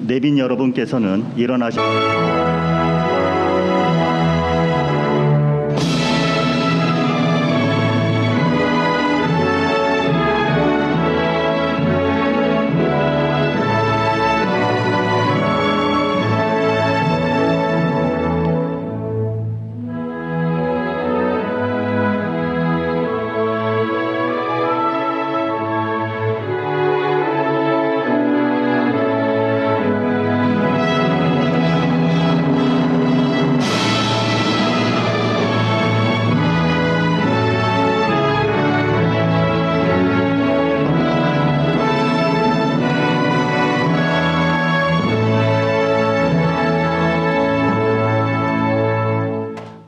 내빈 여러분께서는 일어나시.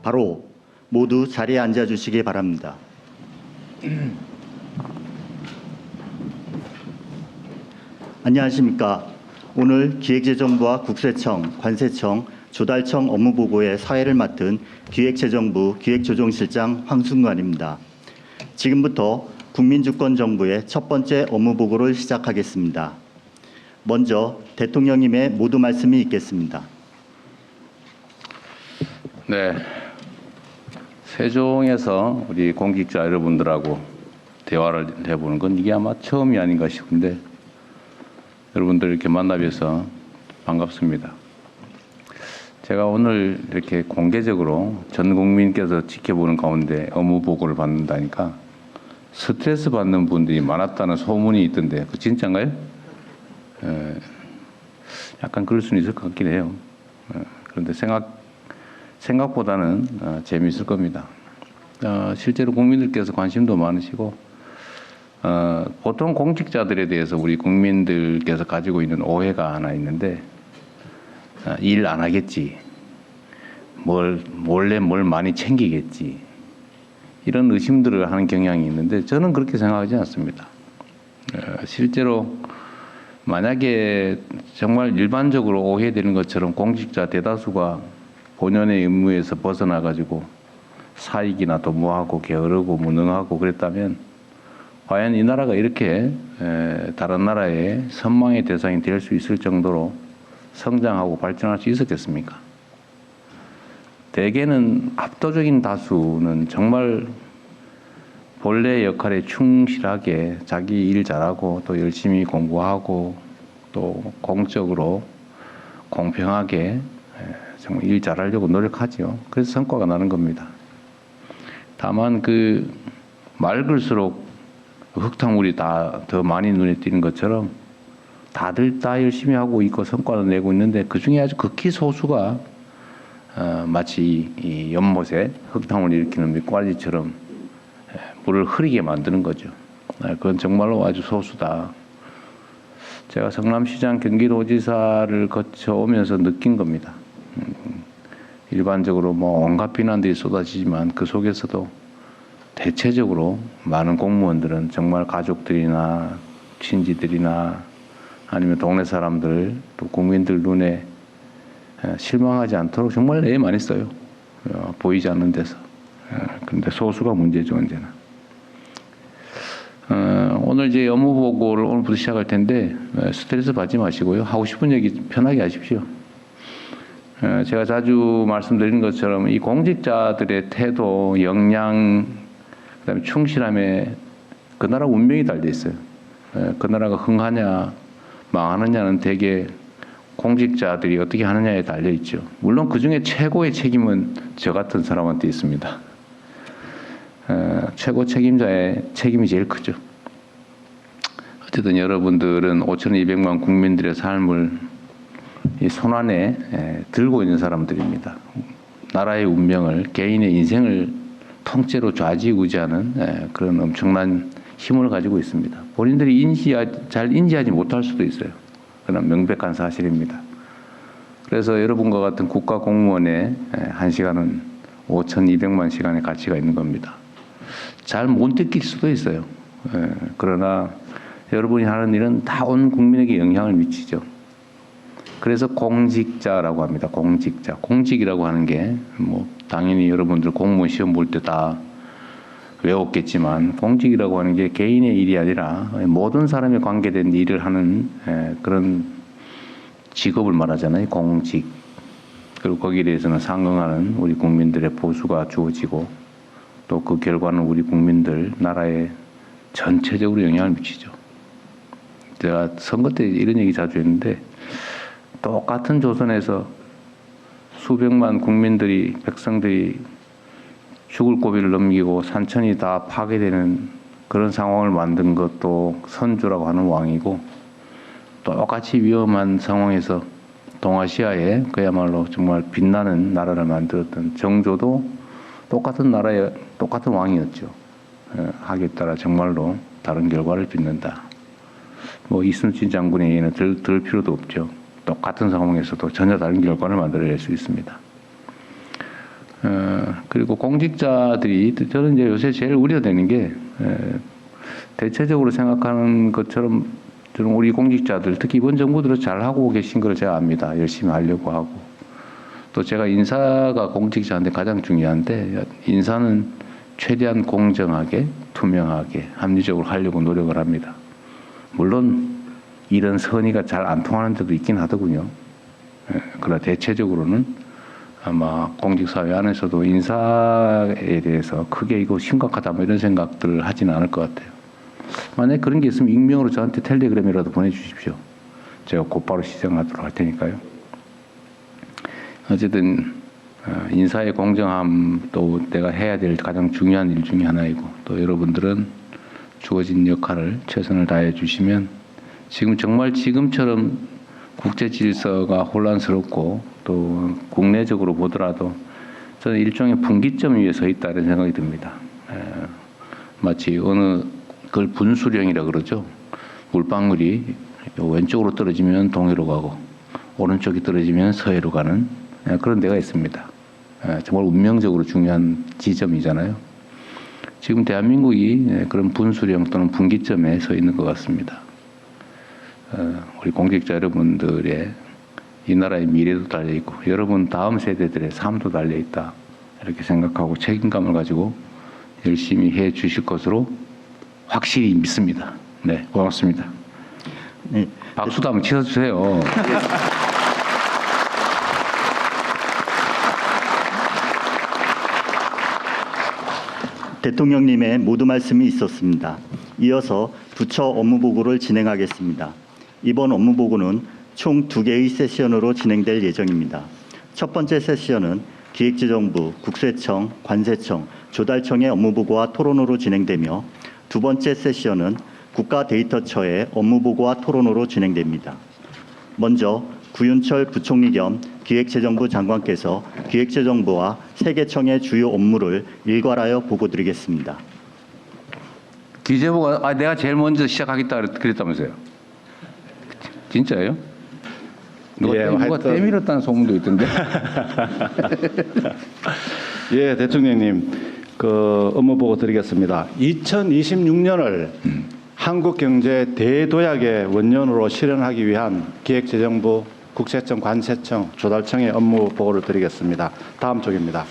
바로 모두 자리에 앉아 주시기 바랍니다. 안녕하십니까. 오늘 기획재정부와 국세청, 관세청, 조달청 업무보고의 사회를 맡은 기획재정부 기획조정실장 황순관입니다. 지금부터 국민주권정부의 첫 번째 업무보고를 시작하겠습니다. 먼저 대통령님의 모두 말씀이 있겠습니다. 네. 세종에서 우리 공직자 여러분들하고 대화를 해보는 건 이게 아마 처음이 아닌가 싶은데 여러분들 이렇게 만나뵈서 반갑습니다. 제가 오늘 이렇게 공개적으로 전 국민께서 지켜보는 가운데 업무 보고를 받는다니까 스트레스 받는 분들이 많았다는 소문이 있던데 그 진짜인가요? 약간 그럴 수는 있을 것 같긴 해요. 그런데 생각보다는 재미있을 겁니다. 실제로 국민들께서 관심도 많으시고 보통 공직자들에 대해서 우리 국민들께서 가지고 있는 오해가 하나 있는데 일 안 하겠지, 몰래 뭘 많이 챙기겠지 이런 의심들을 하는 경향이 있는데 저는 그렇게 생각하지 않습니다. 실제로 만약에 정말 일반적으로 오해되는 것처럼 공직자 대다수가 본연의 임무에서 벗어나가지고 사익이나 도모하고 게으르고 무능하고 그랬다면 과연 이 나라가 이렇게 다른 나라의 선망의 대상이 될 수 있을 정도로 성장하고 발전할 수 있었겠습니까? 대개는 압도적인 다수는 정말 본래 역할에 충실하게 자기 일 잘하고 또 열심히 공부하고 또 공적으로 공평하게 정말 일 잘하려고 노력하지요. 그래서 성과가 나는 겁니다. 다만 그 맑을수록 흙탕물이 다 더 많이 눈에 띄는 것처럼 다들 다 열심히 하고 있고 성과를 내고 있는데 그 중에 아주 극히 소수가 마치 이 연못에 흙탕물을 일으키는 밑과지처럼 물을 흐리게 만드는 거죠. 그건 정말로 아주 소수다. 제가 성남시장 경기도지사를 거쳐오면서 느낀 겁니다. 일반적으로 뭐 온갖 비난들이 쏟아지지만 그 속에서도 대체적으로 많은 공무원들은 정말 가족들이나 친지들이나 아니면 동네 사람들 또 국민들 눈에 실망하지 않도록 정말 애 많이 써요. 보이지 않는 데서. 그런데 소수가 문제죠, 언제나. 오늘 이제 업무 보고를 오늘부터 시작할 텐데 스트레스 받지 마시고요. 하고 싶은 얘기 편하게 하십시오. 제가 자주 말씀드린 것처럼 이 공직자들의 태도, 역량, 그다음에 충실함에 그 나라 운명이 달려 있어요. 그 나라가 흥하냐, 망하느냐는 대개 공직자들이 어떻게 하느냐에 달려 있죠. 물론 그 중에 최고의 책임은 저 같은 사람한테 있습니다. 최고 책임자의 책임이 제일 크죠. 어쨌든 여러분들은 5,200만 국민들의 삶을 이 손안에 들고 있는 사람들입니다. 나라의 운명을, 개인의 인생을 통째로 좌지우지하는 그런 엄청난 힘을 가지고 있습니다. 본인들이 잘 인지하지 못할 수도 있어요. 그러나 명백한 사실입니다. 그래서 여러분과 같은 국가 공무원의 1시간은 5,200만 시간의 가치가 있는 겁니다. 잘 못 느낄 수도 있어요. 그러나 여러분이 하는 일은 다 온 국민에게 영향을 미치죠. 그래서 공직자라고 합니다. 공직자. 공직이라고 하는 게 뭐 당연히 여러분들 공무원 시험 볼 때 다 외웠겠지만 공직이라고 하는 게 개인의 일이 아니라 모든 사람이 관계된 일을 하는 그런 직업을 말하잖아요. 공직. 그리고 거기에 대해서는 상응하는 우리 국민들의 보수가 주어지고 또 그 결과는 우리 국민들, 나라에 전체적으로 영향을 미치죠. 제가 선거 때 이런 얘기 자주 했는데 똑같은 조선에서 수백만 국민들이, 백성들이 죽을 고비를 넘기고 산천이 다 파괴되는 그런 상황을 만든 것도 선조라고 하는 왕이고, 똑같이 위험한 상황에서 동아시아에 그야말로 정말 빛나는 나라를 만들었던 정조도 똑같은 나라의 똑같은 왕이었죠. 하기에 따라 정말로 다른 결과를 빚는다. 뭐 이순신 장군의 얘기는 들 필요도 없죠. 똑같은 상황에서도 전혀 다른 결과를 만들어낼 수 있습니다. 그리고 공직자들이, 저는 이제 요새 제일 우려되는 게, 대체적으로 생각하는 것처럼 저는 우리 공직자들, 특히 이번 정부들은 잘 하고 계신 걸 제가 압니다. 열심히 하려고 하고. 또 제가 인사가 공직자한테 가장 중요한데, 인사는 최대한 공정하게, 투명하게, 합리적으로 하려고 노력을 합니다. 물론 이런 선의가 잘 안 통하는 데도 있긴 하더군요. 그러나 대체적으로는 아마 공직사회 안에서도 인사에 대해서 크게 이거 심각하다 뭐 이런 생각들을 하지는 않을 것 같아요. 만약에 그런 게 있으면 익명으로 저한테 텔레그램이라도 보내주십시오. 제가 곧바로 시정하도록 할 테니까요. 어쨌든 인사의 공정함, 또 내가 해야 될 가장 중요한 일 중에 하나이고, 또 여러분들은 주어진 역할을 최선을 다해 주시면 지금 정말 지금처럼 국제 질서가 혼란스럽고 또 국내적으로 보더라도 저는 일종의 분기점 위에 서 있다는 생각이 듭니다. 마치 어느 그걸 분수령이라 그러죠. 물방울이 왼쪽으로 떨어지면 동해로 가고 오른쪽이 떨어지면 서해로 가는 그런 데가 있습니다. 정말 운명적으로 중요한 지점이잖아요. 지금 대한민국이 그런 분수령 또는 분기점에 서 있는 것 같습니다. 우리 공직자 여러분들의 이 나라의 미래도 달려있고 여러분 다음 세대들의 삶도 달려있다, 이렇게 생각하고 책임감을 가지고 열심히 해 주실 것으로 확실히 믿습니다. 네, 고맙습니다. 네. 박수도 한번 치워주세요. 대통령님의 모두 말씀이 있었습니다. 이어서 부처 업무보고를 진행하겠습니다. 이번 업무보고는 총 2개의 세션으로 진행될 예정입니다. 첫 번째 세션은 기획재정부, 국세청, 관세청, 조달청의 업무보고와 토론으로 진행되며, 두 번째 세션은 국가데이터처의 업무보고와 토론으로 진행됩니다. 먼저 구윤철 부총리 겸 기획재정부 장관께서 기획재정부와 세계청의 주요 업무를 일괄하여 보고드리겠습니다. 기재부가 내가 제일 먼저 시작하겠다 그랬다면서요? 진짜예요? 누가 때밀었다는 소문도 있던데. 예, 대통령님, 그 업무 보고 드리겠습니다. 2026년을 한국 경제 대도약의 원년으로 실현하기 위한 기획재정부, 국세청, 관세청, 조달청의 업무 보고를 드리겠습니다. 다음 쪽입니다.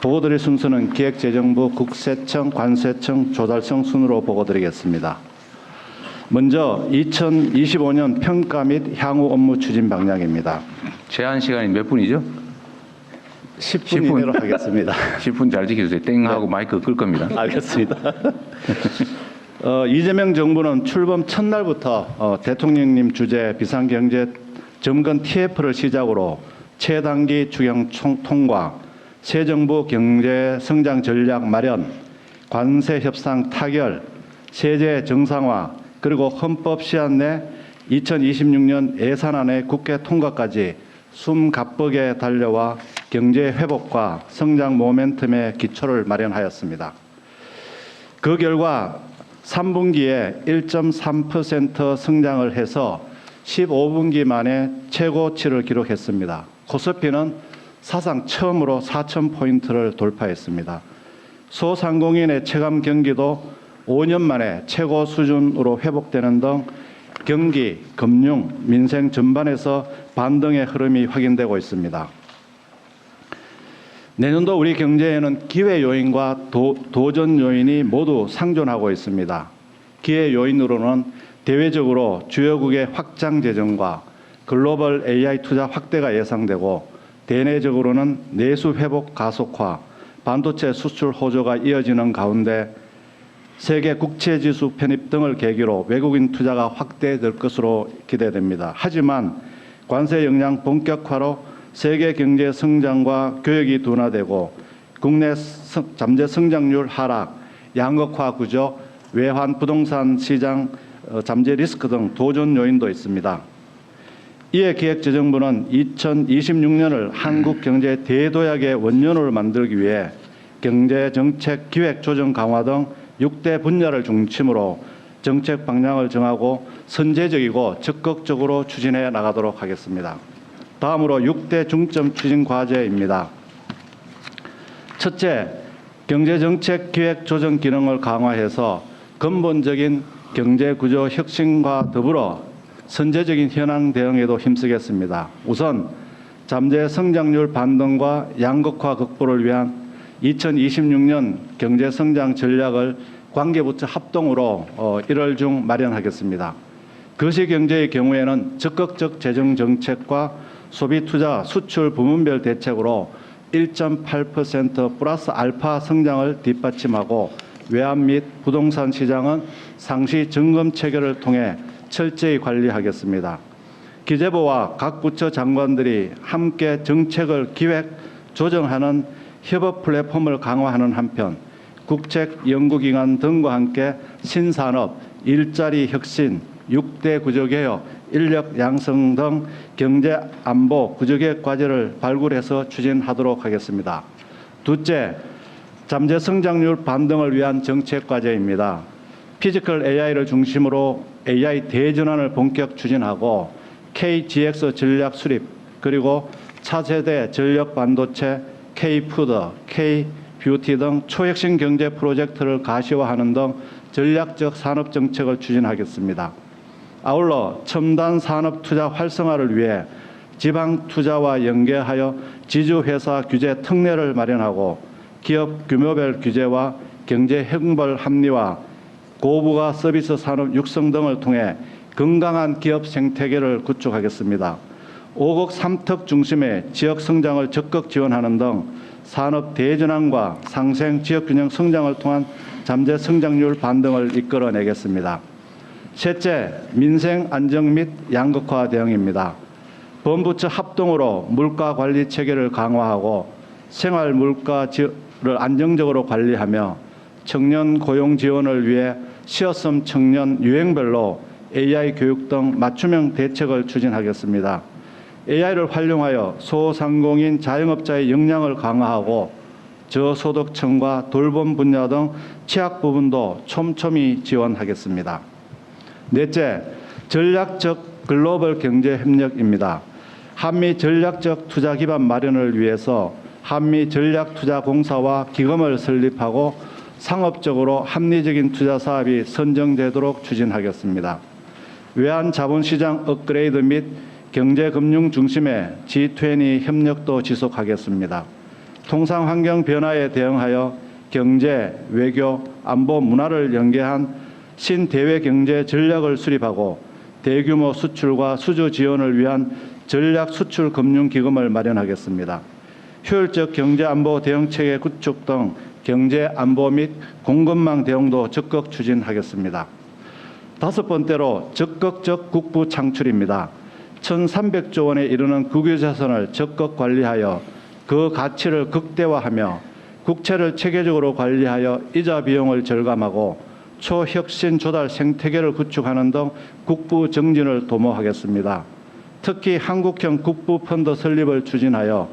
보고 드릴 순서는 기획재정부, 국세청, 관세청, 조달청 순으로 보고 드리겠습니다. 먼저 2025년 평가 및 향후 업무 추진 방향입니다. 제한 시간이 몇 분이죠? 10분 이내로 하겠습니다. 10분 잘 지켜주세요. 땡 하고 마이크 끌 겁니다. 알겠습니다. 이재명 정부는 출범 첫날부터 대통령님 주재 비상경제 점검 TF를 시작으로 최단기 추경 통과, 새 정부 경제 성장 전략 마련, 관세 협상 타결, 세제 정상화, 그리고 헌법 시한 내 2026년 예산안의 국회 통과까지 숨가쁘게 달려와 경제 회복과 성장 모멘텀의 기초를 마련하였습니다. 그 결과 3분기에 1.3% 성장을 해서 15분기 만에 최고치를 기록했습니다. 코스피는 사상 처음으로 4,000포인트를 돌파했습니다. 소상공인의 체감 경기도 5년 만에 최고 수준으로 회복되는 등 경기, 금융, 민생 전반에서 반등의 흐름이 확인되고 있습니다. 내년도 우리 경제에는 기회 요인과 도전 요인이 모두 상존하고 있습니다. 기회 요인으로는 대외적으로 주요국의 확장 재정과 글로벌 AI 투자 확대가 예상되고 대내적으로는 내수 회복 가속화, 반도체 수출 호조가 이어지는 가운데 세계 국채지수 편입 등을 계기로 외국인 투자가 확대될 것으로 기대됩니다. 하지만 관세 영향 본격화로 세계 경제 성장과 교역이 둔화되고 국내 잠재 성장률 하락, 양극화 구조, 외환 부동산 시장 잠재 리스크 등 도전 요인도 있습니다. 이에 기획재정부는 2026년을 한국 경제 대도약의 원년으로 만들기 위해 경제정책 기획 조정 강화 등 6대 분야를 중심으로 정책 방향을 정하고 선제적이고 적극적으로 추진해 나가도록 하겠습니다. 다음으로 6대 중점 추진 과제입니다. 첫째, 경제정책 기획 조정 기능을 강화해서 근본적인 경제구조 혁신과 더불어 선제적인 현황 대응에도 힘쓰겠습니다. 우선 잠재 성장률 반등과 양극화 극복을 위한 2026년 경제성장 전략을 관계부처 합동으로 1월 중 마련하겠습니다. 거시경제의 경우에는 적극적 재정정책과 소비투자, 수출 부문별 대책으로 1.8% 플러스 알파 성장을 뒷받침하고 외환 및 부동산 시장은 상시 점검 체계를 통해 철저히 관리하겠습니다. 기재부와 각 부처 장관들이 함께 정책을 기획, 조정하는 협업 플랫폼을 강화하는 한편 국책 연구기관 등과 함께 신산업, 일자리 혁신, 6대 구조개혁, 인력 양성 등 경제 안보 구조개혁 과제를 발굴해서 추진하도록 하겠습니다. 둘째, 잠재 성장률 반등을 위한 정책 과제입니다. 피지컬 AI를 중심으로 AI 대전환을 본격 추진하고 KGX 전략 수립, 그리고 차세대 전력 반도체, K푸드, K뷰티 등 초혁신 경제 프로젝트를 가시화하는 등 전략적 산업 정책을 추진하겠습니다. 아울러 첨단 산업 투자 활성화를 위해 지방 투자와 연계하여 지주회사 규제 특례를 마련하고 기업 규모별 규제와 경제 형벌 합리화, 고부가 서비스 산업 육성 등을 통해 건강한 기업 생태계를 구축하겠습니다. 5국 3특 중심의 지역 성장을 적극 지원하는 등 산업 대전환과 상생 지역균형 성장을 통한 잠재 성장률 반등을 이끌어내겠습니다. 셋째, 민생 안정 및 양극화 대응입니다. 범부처 합동으로 물가 관리 체계를 강화하고 생활 물가를 안정적으로 관리하며 청년 고용 지원을 위해 시어섬 청년 유형별로 AI 교육 등 맞춤형 대책을 추진하겠습니다. AI를 활용하여 소상공인 자영업자의 역량을 강화하고 저소득층과 돌봄 분야 등 취약 부분도 촘촘히 지원하겠습니다. 넷째, 전략적 글로벌 경제 협력입니다. 한미 전략적 투자 기반 마련을 위해서 한미 전략투자공사와 기금을 설립하고 상업적으로 합리적인 투자 사업이 선정되도록 추진하겠습니다. 외환 자본시장 업그레이드 및 경제금융 중심의 G20 협력도 지속하겠습니다. 통상환경 변화에 대응하여 경제, 외교, 안보, 문화를 연계한 신대외 경제 전략을 수립하고 대규모 수출과 수주 지원을 위한 전략 수출 금융 기금을 마련하겠습니다. 효율적 경제 안보 대응 체계 구축 등 경제 안보 및 공급망 대응도 적극 추진하겠습니다. 다섯 번째로 적극적 국부 창출입니다. 1,300조 원에 이르는 국유자산을 적극 관리하여 그 가치를 극대화하며 국채를 체계적으로 관리하여 이자 비용을 절감하고 초혁신 조달 생태계를 구축하는 등 국부 정진을 도모하겠습니다. 특히 한국형 국부 펀드 설립을 추진하여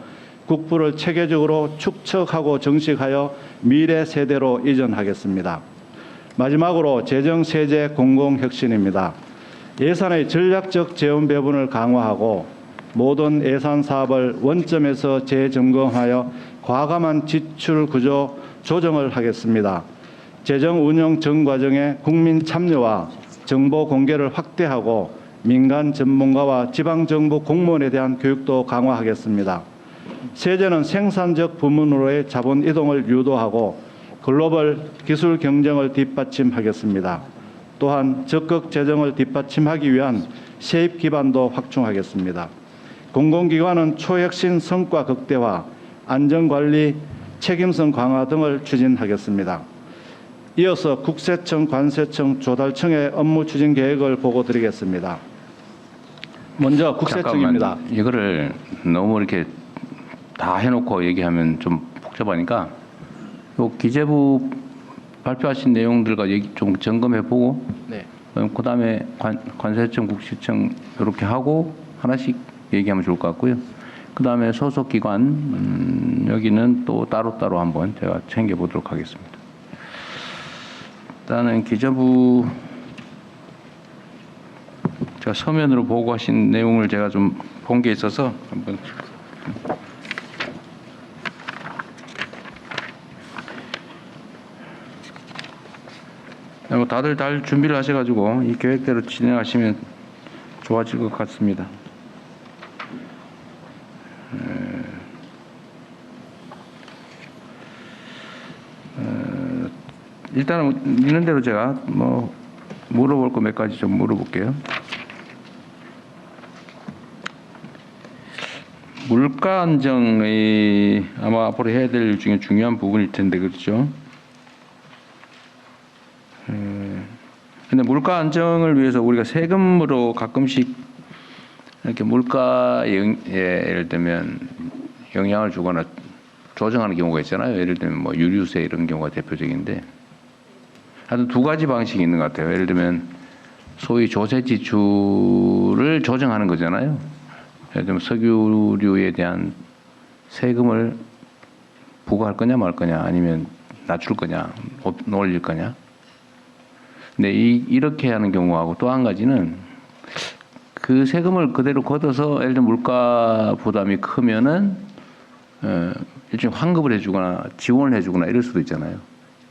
국부를 체계적으로 축적하고 정식하여 미래 세대로 이전하겠습니다. 마지막으로 재정 세제 공공혁신입니다. 예산의 전략적 재원 배분을 강화하고 모든 예산 사업을 원점에서 재점검하여 과감한 지출 구조 조정을 하겠습니다. 재정 운영 전 과정에 국민 참여와 정보 공개를 확대하고 민간 전문가와 지방정부 공무원에 대한 교육도 강화하겠습니다. 세제는 생산적 부문으로의 자본 이동을 유도하고 글로벌 기술 경쟁을 뒷받침하겠습니다. 또한 적극 재정을 뒷받침하기 위한 세입 기반도 확충하겠습니다. 공공기관은 초혁신 성과 극대화, 안전관리 책임성 강화 등을 추진하겠습니다. 이어서 국세청, 관세청, 조달청의 업무 추진 계획을 보고드리겠습니다. 먼저 국세청입니다. 잠깐만, 이거를 너무 이렇게 다 해놓고 얘기하면 좀 복잡하니까 요 기재부 발표하신 내용들과 얘기 좀 점검해보고 네. 그다음에 관세청, 국세청 이렇게 하고 하나씩 얘기하면 좋을 것 같고요. 그다음에 소속 기관 여기는 또 따로따로 한번 제가 챙겨보도록 하겠습니다. 일단은 기재부 제가 서면으로 보고하신 내용을 제가 좀 본 게 있어서 한번 다들 잘 준비를 하셔가지고 이 계획대로 진행하시면 좋아질 것 같습니다. 일단은 있는 대로 제가 뭐 물어볼 거 몇 가지 좀 물어볼게요. 물가 안정이 아마 앞으로 해야 될 일 중에 중요한 부분일 텐데 그렇죠? 근데 물가 안정을 위해서 우리가 세금으로 가끔씩 이렇게 물가에 예를 들면 영향을 주거나 조정하는 경우가 있잖아요. 예를 들면 뭐 유류세 이런 경우가 대표적인데 하여튼 두 가지 방식이 있는 것 같아요. 예를 들면 소위 조세 지출을 조정하는 거잖아요. 예를 들면 석유류에 대한 세금을 부과할 거냐 말 거냐 아니면 낮출 거냐 올릴 거냐. 근데 이렇게 하는 경우하고 또 한 가지는 그 세금을 그대로 걷어서 예를 들면 물가 부담이 크면은 일종의 환급을 해주거나 지원을 해주거나 이럴 수도 있잖아요.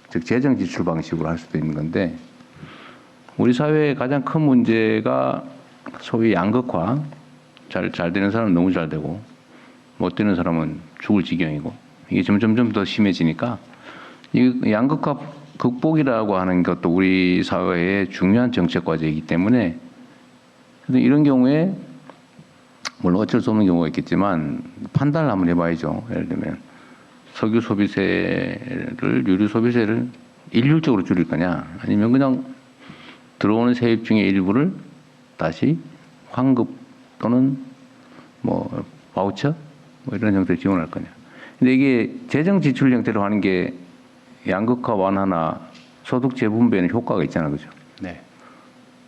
즉 재정 지출 방식으로 할 수도 있는 건데 우리 사회의 가장 큰 문제가 소위 양극화. 잘 되는 사람은 너무 잘 되고 못 되는 사람은 죽을 지경이고 이게 점점 더 심해지니까 이 양극화 극복이라고 하는 것도 우리 사회의 중요한 정책 과제이기 때문에 이런 경우에 물론 어쩔 수 없는 경우가 있겠지만 판단을 한번 해봐야죠. 예를 들면 석유 소비세를 유류 소비세를 일률적으로 줄일 거냐 아니면 그냥 들어오는 세입 중에 일부를 다시 환급 또는 뭐 바우처 뭐 이런 형태로 지원할 거냐. 근데 이게 재정 지출 형태로 하는 게 양극화 완화나 소득 재분배는 효과가 있잖아요, 그죠? 네.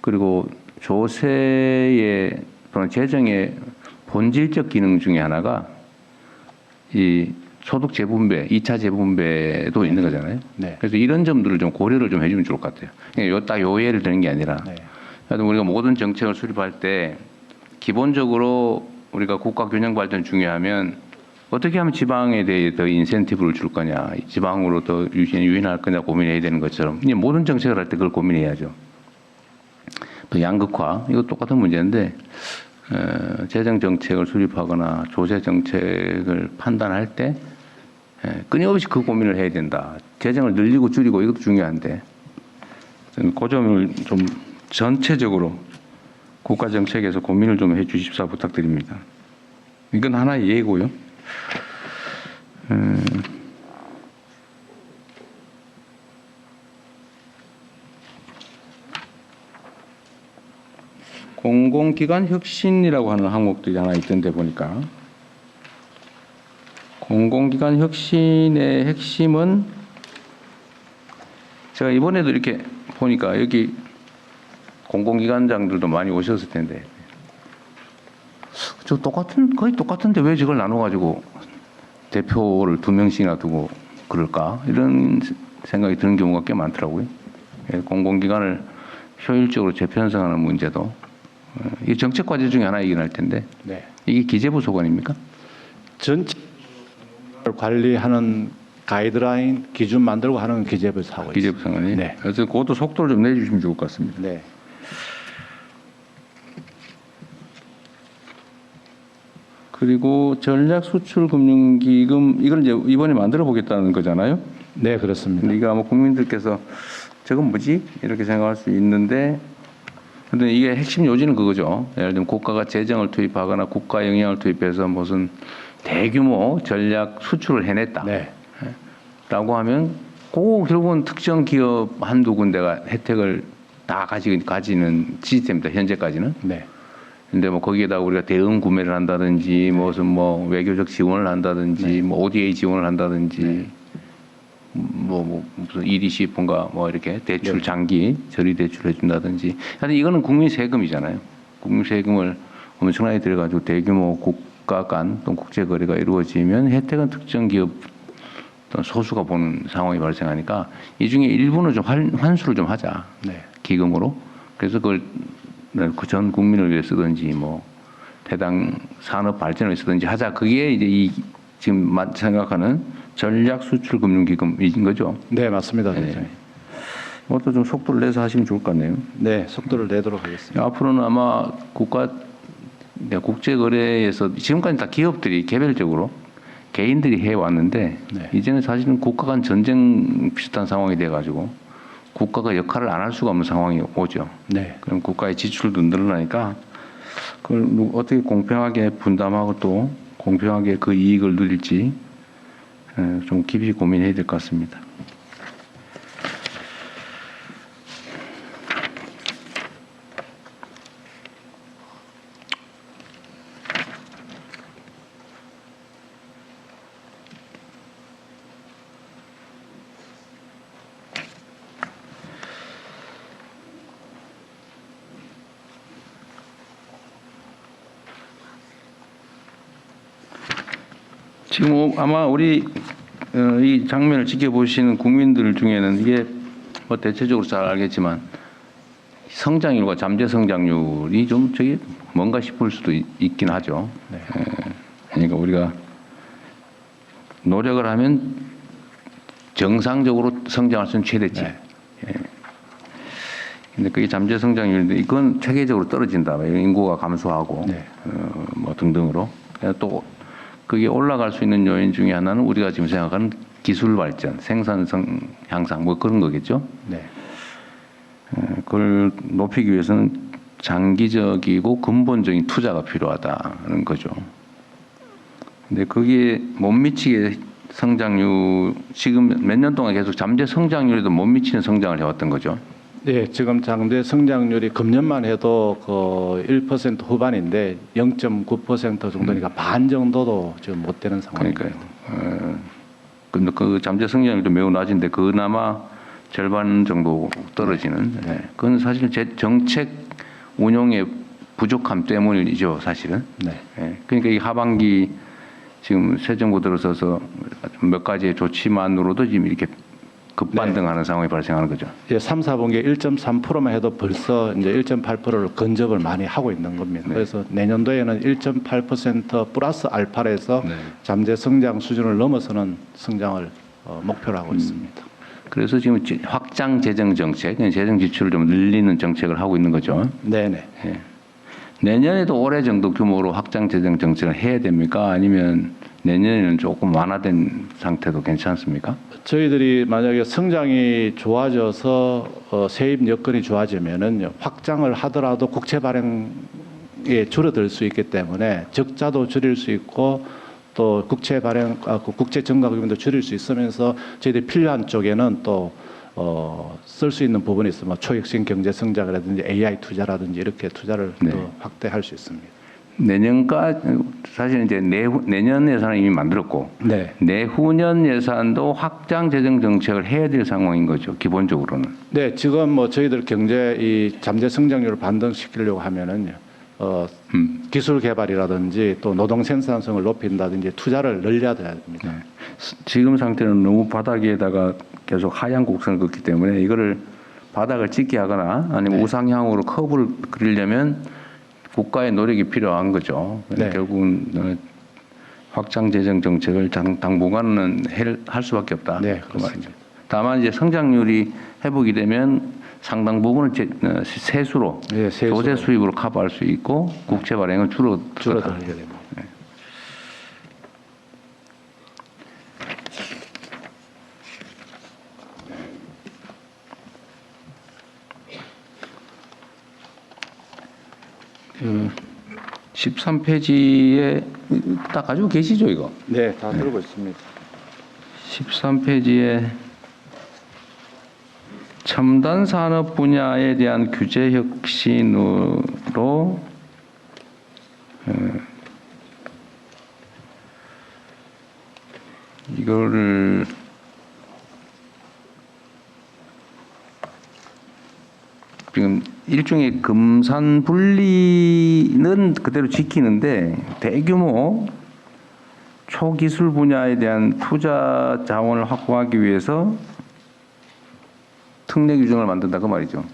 그리고 조세의 또는 재정의 본질적 기능 중에 하나가 이 소득 재분배, 2차 재분배도 있는 거잖아요. 네. 그래서 이런 점들을 좀 고려를 좀 해주면 좋을 것 같아요. 딱 요 예를 드는 게 아니라, 네. 하여튼 우리가 모든 정책을 수립할 때 기본적으로 우리가 국가 균형 발전 중요하면 어떻게 하면 지방에 대해 더 인센티브를 줄 거냐, 지방으로 더 유인할 거냐 고민해야 되는 것처럼 이제 모든 정책을 할 때 그걸 고민해야죠. 또 양극화 이거 똑같은 문제인데 재정 정책을 수립하거나 조세 정책을 판단할 때 끊임없이 그 고민을 해야 된다. 재정을 늘리고 줄이고 이것도 중요한데 그 점을 좀 전체적으로 국가 정책에서 고민을 좀 해주십사 부탁드립니다. 이건 하나의 예고요. 공공기관 혁신이라고 하는 항목들이 하나 있던데 보니까 공공기관 혁신의 핵심은 제가 이번에도 이렇게 보니까 여기 공공기관장들도 많이 오셨을 텐데 거의 똑같은데 왜 저걸 나눠가지고 대표를 2명씩이나 두고 그럴까 이런 생각이 드는 경우가 꽤 많더라고요. 공공기관을 효율적으로 재편성하는 문제도 이 정책 과제 중에 하나이긴 할 텐데 네. 이게 기재부 소관입니까? 전체 관리하는 가이드라인 기준 만들고 하는 기재부에서 하고 있습니다. 기재부 상관이. 네. 그래서 그것도 속도를 좀 내주시면 좋을 것 같습니다. 네. 그리고 전략수출금융기금 이걸 이제 이번에 만들어 보겠다는 거잖아요. 네, 그렇습니다. 근데 이거 아마 국민들께서 저건 뭐지? 이렇게 생각할 수 있는데, 근데 이게 핵심 요지는 그거죠. 예를 들면 국가가 재정을 투입하거나 국가 역량을 투입해서 무슨 대규모 전략 수출을 해냈다. 네. 라고 하면 그 결국은 특정 기업 한두 군데가 혜택을 다 가지는 시스템입니다. 현재까지는. 네. 근데 뭐 거기에다 우리가 대응 구매를 한다든지 무슨 뭐 외교적 지원을 한다든지 뭐 ODA 지원을 한다든지 뭐 무슨 EDC 뭔가 뭐 이렇게 대출 장기 저리 대출을 해준다든지. 하여튼 이거는 국민 세금이잖아요. 국민 세금을 엄청나게 들여가지고 대규모 국가 간 또 국제 거래가 이루어지면 혜택은 특정 기업 어떤 소수가 보는 상황이 발생하니까 이 중에 일부는 좀 환수를 좀 하자. 네. 기금으로. 그래서 그걸 그 전 국민을 위해 쓰든지 뭐 해당 산업 발전을 쓰든지 하자. 그게 이제 이 지금 생각하는 전략 수출 금융 기금인 거죠. 네, 맞습니다. 네. 대통령님. 그것도 좀 속도를 내서 하시면 좋을 것 같네요. 네, 속도를 내도록 하겠습니다. 앞으로는 아마 국제 거래에서 지금까지 다 기업들이 개별적으로 개인들이 해 왔는데 네. 이제는 사실은 국가 간 전쟁 비슷한 상황이 돼 가지고 국가가 역할을 안 할 수가 없는 상황이 오죠. 네. 그럼 국가의 지출도 늘어나니까 그걸 어떻게 공평하게 분담하고 또 공평하게 그 이익을 누릴지 좀 깊이 고민해야 될 것 같습니다. 지금 아마 우리 이 장면을 지켜보시는 국민들 중에는 이게 뭐 대체적으로 잘 알겠지만 성장률과 잠재 성장률이 좀 저게 뭔가 싶을 수도 있긴 하죠. 네. 그러니까 우리가 노력을 하면 정상적으로 성장할 수 있는 최대치. 네. 근데 그게 잠재 성장률인데 이건 체계적으로 떨어진다. 인구가 감소하고 네. 뭐 등등으로. 또 그게 올라갈 수 있는 요인 중에 하나는 우리가 지금 생각하는 기술 발전, 생산성 향상 뭐 그런 거겠죠. 네. 그걸 높이기 위해서는 장기적이고 근본적인 투자가 필요하다는 거죠. 근데 거기에 못 미치게 성장률 지금 몇 년 동안 계속 잠재 성장률에도 못 미치는 성장을 해왔던 거죠. 네, 지금 장대 성장률이 금년만 해도 그 1% 후반인데 0.9% 정도니까 반 정도도 지금 못 되는 상황입니다. 그러니까요. 근데 그 잠재 성장률도 매우 낮은데 그나마 절반 정도 떨어지는. 네. 그건 사실 제 정책 운용의 부족함 때문이죠, 사실은. 네. 예. 그러니까 이 하반기 지금 새 정부 들어서서 몇 가지의 조치만으로도 지금 이렇게 급반등하는 상황이 발생하는 거죠. 예, 3, 4분기에 1.3%만 해도 벌써 이제 1.8%를 근접을 많이 하고 있는 겁니다. 네. 그래서 내년도에는 1.8% 플러스 알파에서 네. 잠재 성장 수준을 넘어서는 성장을 목표로 하고 있습니다. 그래서 지금 확장 재정 정책, 재정 지출을 좀 늘리는 정책을 하고 있는 거죠. 네네. 예. 내년에도 올해 정도 규모로 확장 재정 정책을 해야 됩니까? 아니면 내년에는 조금 완화된 상태도 괜찮습니까? 저희들이 만약에 성장이 좋아져서 세입 여건이 좋아지면은 확장을 하더라도 국채 발행에 줄어들 수 있기 때문에 적자도 줄일 수 있고 또 국채 발행, 국채 증가 규모도 줄일 수 있으면서 저희들이 필요한 쪽에는 또 쓸 수 있는 부분이 있으면 초혁신 경제 성장이라든지 AI 투자라든지 이렇게 투자를 네. 더 확대할 수 있습니다. 내년까지 사실 이제 내년 예산을 이미 만들었고 네. 내후년 예산도 확장 재정 정책을 해야 될 상황인 거죠. 기본적으로는. 네, 지금 뭐 저희들 경제 이 잠재 성장률을 반등시키려고 하면은요. 기술 개발이라든지 또 노동 생산성을 높인다든지 투자를 늘려야 됩니다. 네. 지금 상태는 너무 바닥에다가 계속 하향 곡선을 긋기 때문에 이거를 바닥을 찍게 하거나 아니면 네. 우상향으로 커브를 그리려면 국가의 노력이 필요한 거죠. 네. 결국은 확장 재정 정책을 당분간은 할 수밖에 없다. 네, 그 말이죠. 그렇습니다. 다만 이제 성장률이 회복이 되면 상당 부분을 세수로 네, 세수로. 조세 수입으로 커버할 수 있고 국채 발행은 줄어들어야 줄어들게 됩니다. 13페이지에 다 가지고 계시죠, 이거? 네, 다 들고 있습니다. 13페이지에 첨단 산업 분야에 대한 규제 혁신으로 이거를 지금 일종의 금산 분리는 그대로 지키는데 대규모 초기술 분야에 대한 투자 자원을 확보하기 위해서 특례 규정을 만든다 그 말이죠.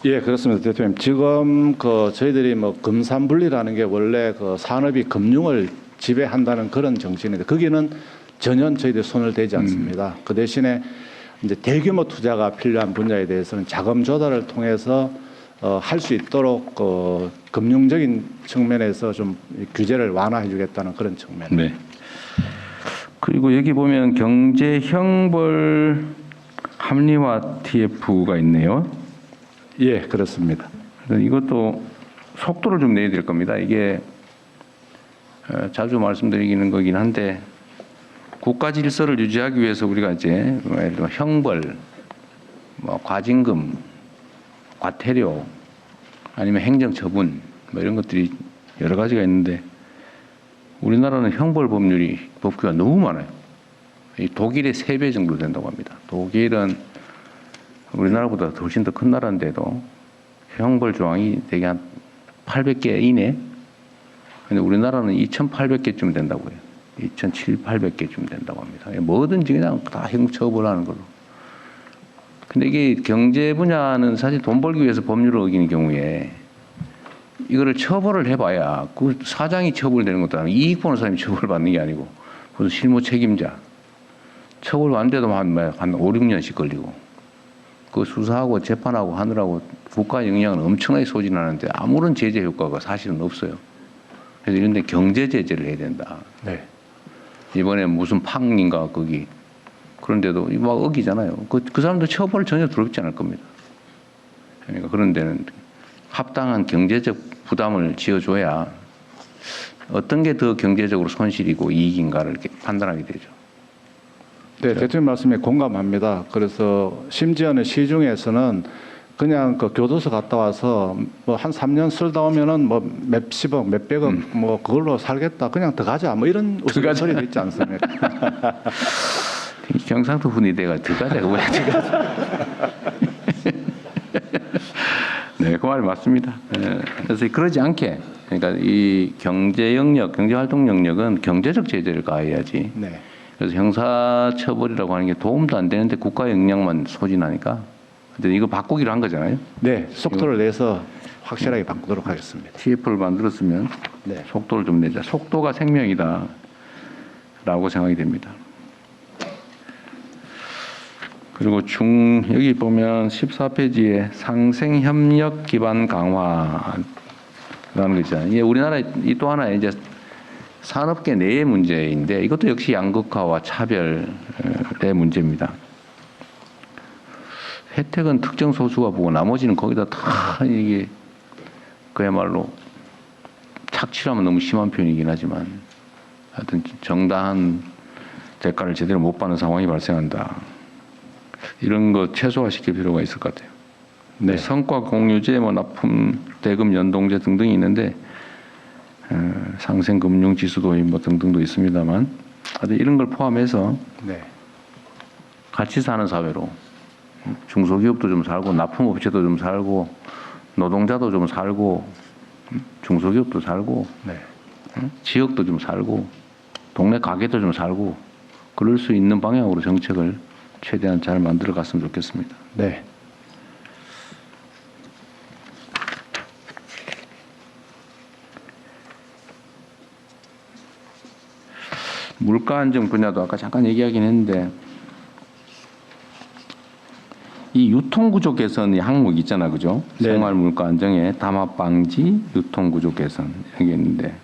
예, 그렇습니다, 대통령. 지금 저희들이 뭐 금산분리라는 게 원래 산업이 금융을 지배한다는 그런 정신인데 거기는 전혀 저희들 손을 대지 않습니다. 그 대신에 이제 대규모 투자가 필요한 분야에 대해서는 자금 조달을 통해서 할 수 있도록 금융적인 측면에서 좀 규제를 완화해주겠다는 그런 측면. 네. 그리고 여기 보면 경제 형벌 합리화 TF가 있네요. 예, 그렇습니다. 그래서 이것도 속도를 좀 내야 될 겁니다. 이게 자주 말씀드리는 거긴 한데 국가 질서를 유지하기 위해서 우리가 이제 예를 들어 형벌, 뭐 과징금, 과태료, 아니면 행정처분 뭐 이런 것들이 여러 가지가 있는데 우리나라는 형벌 법규가 너무 많아요. 이 독일의 3배 정도 된다고 합니다. 독일은 우리나라보다 훨씬 더 큰 나라인데도 형벌 조항이 대개 한 800개 이내. 근데 우리나라는 2,800개쯤 된다고 해요. 2,700, 800개쯤 된다고 합니다. 뭐든지 그냥 다 형처벌하는 걸로. 근데 이게 경제 분야는 사실 돈 벌기 위해서 법률을 어기는 경우에 이거를 처벌을 해봐야 그 사장이 처벌되는 것도 아니고 이익 보는 사람이 처벌받는 게 아니고 무슨 실무 책임자 처벌 안 돼도 한 5, 6년씩 걸리고 그 수사하고 재판하고 하느라고 국가 영향을 엄청나게 소진하는데 아무런 제재 효과가 사실은 없어요. 그래서 이런 데 경제 제재를 해야 된다. 네. 이번에 무슨 팡인가 거기 그런데도 막 어기잖아요. 그 사람도 처벌을 전혀 두렵지 않을 겁니다. 그러니까 그런 데는 합당한 경제적 부담을 지어줘야 어떤 게 더 경제적으로 손실이고 이익인가를 이렇게 판단하게 되죠. 네, 대통령 말씀에 공감합니다. 그래서 심지어는 시중에서는 그냥 교도소 갔다 와서 뭐 한 3년 쓸다 오면은 뭐 몇십억, 몇백억 뭐 그걸로 살겠다. 그냥 들어가자. 뭐 이런 소리도 있지 않습니까? 경상도 분위대가 들어가자고 왜 들어가자. 네, 그 말이 맞습니다. 그래서 그러지 않게 그러니까 이 경제 영역, 경제 활동 영역은 경제적 제재를 가해야지. 네. 그래서 형사처벌이라고 하는 게 도움도 안 되는데 국가 역량만 소진하니까. 근데 이거 바꾸기로 한 거잖아요. 네, 속도를 내서 확실하게 바꾸도록 하겠습니다. TF를 만들었으면 네. 속도를 좀 내자. 속도가 생명이다. 라고 생각이 됩니다. 그리고 여기 보면 14페이지에 상생협력 기반 강화라는 거 있잖아요. 이게 우리나라 이 또 하나의 이제 산업계 내의 문제인데 이것도 역시 양극화와 차별의 문제입니다. 혜택은 특정 소수가 보고 나머지는 거기다 다 이게 그야말로 착취하면 너무 심한 표현이긴 하지만 하여튼 정당한 대가를 제대로 못 받는 상황이 발생한다. 이런 거 최소화시킬 필요가 있을 것 같아요. 네. 성과 공유제, 뭐 납품 대금 연동제 등등이 있는데 상생 금융 지수 도입 뭐 등등도 있습니다만 하여튼 이런 걸 포함해서 네. 같이 사는 사회로 중소기업도 좀 살고 납품업체도 좀 살고 노동자도 좀 살고 중소기업도 살고 네. 지역도 좀 살고 동네 가게도 좀 살고 그럴 수 있는 방향으로 정책을 최대한 잘 만들어 갔으면 좋겠습니다. 네. 물가 안정 분야도 아까 잠깐 얘기하긴 했는데 이 유통구조 개선 항목 있잖아, 그죠? 네. 생활 물가 안정에 담합 방지, 유통구조 개선 여기 있는데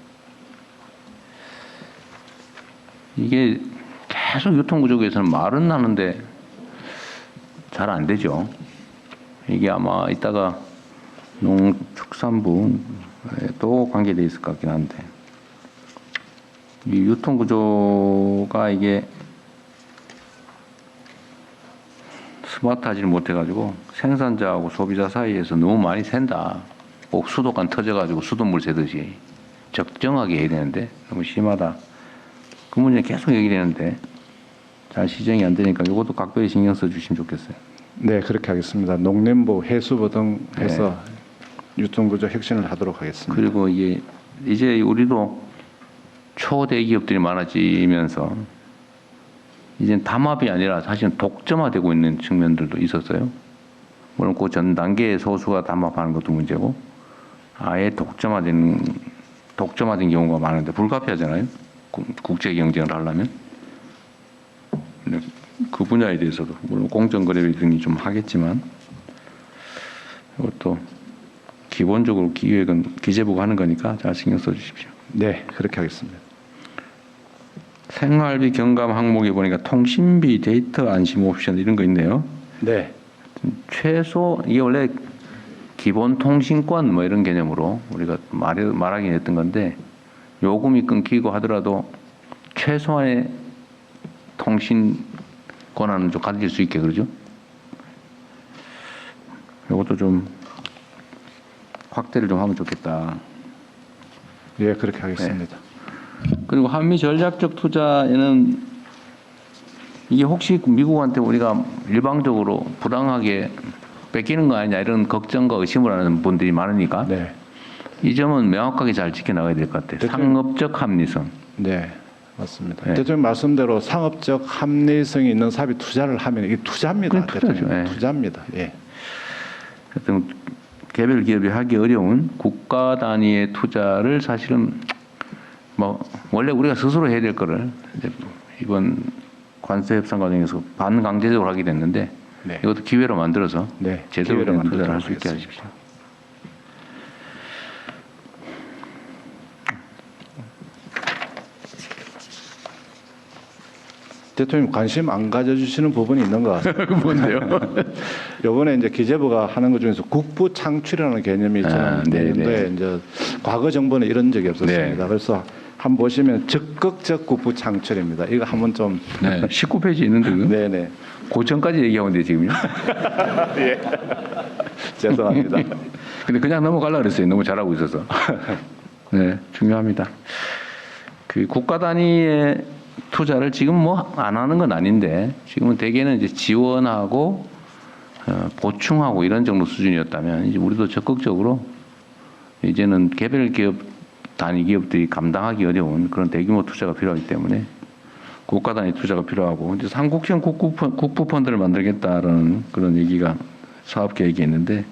이게 계속 유통구조 개선 말은 나는데 잘 안 되죠. 이게 아마 이따가 농축산부 또 관계돼 있을 것 같긴 한데 이 유통 구조가 이게 스마트하지를 못해가지고 생산자하고 소비자 사이에서 너무 많이 샌다. 꼭 수도관 터져가지고 수돗물 새듯이 적정하게 해야 되는데 너무 심하다. 그 문제 계속 얘기되는데 잘 시정이 안 되니까 이것도 각별히 신경 써주시면 좋겠어요. 네, 그렇게 하겠습니다. 농림부, 해수부 등 해서 유통구조 혁신을 하도록 하겠습니다. 그리고 이제 우리도 초대기업들이 많아지면서 이젠 담합이 아니라 사실은 독점화되고 있는 측면들도 있었어요. 물론 그 전 단계 소수가 담합하는 것도 문제고 아예 독점화된 경우가 많은데 불가피하잖아요. 국제 경쟁을 하려면. 근데 그 분야에 대해서도 물론 공정거래 등이 좀 하겠지만 이것도 기본적으로 기획은 기재부가 하는 거니까 잘 신경 써주십시오. 네, 그렇게 하겠습니다. 생활비 경감 항목에 보니까 통신비, 데이터 안심 옵션 이런 거 있네요. 네, 최소 이게 원래 기본 통신권 뭐 이런 개념으로 우리가 말하긴 했던 건데 요금이 끊기고 하더라도 최소한의 통신 권한은 좀 가질 수 있게 그러죠. 이것도 좀 확대를 좀 하면 좋겠다. 예, 그렇게 하겠습니다. 그리고 한미 전략적 투자에는 이게 혹시 미국한테 우리가 일방적으로 부당하게 뺏기는 거 아니냐 이런 걱정과 의심을 하는 분들이 많으니까 네, 이 점은 명확하게 잘 지켜나가야 될 것 같아요. 상업적 합리성. 네, 맞습니다. 네. 대통령 말씀대로 상업적 합리성이 있는 사업에 투자를 하면 이게 투자입니다. 그건 투자죠. 대통령. 네. 투자입니다. 예. 하여튼 개별 기업이 하기 어려운 국가 단위의 투자를 사실은 뭐 원래 우리가 스스로 해야 될 거를 이제 이번 관세 협상 과정에서 반강제적으로 하게 됐는데 네. 이것도 기회로 만들어서 네, 제대로 기회로 된 투자를 할 수 만들도록 있게 하겠습니다. 하십시오. 대통령 관심 안 가져주시는 부분이 있는 것 같습니다. 뭔데요? 이번에 이제 기재부가 하는 것 중에서 국부 창출이라는 개념이 있잖아요. 있는데 이제 과거 정부는 이런 적이 없었습니다. 그래서 한번 보시면 적극적 국부 창출입니다. 이거 한번 좀 네, 19페이지 있는데 그 네네. 고점까지 얘기하면 돼 지금요. 예. 죄송합니다. 근데 그냥 넘어가려고 그랬어요. 너무 잘하고 있어서. 네, 중요합니다. 그 국가 단위의 투자를 지금 뭐 안 하는 건 아닌데 지금은 대개는 이제 지원하고 보충하고 이런 정도 수준이었다면 이제 우리도 적극적으로 이제는 개별 기업 단위 기업들이 감당하기 어려운 그런 대규모 투자가 필요하기 때문에 국가 단위 투자가 필요하고 이제 삼국형 국부 펀드를 만들겠다라는 그런 얘기가 사업 계획이 있는데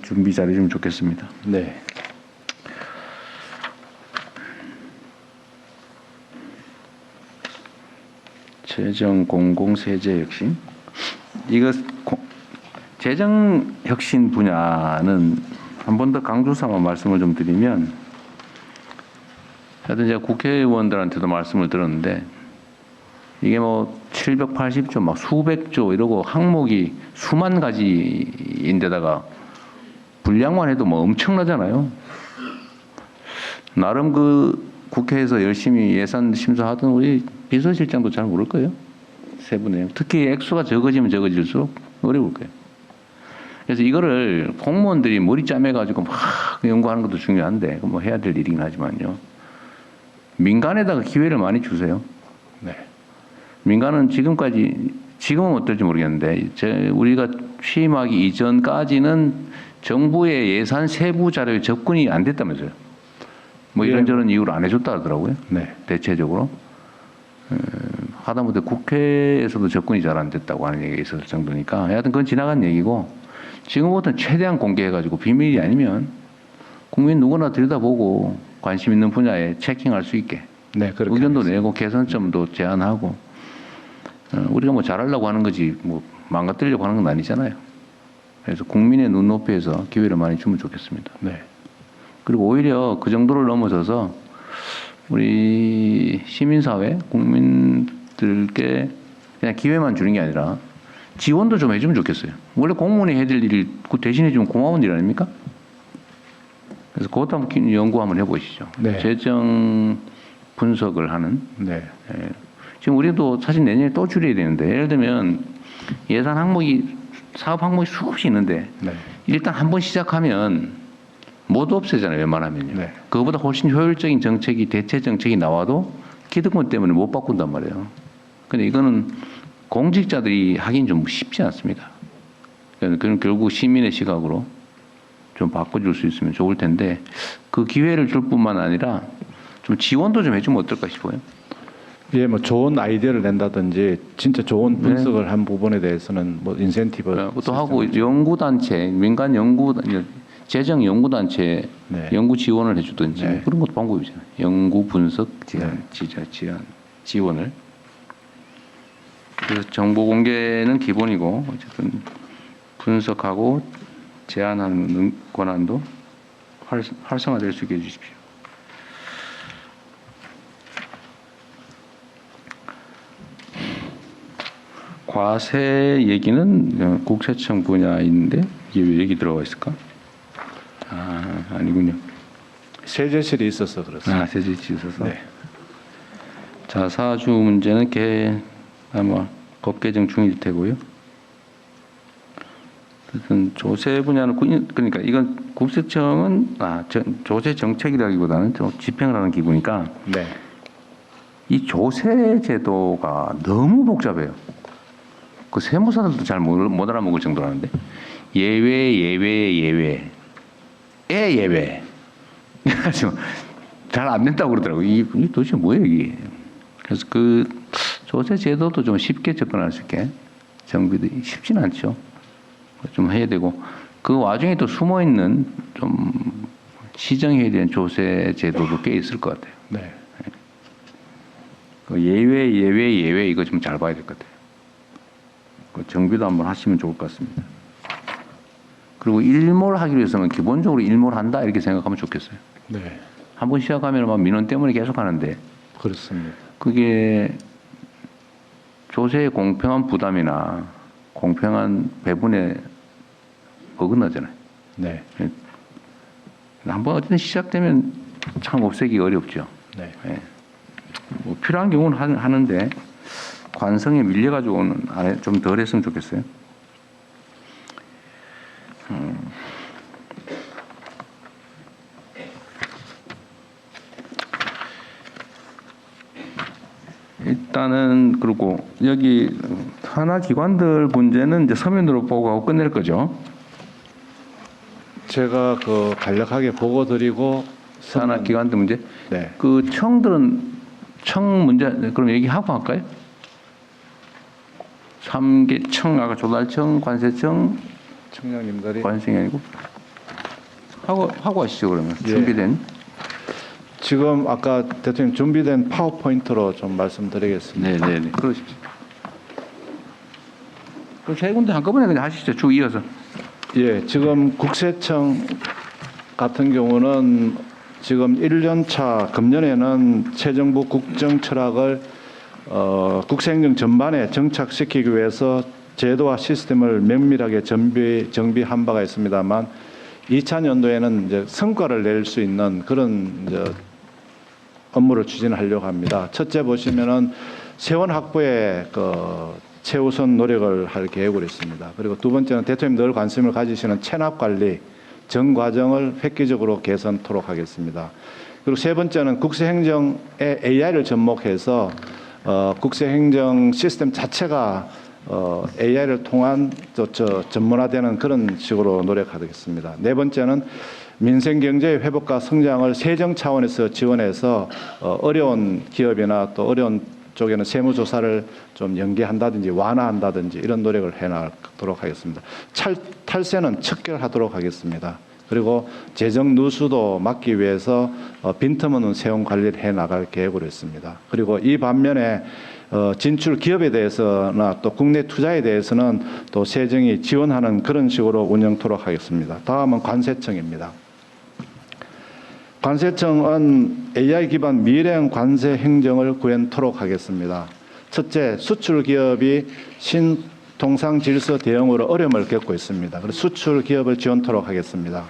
준비 잘해주면 좋겠습니다. 네. 재정 공공세제 혁신 이거 재정 혁신 분야는 한 번 더 강조 삼아 말씀을 좀 드리면 하여튼 제가 국회의원들한테도 말씀을 들었는데 이게 뭐 780조 막 수백조 이러고 항목이 수만 가지인데다가 분량만 해도 뭐 엄청나잖아요. 나름 그 국회에서 열심히 예산 심사하던 우리 비서실장도 잘 모를 거예요. 세부 내용. 특히 액수가 적어지면 적어질수록 어려울 거예요. 그래서 이거를 공무원들이 머리 짜매가지고 막 연구하는 것도 중요한데 뭐 해야 될 일이긴 하지만요. 민간에다가 기회를 많이 주세요. 네. 민간은 지금은 어떨지 모르겠는데 우리가 취임하기 이전까지는 정부의 예산 세부 자료에 접근이 안 됐다면서요. 뭐 이런저런 이유로 안 해줬다 하더라고요. 네. 대체적으로. 하다못해 국회에서도 접근이 잘 안 됐다고 하는 얘기가 있었을 정도니까 하여튼 그건 지나간 얘기고 지금부터는 최대한 공개해가지고 비밀이 아니면 국민 누구나 들여다보고 관심 있는 분야에 체킹할 수 있게 네, 그렇게 의견도 하겠습니다. 내고 개선점도 제안하고 우리가 뭐 잘하려고 하는 거지 뭐 망가뜨리려고 하는 건 아니잖아요. 그래서 국민의 눈높이에서 기회를 많이 주면 좋겠습니다. 네. 그리고 오히려 그 정도를 넘어서서 우리 시민사회 국민들께 그냥 기회만 주는 게 아니라 지원도 좀 해주면 좋겠어요. 원래 공무원이 해야 될 일을 그 대신해 주면 고마운 일 아닙니까? 그래서 그것도 한번 연구 한번 해보시죠. 네. 재정 분석을 하는. 네. 예. 지금 우리도 사실 내년에 또 줄여야 되는데 예를 들면 예산 항목이 사업 항목이 수없이 있는데 네. 일단 한번 시작하면 못 없애잖아요. 웬만하면요. 네. 그거보다 훨씬 효율적인 정책이 대체 정책이 나와도 기득권 때문에 못 바꾼단 말이에요. 근데 이거는 공직자들이 하긴 좀 쉽지 않습니다. 그럼 결국 시민의 시각으로 좀 바꿔줄 수 있으면 좋을 텐데 그 기회를 줄 뿐만 아니라 좀 지원도 좀 해주면 어떨까 싶어요. 예, 뭐 좋은 아이디어를 낸다든지 진짜 좋은 분석을 한 부분에 대해서는 뭐 인센티브 또 하고 연구단체, 민간 연구단, 재정 연구단체 네. 연구 지원을 해주든지 네. 그런 것도 방법이잖아요. 연구 분석 지원을. 그래서 정보 공개는 기본이고 어쨌든 분석하고 제안하는 권한도 활성화될 수 있게 해주십시오. 과세 얘기는 국세청 분야인데 이게 왜 얘기 들어가 있을까? 아니군요. 세제실이 있어서 그렇습니다. 세제치 있어서. 네. 자, 사주 문제는 아마 법 개정 중일 테고요. 어쨌든 조세 분야는 그러니까 이건 국세청은 조세 정책이라기보다는 좀 집행을 하는 기구니까 네. 이 조세 제도가 너무 복잡해요. 그 세무사들도 잘 못 알아먹을 정도라는데 예외 잘 안 된다고 그러더라고요. 이게 도대체 뭐예요 이게. 그래서 그 조세 제도도 좀 쉽게 접근할 수 있게 정비도 쉽지는 않죠. 좀 해야 되고 그 와중에 또 숨어 있는 좀 시정해야 되는 조세 제도도 꽤 있을 것 같아요. 네. 그 예외 이거 좀 잘 봐야 될 것 같아요. 그 정비도 한번 하시면 좋을 것 같습니다. 그리고 일몰 하기로 했으면 기본적으로 일몰한다 이렇게 생각하면 좋겠어요. 네. 한번 시작하면 막 민원 때문에 계속 하는데 그렇습니다. 그게 조세의 공평한 부담이나 공평한 배분에 어긋나잖아요. 네. 한번 어쨌든 시작되면 참 없애기 어렵죠. 네. 예. 뭐 필요한 경우는 하는데 관성에 밀려가지고는 좀 덜 했으면 좋겠어요. 일단은 그리고 여기 산하 기관들 문제는 이제 서면으로 보고하고 끝낼 거죠. 제가 그 간략하게 보고 드리고 산하 기관들 문제. 네. 그 청들은 청 문제 그럼 얘기하고 할까요? 3개 청 아까 조달청, 관세청, 청장님들이 관세청이 아니고 하고 하시죠 그러면 예. 준비된. 지금 아까 대통령 준비된 파워포인트로 좀 말씀드리겠습니다. 네네네. 그러십시오. 그럼 세 군데 한꺼번에 그냥 하시죠. 쭉 이어서. 예, 지금 국세청 같은 경우는 지금 1년 차 금년에는 최정부 국정 철학을 국세행정 전반에 정착시키기 위해서 제도와 시스템을 면밀하게 정비한 바가 있습니다만 2000년도에는 이제 성과를 낼 수 있는 그런 이제 업무를 추진하려고 합니다. 첫째 보시면은 세원 확보에 최우선 노력을 할 계획으로 있습니다. 그리고 두 번째는 대통령님 늘 관심을 가지시는 체납 관리 전 과정을 획기적으로 개선토록 하겠습니다. 그리고 세 번째는 국세행정에 AI를 접목해서 국세행정 시스템 자체가 AI를 통한 전문화되는 그런 식으로 노력하겠습니다. 네 번째는 민생 경제의 회복과 성장을 세정 차원에서 지원해서 어려운 기업이나 또 어려운 쪽에는 세무조사를 좀 연계한다든지 완화한다든지 이런 노력을 해나가도록 하겠습니다. 탈세는 척결하도록 하겠습니다. 그리고 재정 누수도 막기 위해서 빈틈없는 세원 관리를 해나갈 계획으로 있습니다. 그리고 이 반면에 진출 기업에 대해서나 또 국내 투자에 대해서는 또 세정이 지원하는 그런 식으로 운영토록 하겠습니다. 다음은 관세청입니다. 관세청은 AI 기반 미래형 관세 행정을 구현토록 하겠습니다. 첫째, 수출 기업이 통상 질서 대응으로 어려움을 겪고 있습니다. 그래서 수출 기업을 지원토록 하겠습니다.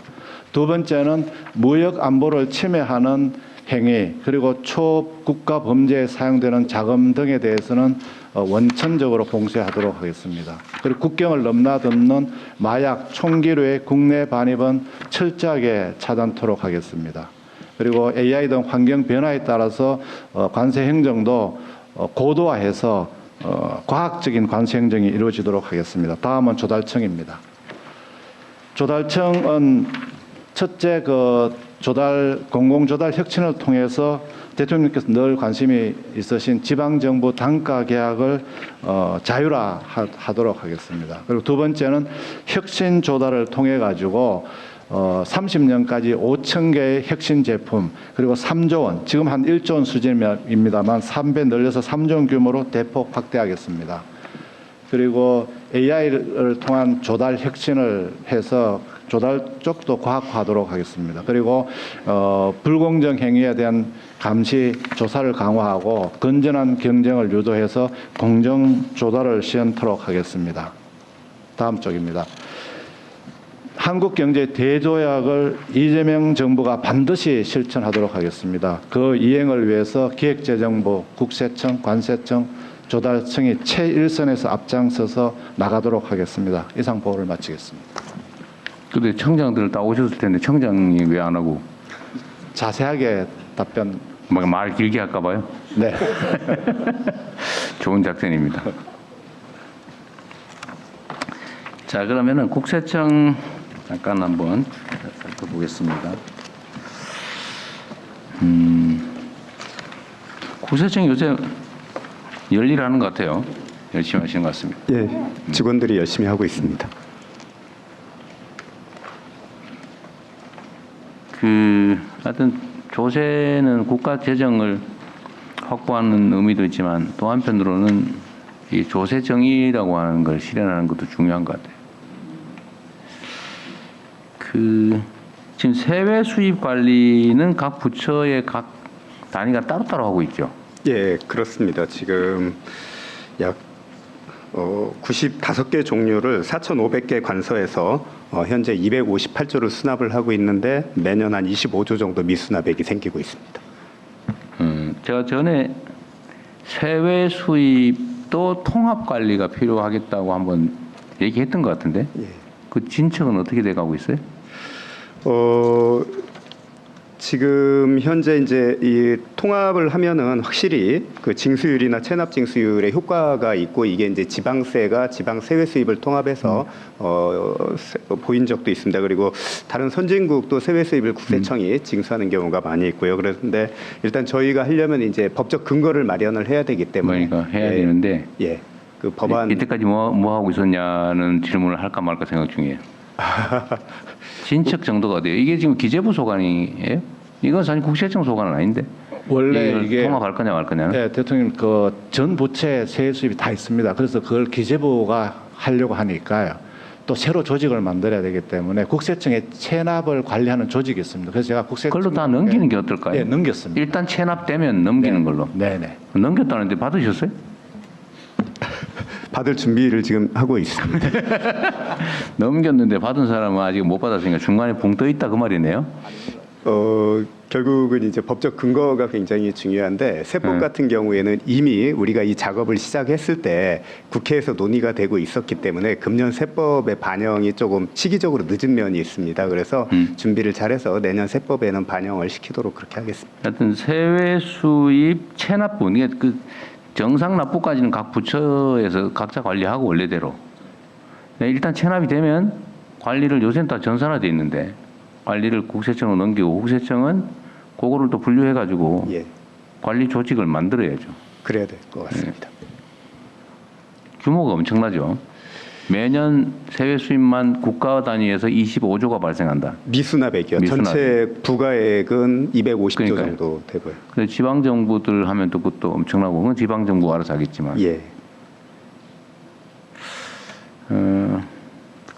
두 번째는 무역 안보를 침해하는 행위 그리고 초국가 범죄에 사용되는 자금 등에 대해서는 원천적으로 봉쇄하도록 하겠습니다. 그리고 국경을 넘나드는 마약, 총기류의 국내 반입은 철저하게 차단토록 하겠습니다. 그리고 AI 등 환경 변화에 따라서 관세 행정도 고도화해서 과학적인 관세 행정이 이루어지도록 하겠습니다. 다음은 조달청입니다. 조달청은 첫째 공공조달 혁신을 통해서 대통령께서 늘 관심이 있으신 지방정부 단가 계약을 자율화하도록 하겠습니다. 그리고 두 번째는 혁신 조달을 통해 가지고 30년까지 5천 개의 혁신 제품 그리고 3조 원, 지금 한 1조 원 수준입니다만 3배 늘려서 3조 원 규모로 대폭 확대하겠습니다. 그리고 AI를 통한 조달 혁신을 해서 조달 쪽도 과학화하도록 하겠습니다. 그리고 불공정 행위에 대한 감시 조사를 강화하고 건전한 경쟁을 유도해서 공정 조달을 시행토록 하겠습니다. 다음 쪽입니다. 한국경제 대조약을 이재명 정부가 반드시 실천하도록 하겠습니다. 그 이행을 위해서 기획재정부, 국세청, 관세청, 조달청이 최일선에서 앞장서서 나가도록 하겠습니다. 이상 보고를 마치겠습니다. 근데 청장들 다 오셨을 텐데 청장이 왜 안 하고? 자세하게 답변. 말 길게 할까 봐요? 네. 좋은 작전입니다. 자, 그러면은 국세청 잠깐 한번 살펴보겠습니다. 국세청이 요새 열일하는 것 같아요. 열심히 하시는 것 같습니다. 예, 직원들이 열심히 하고 있습니다. 하여튼 조세는 국가 재정을 확보하는 의미도 있지만 또 한편으로는 이 조세 정의라고 하는 걸 실현하는 것도 중요한 것 같아요. 지금 세외 수입 관리는 각 부처의 각 단위가 따로따로 하고 있죠. 예, 그렇습니다. 지금 약 95개 종류를 4,500개 관서에서 현재 258조를 수납을 하고 있는데 매년 한 25조 정도 미수납액이 생기고 있습니다. 제가 전에 세외 수입도 통합 관리가 필요하겠다고 한번 얘기했던 것 같은데 예. 그 진척은 어떻게 돼가고 있어요? 지금 현재 이제 이 통합을 하면은 확실히 그 징수율이나 체납 징수율에 효과가 있고 이게 이제 지방세가 지방 세외 수입을 통합해서 보인 적도 있습니다. 그리고 다른 선진국도 세외 수입을 국세청이 징수하는 경우가 많이 있고요. 그런데 일단 저희가 하려면 이제 법적 근거를 마련을 해야 되기 때문에 그러니까 해야 되는데 예, 그 법안 이때까지 뭐 하고 있었냐는 질문을 할까 말까 생각 중이에요. 진척 정도가 돼요. 이게 지금 기재부 소관이에요? 이건 사실 국세청 소관은 아닌데. 원래 이게 통합할 거냐 말 거냐. 네, 대통령 그 전 부처의 세외 수입이 다 있습니다. 그래서 그걸 기재부가 하려고 하니까요. 또 새로 조직을 만들어야 되기 때문에 국세청에 체납을 관리하는 조직이 있습니다. 그래서 제가 국세청 그걸로 다 넘기는 게 어떨까요? 네, 넘겼습니다. 일단 체납되면 넘기는 네. 걸로. 네네. 넘겼다는데 받으셨어요? 받을 준비를 지금 하고 있습니다. 넘겼는데 받은 사람은 아직 못 받았으니까 중간에 붕 떠 있다 그 말이네요. 결국은 이제 법적 근거가 굉장히 중요한데 세법 같은 경우에는 이미 우리가 이 작업을 시작했을 때 국회에서 논의가 되고 있었기 때문에 금년 세법의 반영이 조금 시기적으로 늦은 면이 있습니다. 그래서 준비를 잘해서 내년 세법에는 반영을 시키도록 그렇게 하겠습니다. 하여튼 세외 수입 체납분 이게 그 정상 납부까지는 각 부처에서 각자 관리하고 원래대로. 네, 일단 체납이 되면 관리를 요새는 다 전산화돼 있는데 관리를 국세청으로 넘기고 국세청은 그거를 또 분류해가지고 예, 관리 조직을 만들어야죠. 그래야 될 것 같습니다. 규모가 엄청나죠. 매년 세외 수입만 국가 단위에서 25조가 발생한다. 미수납액이요. 미수납액. 전체 부가액은 250조 그러니까요. 정도 되고요. 근데 지방 정부들 하면 또 그것도 엄청나고 그건 지방 정부 알아서 하겠지만. 예,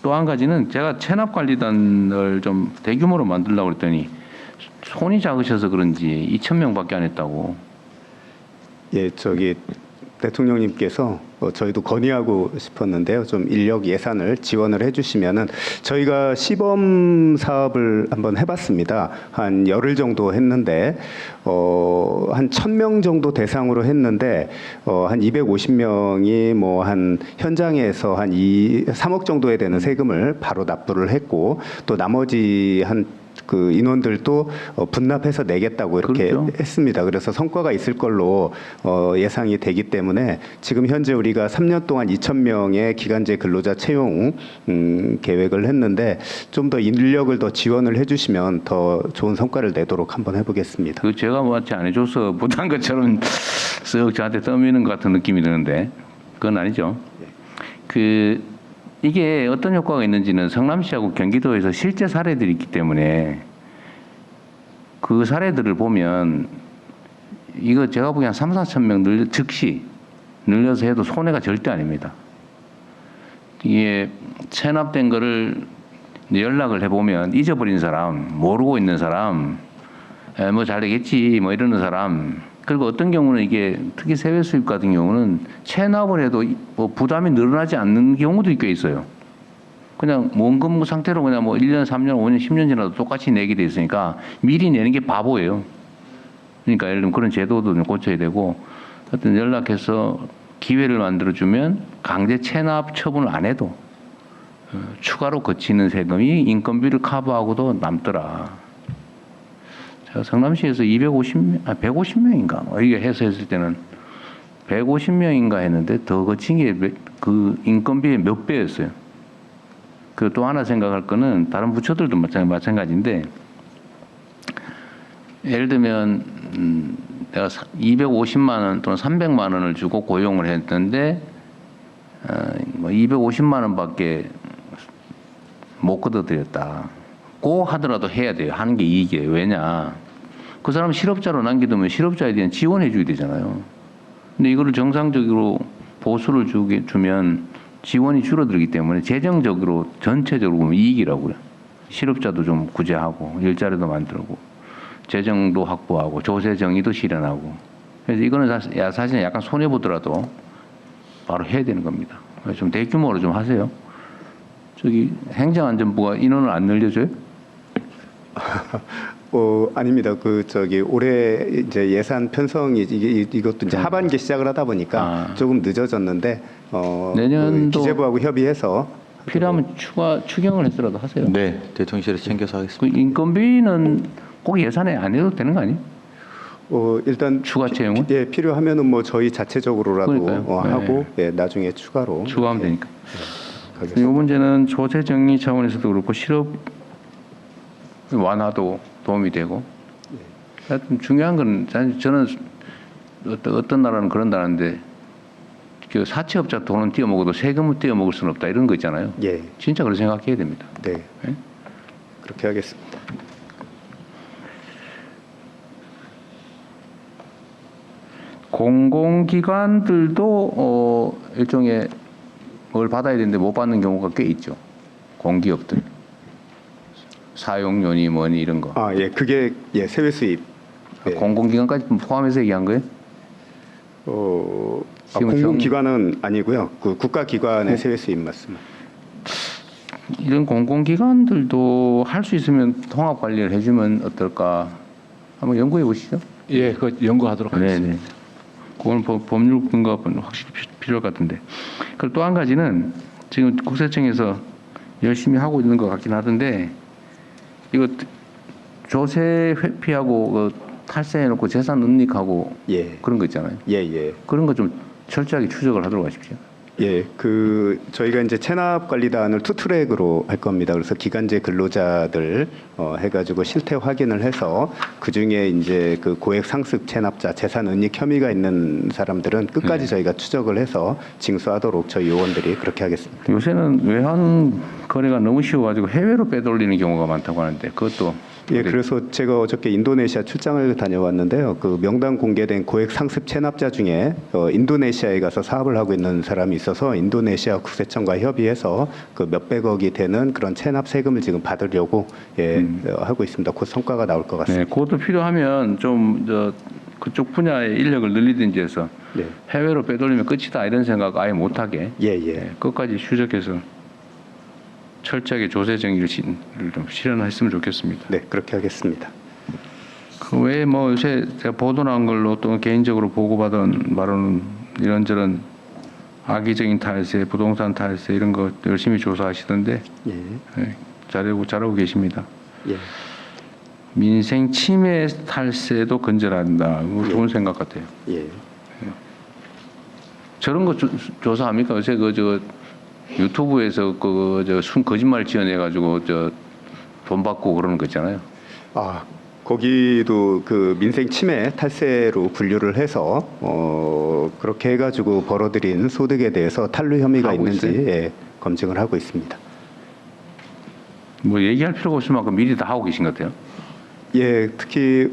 또 한 가지는 제가 체납 관리단을 좀 대규모로 만들려고 그랬더니 손이 작으셔서 그런지 2,000명밖에 안 했다고. 예, 저기 대통령님께서 저희도 건의하고 싶었는데요. 좀 인력 예산을 지원을 해주시면은 저희가 시범 사업을 한번 해봤습니다. 한 열흘 정도 했는데 한 1,000명 정도 대상으로 했는데 한 250명이 뭐 한 현장에서 한 3억 정도에 되는 세금을 바로 납부를 했고 또 나머지 한 그 인원들도 분납해서 내겠다고 이렇게 그렇죠. 했습니다. 그래서 성과가 있을 걸로 예상이 되기 때문에 지금 현재 우리가 3년 동안 2,000명의 기간제 근로자 채용 계획을 했는데 좀 더 인력을 더 지원을 해주시면 더 좋은 성과를 내도록 한번 해보겠습니다. 그 제가 마치 안 해줘서 못한 것처럼 쓱 저한테 떠미는 것 같은 느낌이 드는데 그건 아니죠. 그 이게 어떤 효과가 있는지는 성남시하고 경기도에서 실제 사례들이 있기 때문에 그 사례들을 보면 이거 제가 보기엔 3, 4천 명 즉시 늘려서 해도 손해가 절대 아닙니다. 이게 체납된 거를 연락을 해보면 잊어버린 사람, 모르고 있는 사람, 뭐 잘 되겠지 뭐 이러는 사람, 그리고 어떤 경우는 이게 특히 세외 수입 같은 경우는 체납을 해도 뭐 부담이 늘어나지 않는 경우도 꽤 있어요. 그냥 원금 상태로 그냥 뭐 1년, 3년, 5년, 10년 지나도 똑같이 내게 돼 있으니까 미리 내는 게 바보예요. 그러니까 예를 들면 그런 제도도 좀 고쳐야 되고 하여튼 연락해서 기회를 만들어주면 강제 체납 처분을 안 해도 추가로 거치는 세금이 인건비를 커버하고도 남더라. 성남시에서 150명인가 이게 해서 했을 때는 150명인가 했는데 더 거친 게 그 인건비의 몇 배였어요. 그 또 하나 생각할 거는 다른 부처들도 마찬가지인데 예를 들면 내가 250만 원 또는 300만 원을 주고 고용을 했는데 뭐 250만 원밖에 못 걷어들였다. 꼭 하더라도 해야 돼요. 하는 게 이익이에요. 왜냐? 그 사람 실업자로 남겨두면 실업자에 대한 지원해 줘야 되잖아요. 근데 이거를 정상적으로 보수를 주면 지원이 줄어들기 때문에 재정적으로 전체적으로 보면 이익이라고요. 실업자도 좀 구제하고 일자리도 만들고 재정도 확보하고 조세 정의도 실현하고 그래서 이거는 사실 약간 손해 보더라도 바로 해야 되는 겁니다. 좀 대규모로 좀 하세요. 저기 행정안전부가 인원을 안 늘려줘요? 아닙니다. 올해 이제 예산 편성이 이것도 이제 하반기 시작을 하다 보니까 조금 늦어졌는데 내년도 기재부하고 협의해서 필요하면 추경을 해서라도 하세요. 네, 대통령실에 챙겨서 하겠습니다. 그 인건비는 꼭 예산에 안 해도 되는 거 아니에요? 일단 추가 채용은? 예, 필요하면은 뭐 저희 자체적으로라도 그러니까요. 하고 예, 나중에 추가로 추가하면 예, 되니까. 가겠습니다. 이 문제는 조세 정의 차원에서도 그렇고 실업 완화도 도움이 되고 하여튼 중요한 건 저는 어떤 나라는 그런다는데 그 사채업자 돈은 띄어먹어도 세금을 띄어먹을 수는 없다 이런 거 있잖아요. 예, 진짜 그렇게 생각해야 됩니다. 네, 예? 그렇게 하겠습니다. 공공기관들도 일종의 뭘 받아야 되는데 못 받는 경우가 꽤 있죠. 공기업들. 사용료니 뭐니 이런 거. 예, 그게 예, 세외 수입. 예. 공공기관까지 포함해서 얘기한 거예요? 지금 공공기관은 아니고요. 그 국가기관의 세외 수입 맞습니다. 이런 공공기관들도 할 수 있으면 통합 관리를 해주면 어떨까? 한번 연구해 보시죠. 예, 그 연구하도록 하겠습니다. 네네. 그건 법률 근거가 확실히 필요할 것 같은데. 그리고 또 한 가지는 지금 국세청에서 열심히 하고 있는 것 같긴 하던데 이거 조세 회피하고 그 탈세해놓고 재산 은닉하고 예, 그런 거 있잖아요. 예, 예. 그런 거 좀 철저하게 추적을 하도록 하십시오. 예, 저희가 이제 체납관리단을 투트랙으로 할 겁니다. 그래서 기간제 근로자들 해가지고 실태 확인을 해서 그 중에 이제 그 고액 상습 체납자, 재산 은닉 혐의가 있는 사람들은 끝까지 저희가 추적을 해서 징수하도록 저희 요원들이 그렇게 하겠습니다. 요새는 외환 거래가 너무 쉬워가지고 해외로 빼돌리는 경우가 많다고 하는데 그것도 예, 그래서 제가 어저께 인도네시아 출장을 다녀왔는데요. 그 명단 공개된 고액 상습 체납자 중에 인도네시아에 가서 사업을 하고 있는 사람이 있어서 인도네시아 국세청과 협의해서 그 몇백억이 되는 그런 체납 세금을 지금 받으려고 하고 있습니다. 곧 성과가 나올 것 같습니다. 네, 그것도 필요하면 좀 그쪽 분야의 인력을 늘리든지 해서 네. 해외로 빼돌리면 끝이다 이런 생각 아예 못하게 예. 끝까지 추적해서 철저하게 조세 정의를 좀 실현했으면 좋겠습니다. 네, 그렇게 하겠습니다. 그 외에 뭐 요새 제가 보도 나온 걸로 또 개인적으로 보고받은 바로는 이런저런 악의적인 탈세, 부동산 탈세 이런 거 열심히 조사하시던데 예. 예, 잘하고 계십니다. 예. 민생 침해 탈세도 건절한다. 이거 좋은 생각 같아요. 예. 저런 거 조사합니까? 요새 저 유튜브에서 거짓말 지어내 가지고 돈 받고 그러는 거 있잖아요. 아, 거기도 그 민생 침해 탈세로 분류를 해서 그렇게 해가지고 벌어들인 소득에 대해서 탈루 혐의가 하고 있는지 있어요? 예, 검증을 하고 있습니다. 뭐 얘기할 필요가 없을 만큼 미리 다 하고 계신 것 같아요. 예, 특히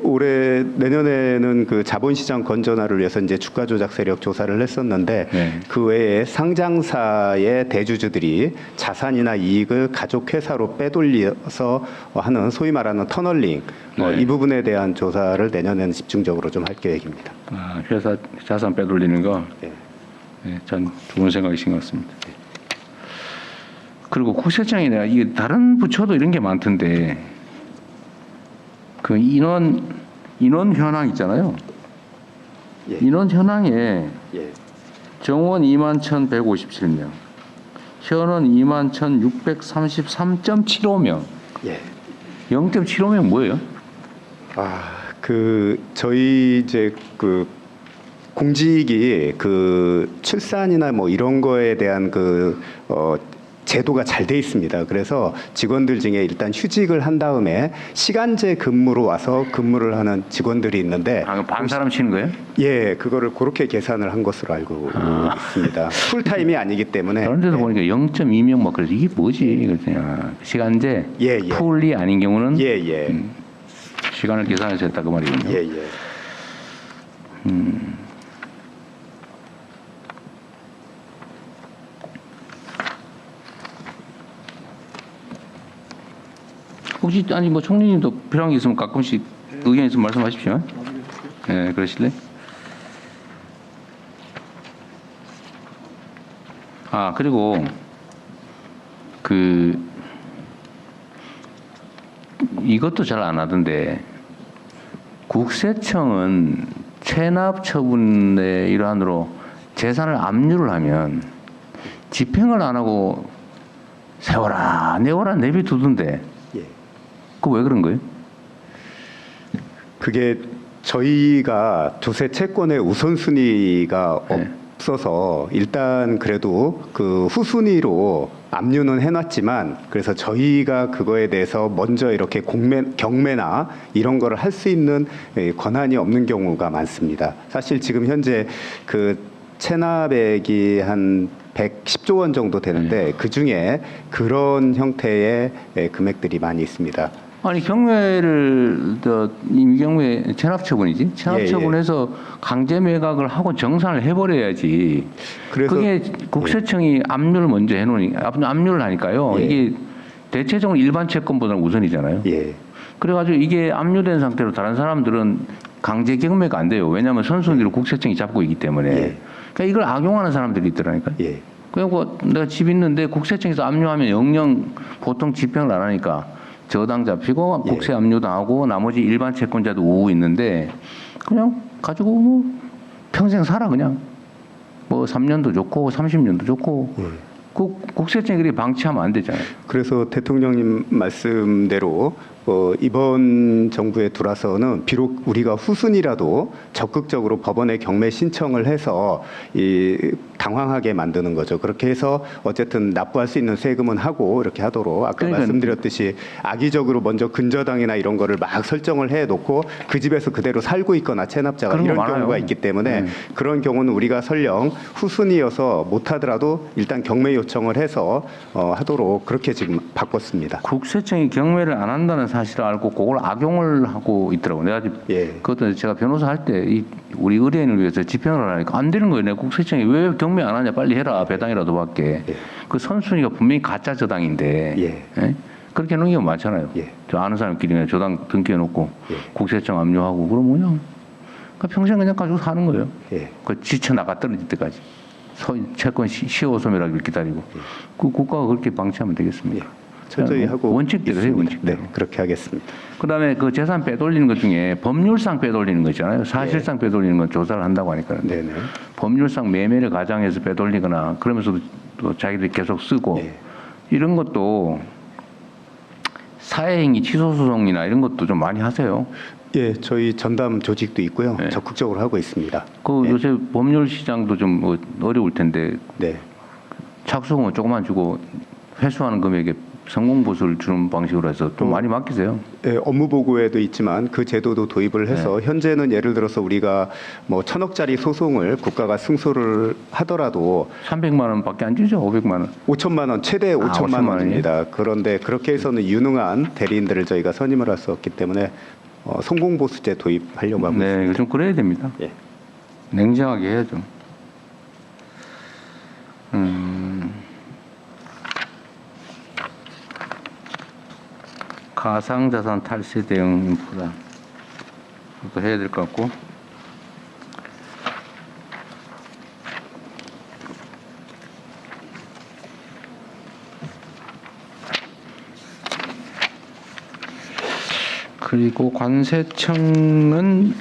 내년에는 그 자본시장 건전화를 위해서 이제 주가 조작 세력 조사를 했었는데 네. 그 외에 상장사의 대주주들이 자산이나 이익을 가족 회사로 빼돌려서 하는 소위 말하는 터널링 네. 이 부분에 대한 조사를 내년에는 집중적으로 좀 할 계획입니다. 아, 회사 자산 빼돌리는 거, 예. 네, 전 좋은 생각이신 것 같습니다. 그리고 국세청이 내가 이게 다른 부처도 이런 게 많던데 그 인원 현황 있잖아요. 예. 인원 현황에 예. 정원 21,157명, 현원 21,633.75명, 예. 0.75명 뭐예요? 저희 이제 그 공직이 그 출산이나 뭐 이런 거에 대한 제도가 잘 돼 있습니다. 그래서 직원들 중에 일단 휴직을 한 다음에 시간제 근무로 와서 근무를 하는 직원들이 있는데 반 사람 치는 거예요? 예, 그거를 그렇게 계산을 한 것으로 알고 있습니다. 풀타임이 아니기 때문에. 다른 데도 예. 보니까 0.2명 막 그래서 이게 뭐지? 그랬더니 시간제 예. 풀이 아닌 경우는 예. 시간을 계산해서 했다 그 말이군요. 예. 혹시 뭐 총리님도 필요한 게 있으면 가끔씩 의견 있으면 말씀하십시오. 네, 그러실래? 그리고 이것도 잘 안 하던데 국세청은 체납 처분의 일환으로 재산을 압류를 하면 집행을 안 하고 세워라 내워라 내비두던데 예. 그거 왜 그런 거예요? 그게 저희가 조세 채권의 우선순위가 네. 없어서 일단 그래도 그 후순위로 압류는 해놨지만 그래서 저희가 그거에 대해서 먼저 이렇게 경매나 이런 거를 할 수 있는 권한이 없는 경우가 많습니다. 사실 지금 현재 그 체납액이 한 110조 원 정도 되는데 그 중에 그런 형태의 금액들이 많이 있습니다. 아니 경매를 임경매 체납처분이지 체납처분해서 강제 매각을 하고 정산을 해버려야지. 그래서 그게 국세청이 압류를 먼저 해놓으니 압류를 하니까요. 예. 이게 대체적으로 일반 채권보다는 우선이잖아요. 예. 그래가지고 이게 압류된 상태로 다른 사람들은 강제 경매가 안 돼요. 왜냐하면 선순위로 국세청이 잡고 있기 때문에. 예. 그러니까 이걸 악용하는 사람들이 있더라니까요. 예. 그리고 내가 집 있는데 국세청에서 압류하면 영영 보통 집행을 안 하니까 저당 잡히고 예. 국세 압류당하고 나머지 일반 채권자도 우고 있는데 그냥 가지고 뭐 평생 살아 그냥 뭐 3년도 좋고 30년도 좋고 예. 국세청이 그렇게 방치하면 안 되잖아요. 그래서 대통령님 말씀대로 이번 정부에 들어서는 비록 우리가 후순위라도 적극적으로 법원에 경매 신청을 해서 당황하게 만드는 거죠. 그렇게 해서 어쨌든 납부할 수 있는 세금은 하고 이렇게 하도록 아까 그러니까 말씀드렸듯이 악의적으로 먼저 근저당이나 이런 거를 막 설정을 해놓고 그 집에서 그대로 살고 있거나 체납자가 그런 거 이런 많아요. 경우가 있기 때문에 그런 경우는 우리가 설령 후순위여서 못하더라도 일단 경매 요청을 해서 하도록 그렇게 지금 바꿨습니다. 국세청이 경매를 안 한다는 사실을 알고 그걸 악용을 하고 있더라고요. 내가 예. 그것도 제가 변호사 할 때 우리 의뢰인을 위해서 집행을 하니까 안 되는 거예요. 내가 국세청이 왜 경매 안 하냐 빨리 해라 배당이라도 받게. 예. 그 선순위가 분명히 가짜 저당인데 예. 예? 그렇게 해놓은 경우 많잖아요. 예. 저 아는 사람끼리 그냥 저당 등기해놓고 예. 국세청 압류하고 그러면 그냥 평생 그냥 가지고 사는 거예요. 예. 그 지쳐 나가 떨어질 때까지. 채권 시효 소멸하기를 기다리고. 그 국가가 그렇게 방치하면 되겠습니까? 철저히 하고 원칙대로 해요, 있습니다. 원칙대로. 네, 그렇게 하겠습니다. 그다음에 그 재산 빼돌리는 것 중에 법률상 빼돌리는 거 있잖아요. 사실상 빼돌리는 건 조사를 한다고 하니까. 네네. 법률상 매매를 가장해서 빼돌리거나 그러면서도 또 자기들이 계속 쓰고 네. 이런 것도 사회행위 취소소송이나 이런 것도 좀 많이 하세요. 예, 저희 전담 조직도 있고요. 네. 적극적으로 하고 있습니다. 그 네. 요새 법률 시장도 좀 뭐 어려울 텐데 네. 착수금을 조금만 주고 회수하는 금액에 성공보수를 주는 방식으로 해서 좀 많이 맡기세요. 예, 업무 보고에도 있지만 그 제도도 도입을 해서 네. 현재는 예를 들어서 우리가 뭐 1,000억짜리 소송을 국가가 승소를 하더라도 300만 원밖에 안 주죠. 500만 원. 5천만 원, 최대 5천만 5천만 원입니다. 그런데 그렇게 해서는 유능한 대리인들을 저희가 선임을 할 수 없기 때문에 성공보수제 도입하려고 하고 네, 있습니다. 이거 좀 그래야 됩니다. 예. 냉정하게 해야죠. 가상자산 탈세 대응 인프라 그것도 해야 될 것 같고 그리고 관세청은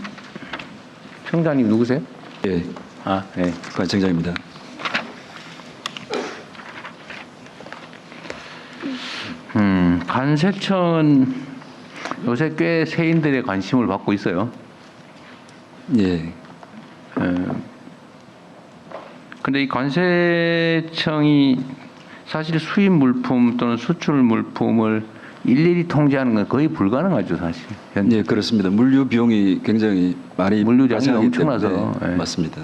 청장님 누구세요? 예, 아, 네. 관청장입니다. 관세청은 요새 꽤 세인들의 관심을 받고 있어요. 예, 근데 이 관세청이 사실 수입 물품 또는 수출 물품을 일일이 통제하는 건 거의 불가능하죠, 사실. 현재. 예, 그렇습니다. 물류 비용이 굉장히 많이 물류량이 발생하기 엄청나서, 때문에 예. 맞습니다.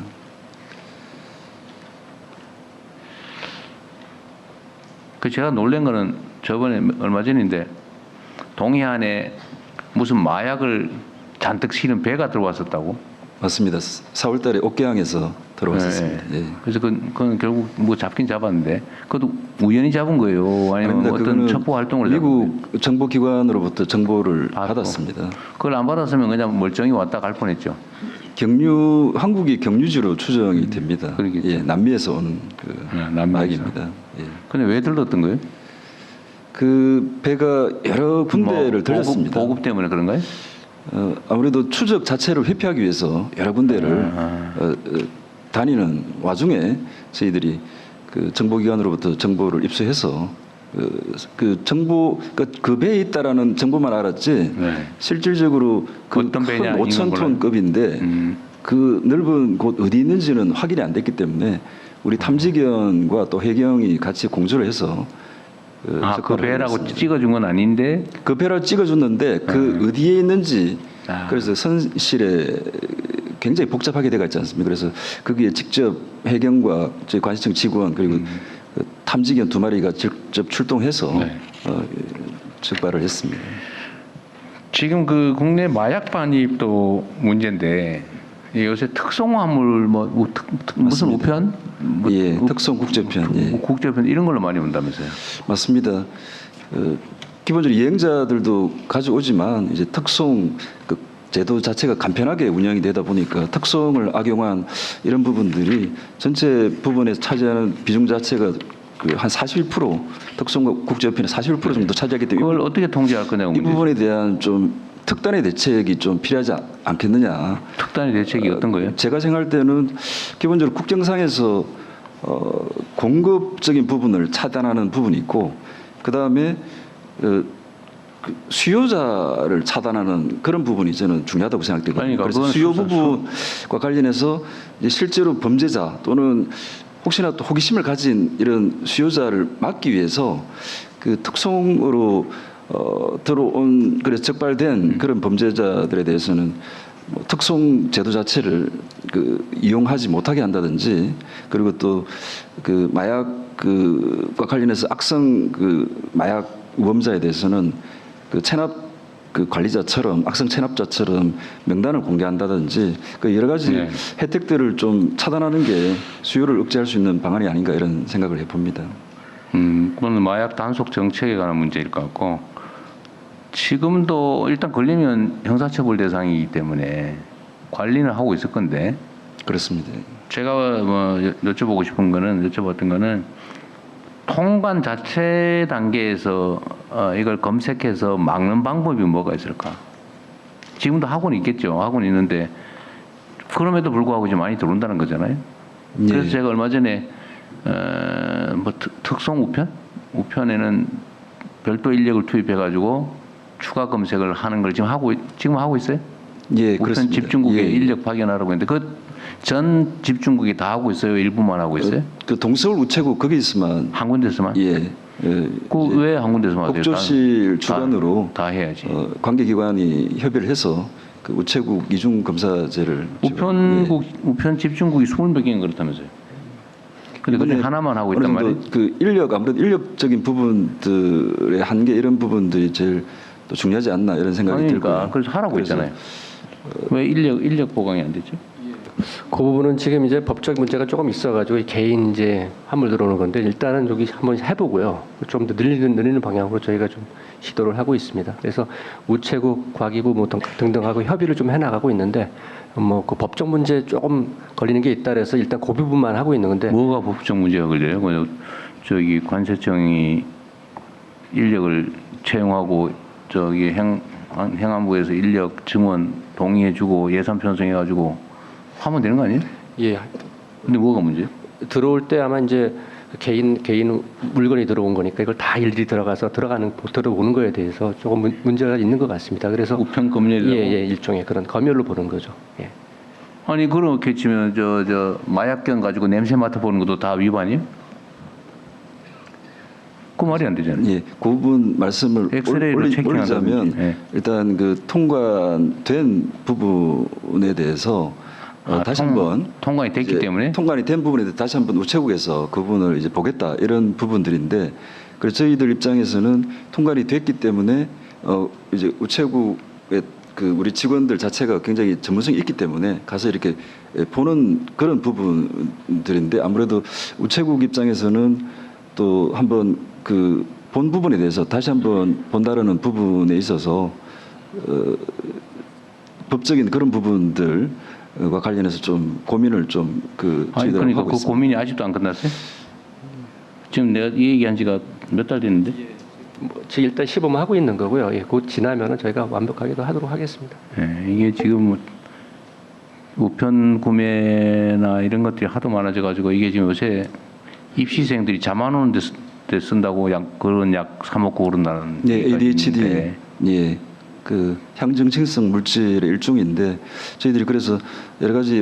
그 제가 놀란 거는 저번에 얼마 전인데 동해안에 무슨 마약을 잔뜩 실은 배가 들어왔었다고. 맞습니다. 4월달에 옥계항에서 들어왔었습니다. 네. 예. 그래서 그건 결국 뭐 잡긴 잡았는데 그것도 우연히 잡은 거예요. 아니면 아닙니다. 어떤 그거는 첩보 활동을 잡은 거예요? 미국 정보기관으로부터 정보를 아, 받았습니다. 그걸 안 받았으면 그냥 멀쩡히 왔다 갈 뻔했죠. 한국이 경유지로 추정이 됩니다. 그러겠죠. 예, 남미에서 온 그 남미에서. 마약입니다. 예. 근데 왜 들렀던 거예요? 그 배가 여러 군데를 뭐 들렸습니다. 보급 때문에 그런가요? 아무래도 추적 자체를 회피하기 위해서 여러 군데를 다니는 와중에 저희들이 그 정보기관으로부터 정보를 입수해서 그 정보 그 배에 있다라는 정보만 알았지 네. 실질적으로 그 어떤 큰 배냐, 이런 5,000톤급인데 그 넓은 곳 어디 있는지는 확인이 안 됐기 때문에 우리 탐지견과 또 해경이 같이 공조를 해서 그 접근을 배라고 했습니다. 찍어준 건 아닌데 그 배를 찍어줬는데 그 어디에 있는지 아. 그래서 선실에 굉장히 복잡하게 돼가 있지 않습니까? 그래서 거기에 직접 해경과 저희 관세청 직원 그리고 그 탐지견 2마리가 직접 출동해서 네. 적발을 했습니다. 지금 그 국내 마약 반입도 문제인데 이 요새 특송화물 무슨 우편? 예, 특송 국제편, 예. 국제편 이런 걸로 많이 온다면서요? 맞습니다. 기본적으로 여행자들도 가져오지만 이제 특송 그 제도 자체가 간편하게 운영이 되다 보니까 특송을 악용한 이런 부분들이 전체 부분에 차지하는 비중 자체가 그 한 41% 특송과 국제협회는 41% 정도 차지하기 때문에 그걸 어떻게 통제할 거냐고 이 문제죠. 부분에 대한 좀 특단의 대책이 좀 필요하지 않겠느냐. 특단의 대책이 어떤 거예요? 제가 생각할 때는 기본적으로 국정상에서 공급적인 부분을 차단하는 부분이 있고 그 다음에 수요자를 차단하는 그런 부분이 저는 중요하다고 생각되거든요. 그러니까 그래서 그건 수요 부분과 관련해서 이제 실제로 범죄자 또는 혹시나 또 호기심을 가진 이런 수요자를 막기 위해서 그 특송으로 들어온 그래서 적발된 그런 범죄자들에 대해서는 뭐 특송 제도 자체를 그 이용하지 못하게 한다든지 그리고 또 그 마약 그과 관련해서 악성 그 마약 우범자에 대해서는 그 체납 그 관리자처럼 악성 체납자처럼 명단을 공개한다든지 그 여러 가지 네. 혜택들을 좀 차단하는 게 수요를 억제할 수 있는 방안이 아닌가 이런 생각을 해봅니다. 그건 마약 단속 정책에 관한 문제일 것 같고 지금도 일단 걸리면 형사처벌 대상이기 때문에 관리는 하고 있을 건데 그렇습니다. 제가 뭐 여쭤봤던 거는 통관 자체 단계에서 이걸 검색해서 막는 방법이 뭐가 있을까? 지금도 학원이 있겠죠. 학원이 있는데 그럼에도 불구하고 좀 많이 들어온다는 거잖아요. 그래서 예. 제가 얼마 전에 뭐 특송 우편에는 별도 인력을 투입해가지고 추가 검색을 하는 걸 지금 하고 있어요. 예, 우편 그렇습니다. 집중국에 예. 인력 파견하라고 했는데 그 전 집중국이 다 하고 있어요. 일부만 하고 있어요. 그 동서울 우체국 거기서만 한 군데서만. 예. 그 왜 한 군데서만 하세요? 국조실 주관으로 다 해야지. 관계기관이 협의를 해서 그 우체국 이중 검사제를 우편 집중국이 20몇 개인 그렇다면서요. 근데 그중에 하나만 하고 있단 말이에요. 그 아무래도 인력적인 부분들의 한계 이런 부분들이 제일 또 중요하지 않나 이런 생각이 그러니까 들고요. 그래서 하라고 그래서 했잖아요. 왜 인력 보강이 안 됐죠? 그 부분은 지금 이제 법적 문제가 조금 있어가지고 개인 이제 화물 들어오는 건데 일단은 여기 한번 해보고요. 좀 더 늘리는 방향으로 저희가 좀 시도를 하고 있습니다. 그래서 우체국, 과기부 뭐 등등하고 협의를 좀 해나가고 있는데 뭐 그 법적 문제 조금 걸리는 게 있다 그래서 일단 그 부분만 하고 있는 건데. 뭐가 법적 문제가 걸려요? 저기 관세청이 인력을 채용하고 저기 행안부에서 인력 증원 동의해주고 예산 편성해가지고 하면 되는 거 아니에요? 예. 근데 뭐가 문제예요? 들어올 때 아마 이제 개인 물건이 들어온 거니까 이걸 다 일일이 들어오는 거에 대해서 조금 문제가 있는 것 같습니다. 그래서 우편 검열이라고? 예, 일종의 그런 검열로 보는 거죠. 예. 아니 그렇게 치면 저 마약견 가지고 냄새 맡아보는 것도 다 위반이에요? 그 말이 안 되잖아요. 예, 그 부분 말씀을 엑스레이로 체킹하자면 올리자면 일단 그 통관된 부분에 대해서 다시 한번 통관이 됐기 이제 때문에 통관이 된 부분에 대해서 다시 한번 우체국에서 그 부분을 이제 보겠다 이런 부분들인데 그래서 저희들 입장에서는 통관이 됐기 때문에 이제 우체국의 그 우리 직원들 자체가 굉장히 전문성이 있기 때문에 가서 이렇게 보는 그런 부분들인데 아무래도 우체국 입장에서는 또 한번 그 본 부분에 대해서 다시 한번 본다라는 부분에 있어서 법적인 그런 부분들과 관련해서 좀 고민을 좀 아니 저희들 그러니까 하고 그 있습니다. 고민이 아직도 안 끝났어요? 지금 내가 이 얘기한 지가 몇 달 됐는데 뭐 지금 일단 시범 하고 있는 거고요. 예, 곧 지나면은 저희가 완벽하게도 하도록 하겠습니다. 이게 지금 우편 구매나 이런 것들이 하도 많아져 가지고 이게 지금 요새 입시생들이 잠안 오는 데 쓴다고 그런 약 사 먹고 그런다는 네, 얘기가 ADHD, 있는데 예, 그 향정증성 물질의 일종인데 저희들이 그래서 여러 가지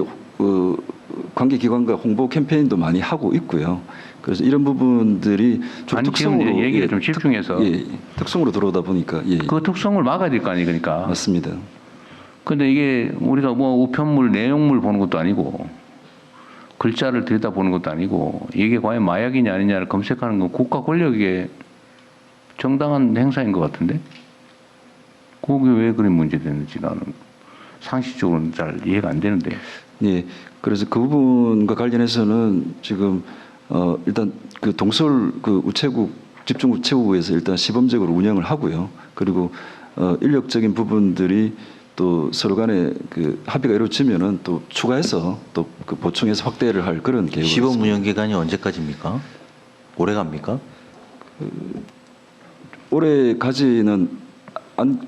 관계기관과 홍보 캠페인도 많이 하고 있고요. 그래서 이런 부분들이 좀 아니, 지금 특성으로 얘기를 좀 집중해서 특성으로 들어오다 보니까 그 특성을 막아야 될 거 아니에요, 그러니까. 맞습니다. 근데 이게 우리가 뭐 우편물 내용물 보는 것도 아니고 글자를 들여다보는 것도 아니고 이게 과연 마약이냐 아니냐를 검색하는 건 국가 권력의 정당한 행사인 것 같은데 그게 왜 그런 문제되는지 나는 상식적으로는 잘 이해가 안 되는데. 예, 그래서 그 부분과 관련해서는 지금 일단 그 동서울 그 우체국 집중 우체국에서 일단 시범적으로 운영을 하고요. 그리고 인력적인 부분들이 또 서로 간에 그 합의가 이루어지면은 또 추가해서 또 그 보충해서 확대를 할 그런 계획을 시범 운영 기간이 언제까지입니까? 오래 갑니까? 올해까지는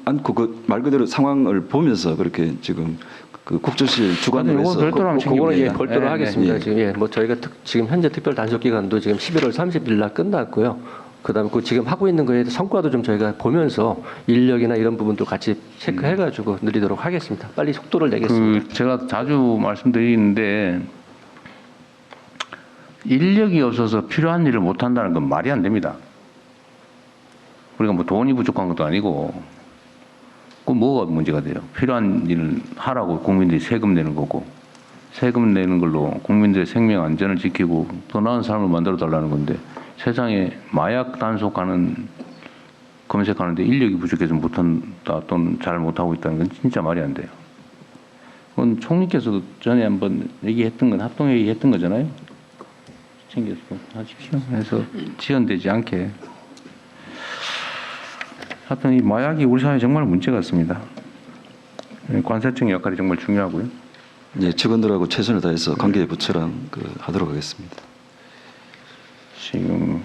않고 그 말 그대로 상황을 보면서 그렇게 지금 그 국조실 주관으로 이건 해서 별도로 한번 챙기면 그거는 예, 됩니다. 별도로 예, 하겠습니다. 예. 지금 뭐 저희가 지금 현재 특별 단속 기간도 지금 11월 30일 날 끝났고요. 그다음에 그 지금 하고 있는 거에 성과도 좀 저희가 보면서 인력이나 이런 부분도 같이 체크해가지고 늘리도록 하겠습니다. 빨리 속도를 내겠습니다. 제가 자주 말씀드리는데 인력이 없어서 필요한 일을 못 한다는 건 말이 안 됩니다. 우리가 뭐 돈이 부족한 것도 아니고 그 뭐가 문제가 돼요? 필요한 일을 하라고 국민들이 세금 내는 거고 세금 내는 걸로 국민들의 생명 안전을 지키고 더 나은 삶을 만들어 달라는 건데 세상에 마약 단속하는 검색하는데 인력이 부족해서 못한다 또는 잘 못하고 있다는 건 진짜 말이 안 돼요. 그건 총리께서도 전에 한번 얘기했던 건 합동회의 했던 거잖아요. 챙겨서 하십시오. 그래서 지연되지 않게. 하여튼 이 마약이 우리 사회에 정말 문제 같습니다. 관세청의 역할이 정말 중요하고요. 예, 직원들하고 최선을 다해서 관계 부처랑 하도록 하겠습니다. 지금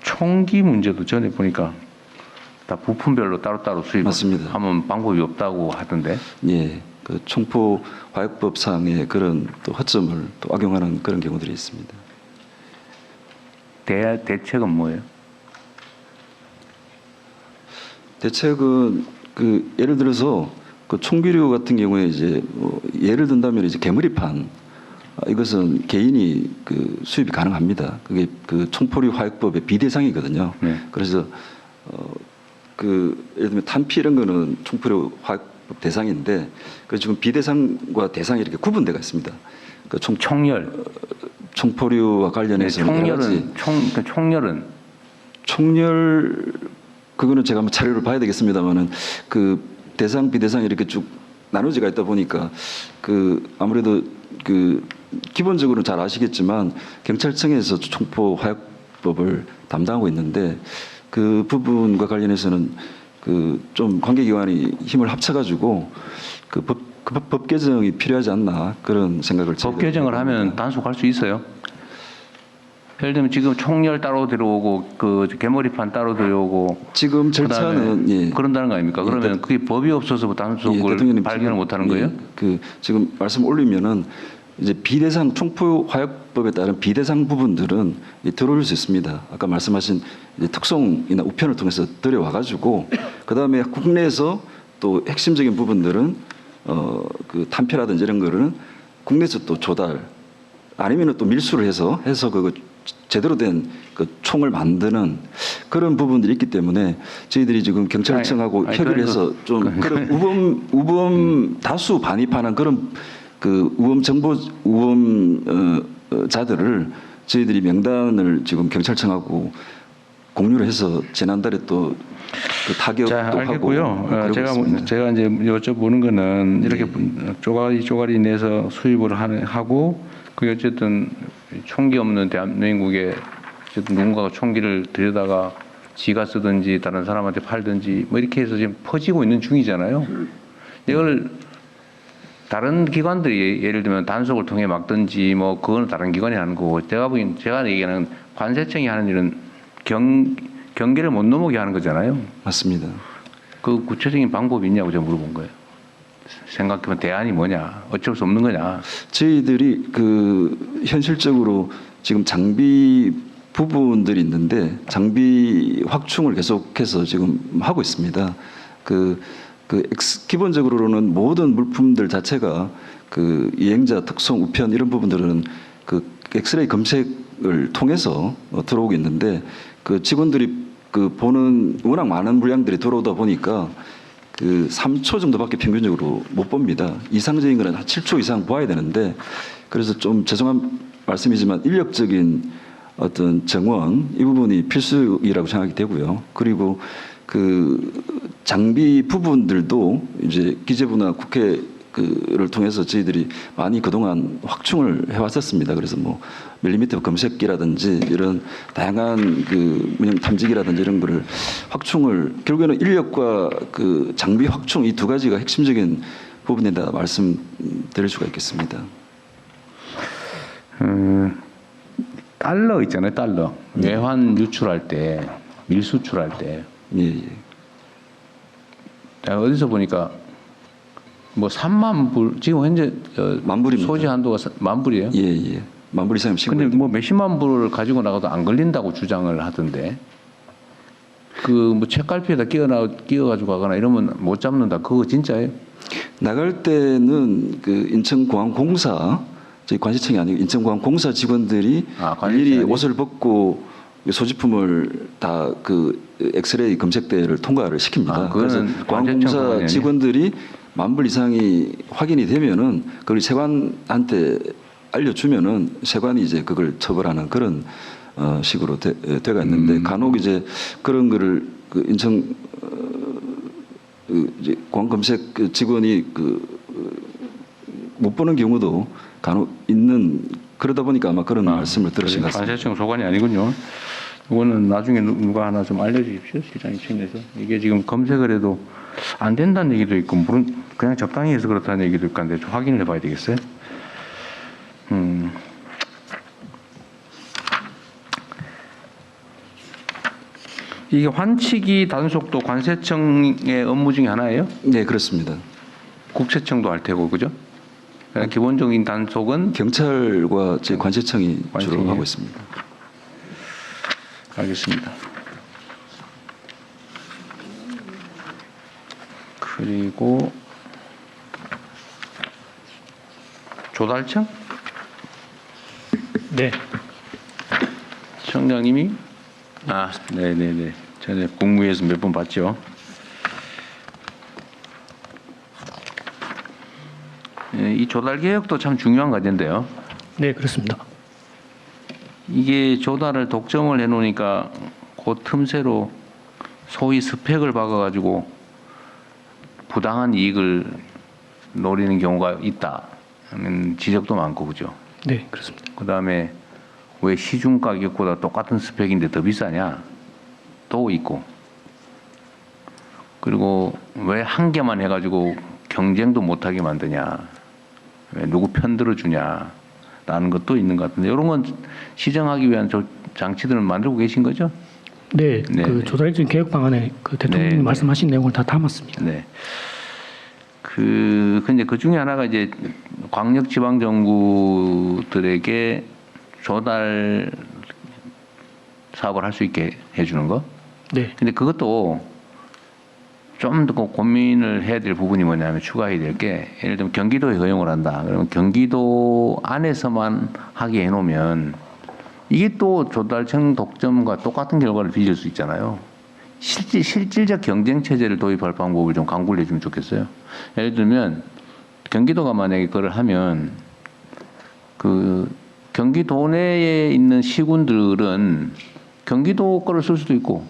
총기 문제도 전에 보니까 다 부품별로 따로따로 맞습니다. 수입하면 방법이 없다고 하던데. 예, 그 총포 화약법상의 그런 또 허점을 또 악용하는 그런 경우들이 있습니다. 대책은 뭐예요? 대책은 예를 들어서 그 총기류 같은 경우에 이제 예를 든다면 이제 개머리판 이것은 개인이 수입이 가능합니다. 그게 총포류 화약법의 비대상이거든요. 네. 그래서 예를 들면 탄피 이런 거는 총포류 화약법 대상인데 그 지금 비대상과 대상이 이렇게 구분되어 있습니다. 총열. 총포류와 관련해서 총열은 총열 그거는 제가 한번 자료를 봐야 되겠습니다만은 대상 비대상 이렇게 쭉 나눠지가 있다 보니까 아무래도 기본적으로 잘 아시겠지만 경찰청에서 총포 화약법을 담당하고 있는데 그 부분과 관련해서는 좀 관계기관이 힘을 합쳐가지고 법 개정이 필요하지 않나 그런 생각을 법 개정을 하면 단속할 수 있어요? 예를 들면 지금 총열 따로 들어오고 개머리판 따로 들어오고 지금 절차는 예. 그런다는 거 아닙니까? 그러면 그게 법이 없어서 단속을 발견을 못하는 거예요? 지금 말씀 올리면은 이제 비대상 총포 화약법에 따른 비대상 부분들은 들어올 수 있습니다. 아까 말씀하신 이제 특송이나 우편을 통해서 들여와 가지고 그 다음에 국내에서 또 핵심적인 부분들은 탄피라든지 이런 거는 국내에서 또 조달 아니면은 또 밀수를 해서 그거 제대로 된 총을 만드는 그런 부분들이 있기 때문에 저희들이 지금 경찰청하고 협의를 해서 좀 그런 우범 다수 반입하는 그런 우범자들을 저희들이 명단을 지금 경찰청하고 공유를 해서 지난달에 또 타격도 하고 알겠고요. 제가 이제 여쭤보는 거는 이렇게 쪼가리 내서 수입을 하고 어쨌든 총기 없는 대한민국에 어쨌든 누군가가 총기를 들여다가 지가 쓰든지 다른 사람한테 팔든지 뭐 이렇게 해서 지금 퍼지고 있는 중이잖아요. 이걸 다른 기관들이 예를 들면 단속을 통해 막든지 뭐 그거는 다른 기관이 하는 거고 제가 얘기하는 관세청이 하는 일은 경계를 못 넘어게 하는 거잖아요. 맞습니다. 그 구체적인 방법이 있냐고 제가 물어본 거예요. 생각해보면 대안이 뭐냐, 어쩔 수 없는 거냐. 저희들이 현실적으로 지금 장비 부분들이 있는데 장비 확충을 계속해서 지금 하고 있습니다. 기본적으로는 모든 물품들 자체가 이행자 특성 우편 이런 부분들은 엑스레이 검색을 통해서 들어오고 있는데 직원들이 보는 워낙 많은 물량들이 들어오다 보니까 3초 정도밖에 평균적으로 못 봅니다. 이상적인 거는 한 7초 이상 보아야 되는데 그래서 좀 죄송한 말씀이지만 인력적인 어떤 정원 이 부분이 필수이라고 생각이 되고요. 그리고 장비 부분들도 이제 기재부나 국회를 통해서 저희들이 많이 그동안 확충을 해왔었습니다. 그래서 뭐 밀리미터 검색기라든지 이런 다양한 문형 탐지기라든지 이런 거를 확충을 결국에는 인력과 장비 확충 이 두 가지가 핵심적인 부분이다 말씀드릴 수가 있겠습니다. 달러 있잖아요, 달러. 외환 유출할 때, 밀수출할 때. 예. 내가 어디서 보니까 뭐 3만 불, 지금 현재 만불입니다. 소지 한도가 10,000불이에요? 예. 만불 이상이면 신고. 근데 뭐 몇십만 불을 가지고 나가도 안 걸린다고 주장을 하던데. 뭐 책갈피에다 끼워가지고 가거나 이러면 못 잡는다. 그거 진짜예요? 나갈 때는 인천공항공사 저희 관시청이 아니고 인천공항공사 직원들이 일일이 옷을 벗고 소지품을 다 엑스레이 검색대를 통과를 시킵니다. 그래서 공항공사 직원들이 10,000불 이상이 확인이 되면은 그걸 세관한테 알려주면은 세관이 이제 그걸 처벌하는 그런 식으로 돼가 있는데 간혹 이제 그런 거를 인천 이제 공항검색 직원이 못 보는 경우도 간혹 있는 그러다 보니까 아마 그런 말씀을 들으신 것 같습니다. 관세청 소관이 아니군요. 이거는 나중에 누가 하나 좀 알려주십시오. 시장이 챙겨서 이게 지금 검색을 해도 안 된다는 얘기도 있고 그냥 적당히 해서 그렇다는 얘기도 있고 한데 좀 확인을 해봐야 되겠어요. 이게 환치기 단속도 관세청의 업무 중에 하나예요? 네, 그렇습니다. 국세청도 할 테고 그죠? 그러니까 기본적인 단속은 경찰과 제 관세청이 주로 관세청이에요? 하고 있습니다. 알겠습니다. 그리고 조달청? 네. 청장님이 네네네. 전에 국무회에서 몇 번 봤죠. 이 조달 개혁도 참 중요한 과제인데요. 네, 그렇습니다. 이게 조달을 독점을 해놓으니까 그 틈새로 소위 스펙을 박아가지고 부당한 이익을 노리는 경우가 있다는 지적도 많고 그죠. 네, 그렇습니다. 그 다음에 왜 시중 가격보다 똑같은 스펙인데 더 비싸냐? 또 있고. 그리고 왜 한 개만 해가지고 경쟁도 못하게 만드냐? 왜 누구 편 들어주냐? 라는 것도 있는 것 같은데 이런 건 시정하기 위한 장치들을 만들고 계신 거죠? 네, 네, 그 네. 조달청 개혁 방안에 그 대통령님 네, 말씀하신 내용을 다 담았습니다. 네. 근데 그 중에 하나가 이제 광역 지방 정부들에게 조달 사업을 할 수 있게 해주는 거. 네, 근데 그것도 좀 더 고민을 해야 될 부분이 뭐냐면 추가해야 될 게 예를 들면 경기도에 허용을 한다. 그러면 경기도 안에서만 하게 해놓으면 이게 또 조달청 독점과 똑같은 결과를 빚을 수 있잖아요. 실질적 경쟁 체제를 도입할 방법을 좀 강구를 해주면 좋겠어요. 예를 들면 경기도가 만약에 그걸 하면 그 경기도 내에 있는 시군들은 경기도 거를 쓸 수도 있고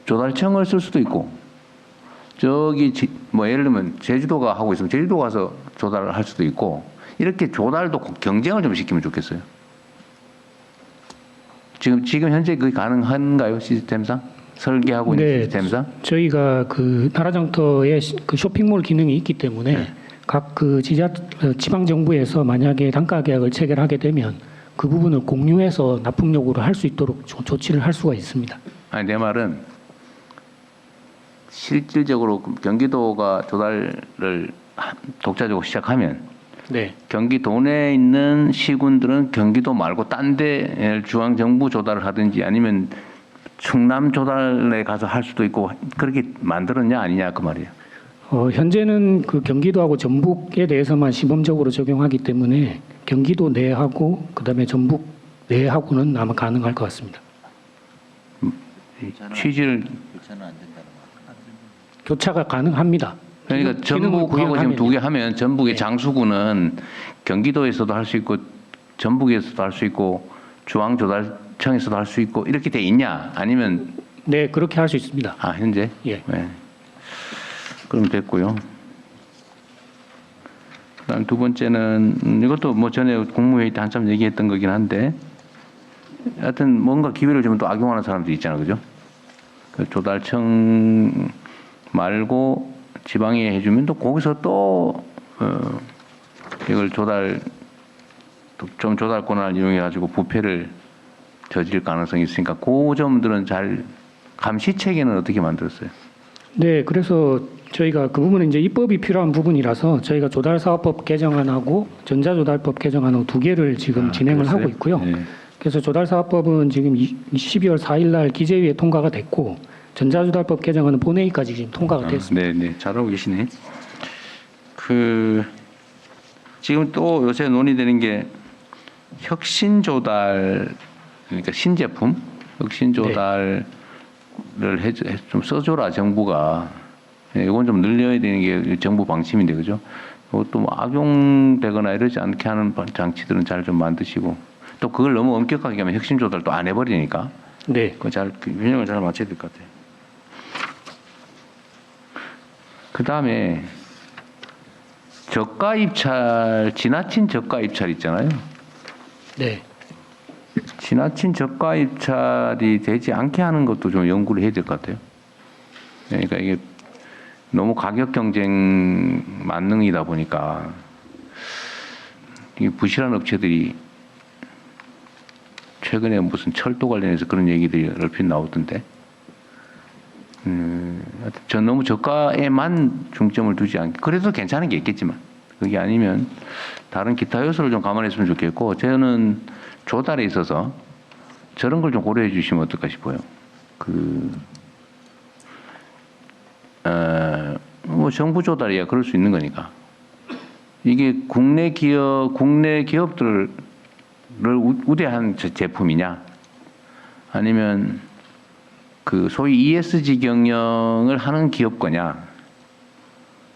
조달청을 쓸 수도 있고 저기 뭐 예를 들면 제주도가 하고 있으면 제주도 가서 조달을 할 수도 있고 이렇게 조달도 경쟁을 좀 시키면 좋겠어요. 지금 현재 그게 가능한가요? 시스템상? 설계하고 있는 네, 시스템상? 저희가 그 나라장터에 그 쇼핑몰 기능이 있기 때문에 네. 각 그 지방 정부에서 만약에 단가 계약을 체결하게 되면 그 부분을 공유해서 납품 요구를 할 수 있도록 조치를 할 수가 있습니다. 아니 내 말은 실질적으로 경기도가 조달을 독자적으로 시작하면 네, 경기도 내에 있는 시군들은 경기도 말고 딴 데 중앙정부 조달을 하든지 아니면 충남 조달에 가서 할 수도 있고 그렇게 만들었냐 아니냐 그 말이에요. 현재는 그 경기도하고 전북에 대해서만 시범적으로 적용하기 때문에 경기도 내하고 그다음에 전북 내하고는 아마 가능할 것 같습니다. 취지를 교차가 가능합니다. 그러니까 기능을 전북하고 지금 구현하면요. 두 개 하면 전북의 네. 장수구는 경기도에서도 할 수 있고 전북에서도 할 수 있고 중앙조달청에서도 할 수 있고 이렇게 돼 있냐 아니면 네, 그렇게 할 수 있습니다. 현재 예. 네. 그럼 됐고요. 그다음 두 번째는 이것도 뭐 전에 국무회의 때 한참 얘기했던 거긴 한데 하여튼 뭔가 기회를 주면 또 악용하는 사람들이 있잖아요, 그죠? 그 조달청 말고 지방에 해주면 또 거기서 또 이걸 좀 조달권을 이용해 가지고 부패를 저질 가능성이 있으니까 그 점들은 잘 감시 체계는 어떻게 만들었어요? 네, 그래서 저희가 그 부분은 이제 입법이 필요한 부분이라서 저희가 조달사업법 개정안하고 전자조달법 개정안하고 두 개를 지금 진행을 그랬어요? 하고 있고요. 네. 그래서 조달사업법은 지금 12월 4일 날 기재위에 통과가 됐고 전자조달법 개정안은 본회의까지 지금 통과가 됐습니다. 네, 잘하고 계시네. 지금 또 요새 논의되는 게 혁신조달, 그러니까 신제품 혁신조달을 좀 써줘라 정부가. 이건 좀 늘려야 되는 게 정부 방침인데 그죠? 이것도 뭐 악용되거나 이러지 않게 하는 장치들은 잘 좀 만드시고 또 그걸 너무 엄격하게 하면 혁신조달도 안 해버리니까 네, 그 균형을 잘 맞춰야 될 것 같아요. 그 다음에 저가 입찰, 지나친 저가 입찰 있잖아요. 네, 지나친 저가 입찰이 되지 않게 하는 것도 좀 연구를 해야 될 것 같아요. 그러니까 이게 너무 가격 경쟁 만능이다 보니까 이 부실한 업체들이 최근에 무슨 철도 관련해서 그런 얘기들이 얼핏 나오던데, 저 너무 저가에만 중점을 두지 않게, 그래도 괜찮은 게 있겠지만 그게 아니면 다른 기타 요소를 좀 감안했으면 좋겠고, 저는 조달에 있어서 저런 걸 좀 고려해 주시면 어떨까 싶어요. 뭐 정부 조달이야 그럴 수 있는 거니까. 이게 국내 기업들을 우대한 제품이냐, 아니면 그 소위 ESG 경영을 하는 기업 거냐,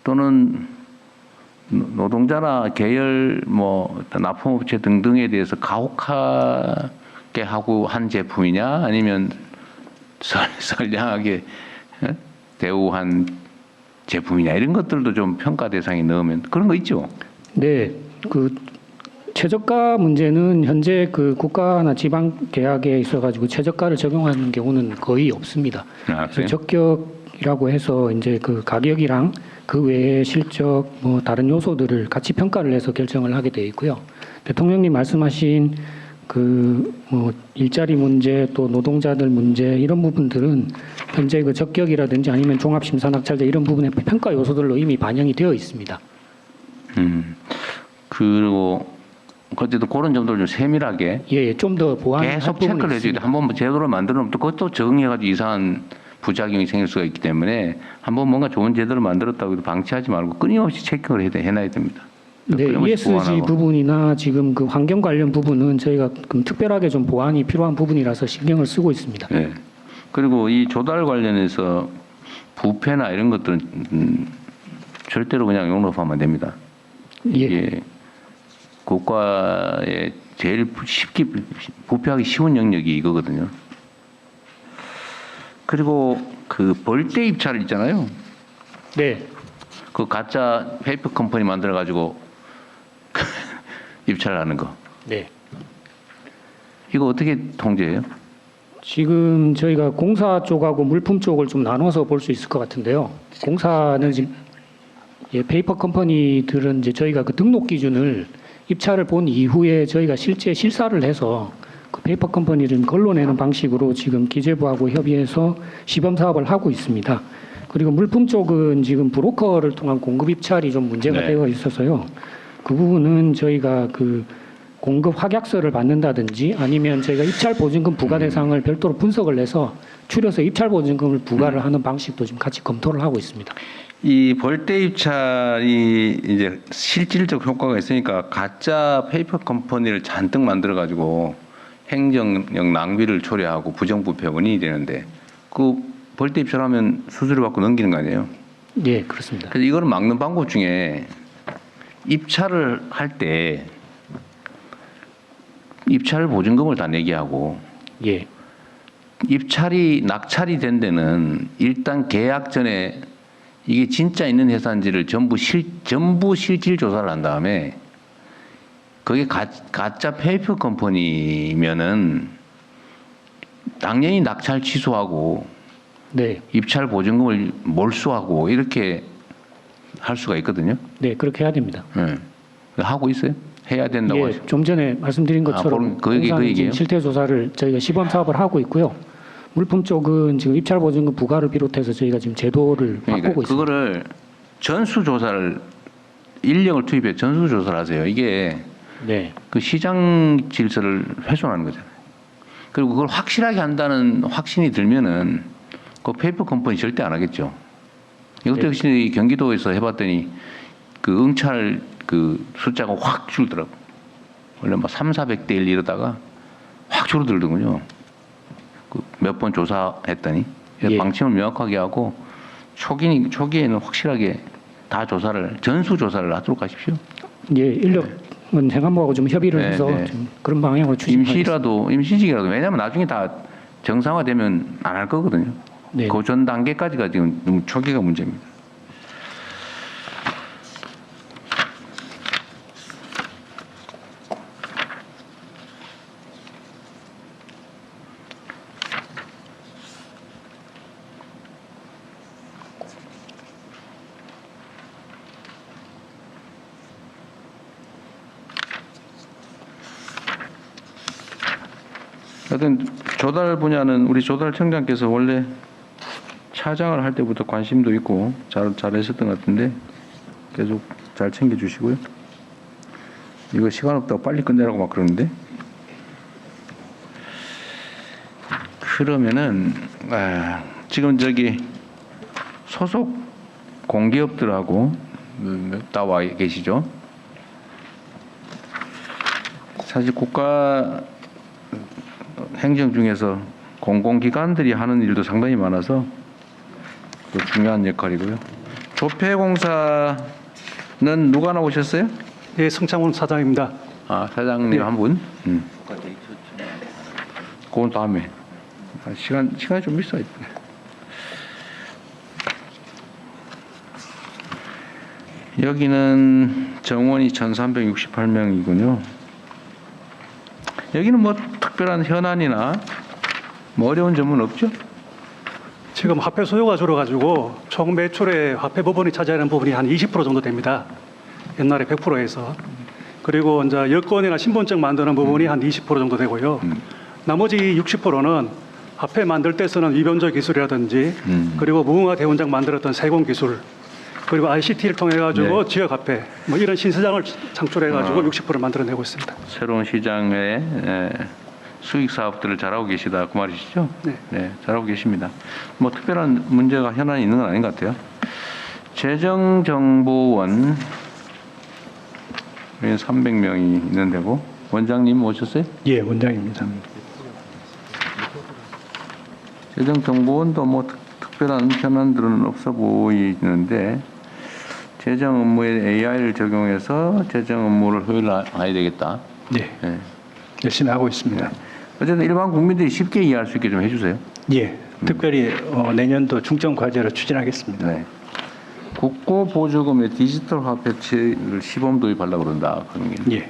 또는 노동자나 계열 뭐 납품업체 등등에 대해서 가혹하게 하고 한 제품이냐, 아니면 선량하게 대우한 제품이냐, 이런 것들도 좀 평가 대상에 넣으면, 그런 거 있죠. 네, 그 최저가 문제는 현재 그 국가나 지방 계약에 있어가지고 최저가를 적용하는 경우는 거의 없습니다. 그래서 적격이라고 해서 이제 그 가격이랑 그 외에 실적 뭐 다른 요소들을 같이 평가를 해서 결정을 하게 되어 있고요. 대통령님 말씀하신 그 뭐 일자리 문제 또 노동자들 문제 이런 부분들은 현재 그 적격이라든지 아니면 종합심사낙찰제 이런 부분의 평가 요소들로 이미 반영이 되어 있습니다. 그리고 어쨌든 그런 점들을 좀 세밀하게 예, 좀 더 보완할 계속 부분이 체크를 해줘야 돼. 있습니다. 한번 제도를 만들면 또 그것도 적응해가지고 이상한 부작용이 생길 수가 있기 때문에 한번 뭔가 좋은 제도를 만들었다고 해도 방치하지 말고 끊임없이 체크를 해놔야 됩니다. 네, 끊임없이 ESG 보완하고. 부분이나 지금 그 환경 관련 부분은 저희가 특별하게 좀 보완이 필요한 부분이라서 신경을 쓰고 있습니다. 네. 그리고 이 조달 관련해서 부패나 이런 것들은 절대로 그냥 용납하면 안 됩니다. 예, 이게 국가의 제일 쉽게 부패하기 쉬운 영역이 이거거든요. 그리고 그 벌떼 입찰 있잖아요. 네, 그 가짜 페이퍼 컴퍼니 만들어 가지고 입찰하는 거. 네. 이거 어떻게 통제해요? 지금 저희가 공사 쪽하고 물품 쪽을 좀 나눠서 볼 수 있을 것 같은데요. 공사는 지금 페이퍼 컴퍼니들은 이제 저희가 그 등록 기준을 입찰을 본 이후에 저희가 실제 실사를 해서 그 페이퍼 컴퍼니를 걸러내는 방식으로 지금 기재부하고 협의해서 시범 사업을 하고 있습니다. 그리고 물품 쪽은 지금 브로커를 통한 공급 입찰이 좀 문제가 네. 되어 있어서요. 그 부분은 저희가 그 공급 확약서를 받는다든지 아니면 저희가 입찰 보증금 부과 대상을 별도로 분석을 해서 추려서 입찰 보증금을 부과를 하는 방식도 지금 같이 검토를 하고 있습니다. 이 벌떼 입찰이 이제 실질적 효과가 있으니까 가짜 페이퍼 컴퍼니를 잔뜩 만들어 가지고 행정력 낭비를 초래하고 부정부패 원인이 되는데, 그 벌떼 입찰하면 수수료 받고 넘기는 거 아니에요? 예, 그렇습니다. 그래서 이거를 막는 방법 중에 입찰을 할 때 입찰 보증금을 다 내게 하고, 예, 입찰이 낙찰이 된 데는 일단 계약 전에 이게 진짜 있는 회사인지를 전부 실질 조사를 한 다음에, 그게 가짜 페이퍼 컴퍼니면은 당연히 낙찰 취소하고 네, 입찰 보증금을 몰수하고 이렇게 할 수가 있거든요. 네, 그렇게 해야 됩니다. 네. 하고 있어요? 해야 된다고 예, 하죠. 좀 전에 말씀드린 것처럼 그 얘기예요? 공사는 지금 실태 조사를 저희가 시범 사업을 하고 있고요. 물품 쪽은 지금 입찰 보증금 부과를 비롯해서 저희가 지금 제도를 그러니까 바꾸고 있습니다. 그거를 전수조사를 인력을 투입해 전수조사를 하세요. 이게 네, 그 시장 질서를 훼손하는 거잖아요. 그리고 그걸 확실하게 한다는 확신이 들면은 그 페이퍼 컴퍼니 절대 안 하겠죠. 이것도 네. 역시 경기도에서 해봤더니 그 응찰 그 숫자가 확 줄더라고. 원래 뭐 300~400대 1 이러다가 확 줄어들더군요. 그 몇 번 조사했더니. 그래서 예. 방침을 명확하게 하고 초기에는 확실하게 다 전수 조사를 하도록 하십시오. 예, 인력은 행안부하고 좀 협의를 네, 해서 네. 좀 그런 방향으로 추진하겠습니다. 임시직이라도, 왜냐하면 나중에 다 정상화되면 안 할 거거든요. 네. 그 전 단계까지가 지금 너무 초기가 문제입니다. 하여튼 조달 분야는 우리 조달 청장께서 원래 차장을 할 때부터 관심도 있고 잘했었던 것 같은데 계속 잘 챙겨주시고요. 이거 시간 없다고 빨리 끝내라고 막 그러는데. 그러면은 지금 저기 소속 공기업들하고 나와 계시죠? 사실 국가 행정 중에서 공공기관들이 하는 일도 상당히 많아서 또 중요한 역할이고요. 조폐공사는 누가 나오셨어요? 네, 성창훈 사장입니다. 아, 사장님 네. 한 분? 그건 다음에. 시간이 좀 있어요. 여기는 정원이 1368명이군요. 여기는 뭐 특별한 현안이나 뭐 어려운 점은 없죠? 지금 화폐 소요가 줄어가지고 총 매출의 화폐 부분이 차지하는 부분이 한 20% 정도 됩니다. 옛날에 100%에서. 그리고 이제 여권이나 신분증 만드는 부분이 한 20% 정도 되고요. 나머지 60%는 화폐 만들 때 쓰는 위변조 기술이라든지 그리고 무궁화 대원장 만들었던 세공 기술 그리고 ICT를 통해 가지고 네. 지역 화폐 뭐 이런 신시장을 창출해 가지고 60%를 만들어내고 있습니다. 새로운 시장의 수익 사업들을 잘하고 계시다 그 말이시죠? 네. 잘하고 계십니다. 뭐 특별한 문제가 현안이 있는 건 아닌 것 같아요. 재정정보원 300명이 있는 데고 원장님 오셨어요? 예, 원장입니다. 재정정보원도 뭐 특별한 현안들은 없어 보이는데 재정 업무에 AI를 적용해서 재정 업무를 효율화해야 되겠다. 네, 네. 열심히 하고 있습니다. 어쨌든 일반 국민들이 쉽게 이해할 수 있게 좀 해주세요. 예, 특별히 내년도 중점 과제로 추진하겠습니다. 네. 국고보조금의 디지털 화폐를 시범 도입하려고 그런다. 그런 게. 예. 네.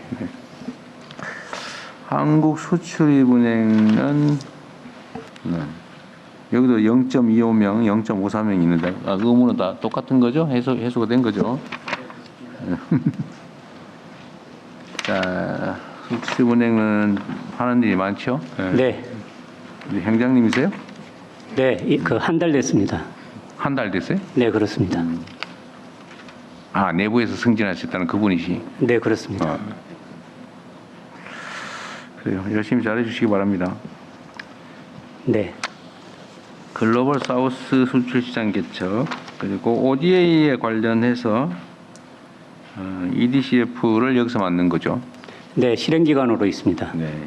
한국수출입은행은 여기도 0.25명, 0.53명 있는데 의무는 다 똑같은 거죠? 해소가 된 거죠? 자, 수출입은행은 하는 일이 많죠? 네, 우리 행장님이세요? 네, 그 한 달 됐습니다. 한 달 됐어요? 네, 그렇습니다. 아, 내부에서 승진하셨다는 그분이시. 네, 그렇습니다. 그래요. 열심히 잘해주시기 바랍니다. 네, 글로벌 사우스 수출시장 개척 그리고 ODA에 관련해서 EDCF를 여기서 만든 거죠. 네, 실행 기관으로 있습니다. 네.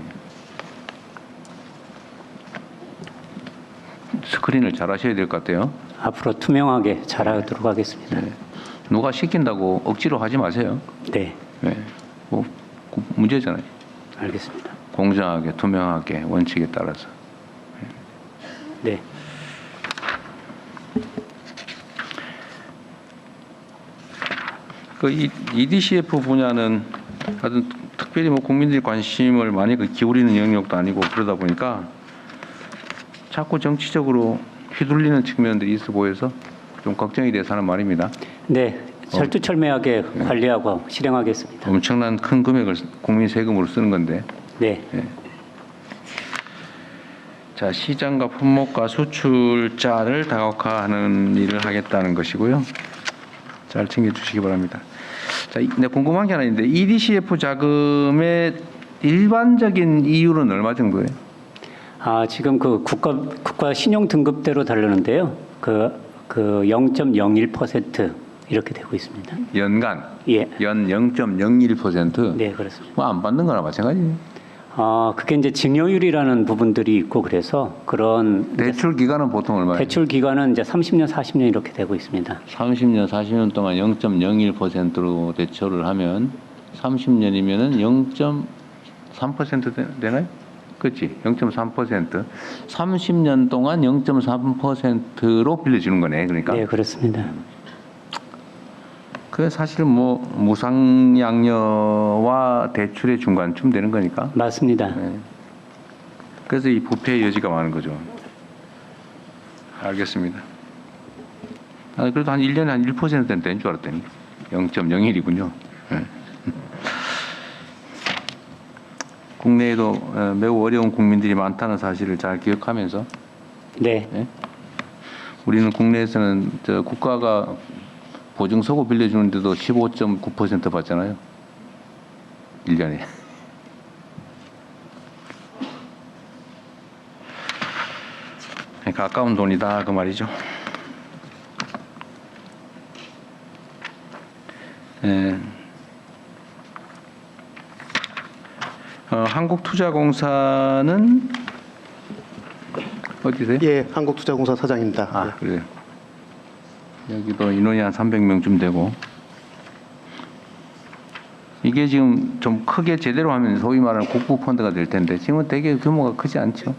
스크린을 잘 하셔야 될 것 같아요. 앞으로 투명하게 잘하도록 하겠습니다. 네. 누가 시킨다고 억지로 하지 마세요. 네, 네. 뭐 문제잖아요. 알겠습니다. 공정하게, 투명하게 원칙에 따라서. 네, 그 EDCF 분야는 하여튼 특별히 뭐 국민들이 관심을 많이 기울이는 영역도 아니고 그러다 보니까 자꾸 정치적으로 휘둘리는 측면들이 있어 보여서 좀 걱정이 돼서 하는 말입니다. 네, 철두철미하게 관리하고 실행하겠습니다. 엄청난 큰 금액을 국민 세금으로 쓰는 건데. 네, 자, 시장과 품목과 수출자를 다각화하는 일을 하겠다는 것이고요. 잘 챙겨주시기 바랍니다. 자, 내가 궁금한 게 하나 있는데 EDCF 자금의 일반적인 이율은 얼마 정도예요? 지금 그 국가 신용 등급대로 다르는데요. 그 0.01% 이렇게 되고 있습니다. 연간? 예. 연 0.01%? 네, 그렇습니다. 뭐 안 받는 거나 마찬가지예요. 그게 이제 증여율이라는 부분들이 있고 그래서 그런 대출 기간은 보통 얼마예요? 대출 기간은 이제 30년, 40년 이렇게 되고 있습니다. 30년, 40년 동안 0.01%로 대출을 하면 30년이면은 0.3% 되나요? 그렇지. 0.3%. 30년 동안 0.3%로 빌려주는 거네. 그러니까. 네, 그렇습니다. 그 사실 뭐 무상양려와 대출의 중간쯤 되는 거니까. 맞습니다. 네. 그래서 이 부패의 여지가 많은 거죠. 알겠습니다. 그래도 한 1년에 한 1%는 되는 줄 알았더니 0.01이군요. 네. 국내에도 매우 어려운 국민들이 많다는 사실을 잘 기억하면서 네. 우리는 국내에서는 국가가 보증서고 빌려주는데도 15.9% 받잖아요. 1년에. 그러니까 아까운 돈이다 그 말이죠. 한국투자공사는 어디세요? 예, 한국투자공사 사장입니다. 아, 그래요. 여기도 인원이 한 300명쯤 되고 이게 지금 좀 크게 제대로 하면 소위 말하는 국부 펀드가 될 텐데 지금은 되게 규모가 크지 않죠.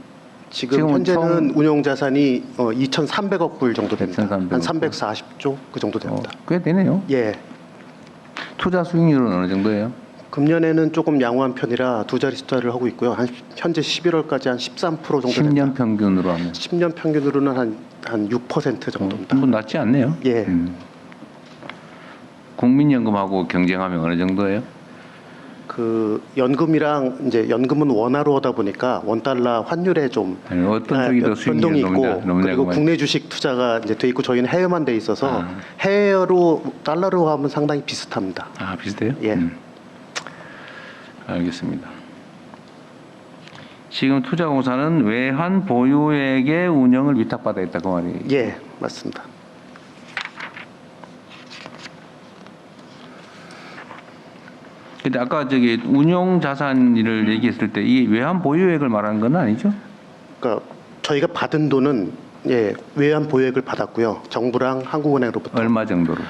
지금 현재는 운용 자산이 2,300억 불 정도 됩니다. 2,300억 한 340조 그 정도 됩니다. 꽤 되네요. 예. 투자 수익률은 어느 정도예요? 금년에는 조금 양호한 편이라 두 자리 숫자를 하고 있고요. 현재 11월까지 한 13% 정도 10년 됩니다. 평균으로 하면 10년 평균으로는 한 6% 정도입니다. 뭐 낮지 않네요. 예. 국민연금하고 경쟁하면 어느 정도예요? 그 연금이랑 이제 연금은 원화로 하다 보니까 원달러 환율에 좀 아니, 어떤 쪽이 더 변동이 수익률이 있고 높냐, 그리고 그 국내 주식 투자가 이제 돼 있고 저희는 해외만 돼 있어서 해외로 달러로 하면 상당히 비슷합니다. 아, 비슷해요? 예. 알겠습니다. 지금 투자공사는 외환 보유액의 운영을 위탁받아 있다 그 말이에요. 예, 맞습니다. 근데 아까 저기 운용 자산을 얘기했을 때 이 외환 보유액을 말하는 건 아니죠? 그러니까 저희가 받은 돈은 예, 외환 보유액을 받았고요. 정부랑 한국은행으로부터 얼마 정도로?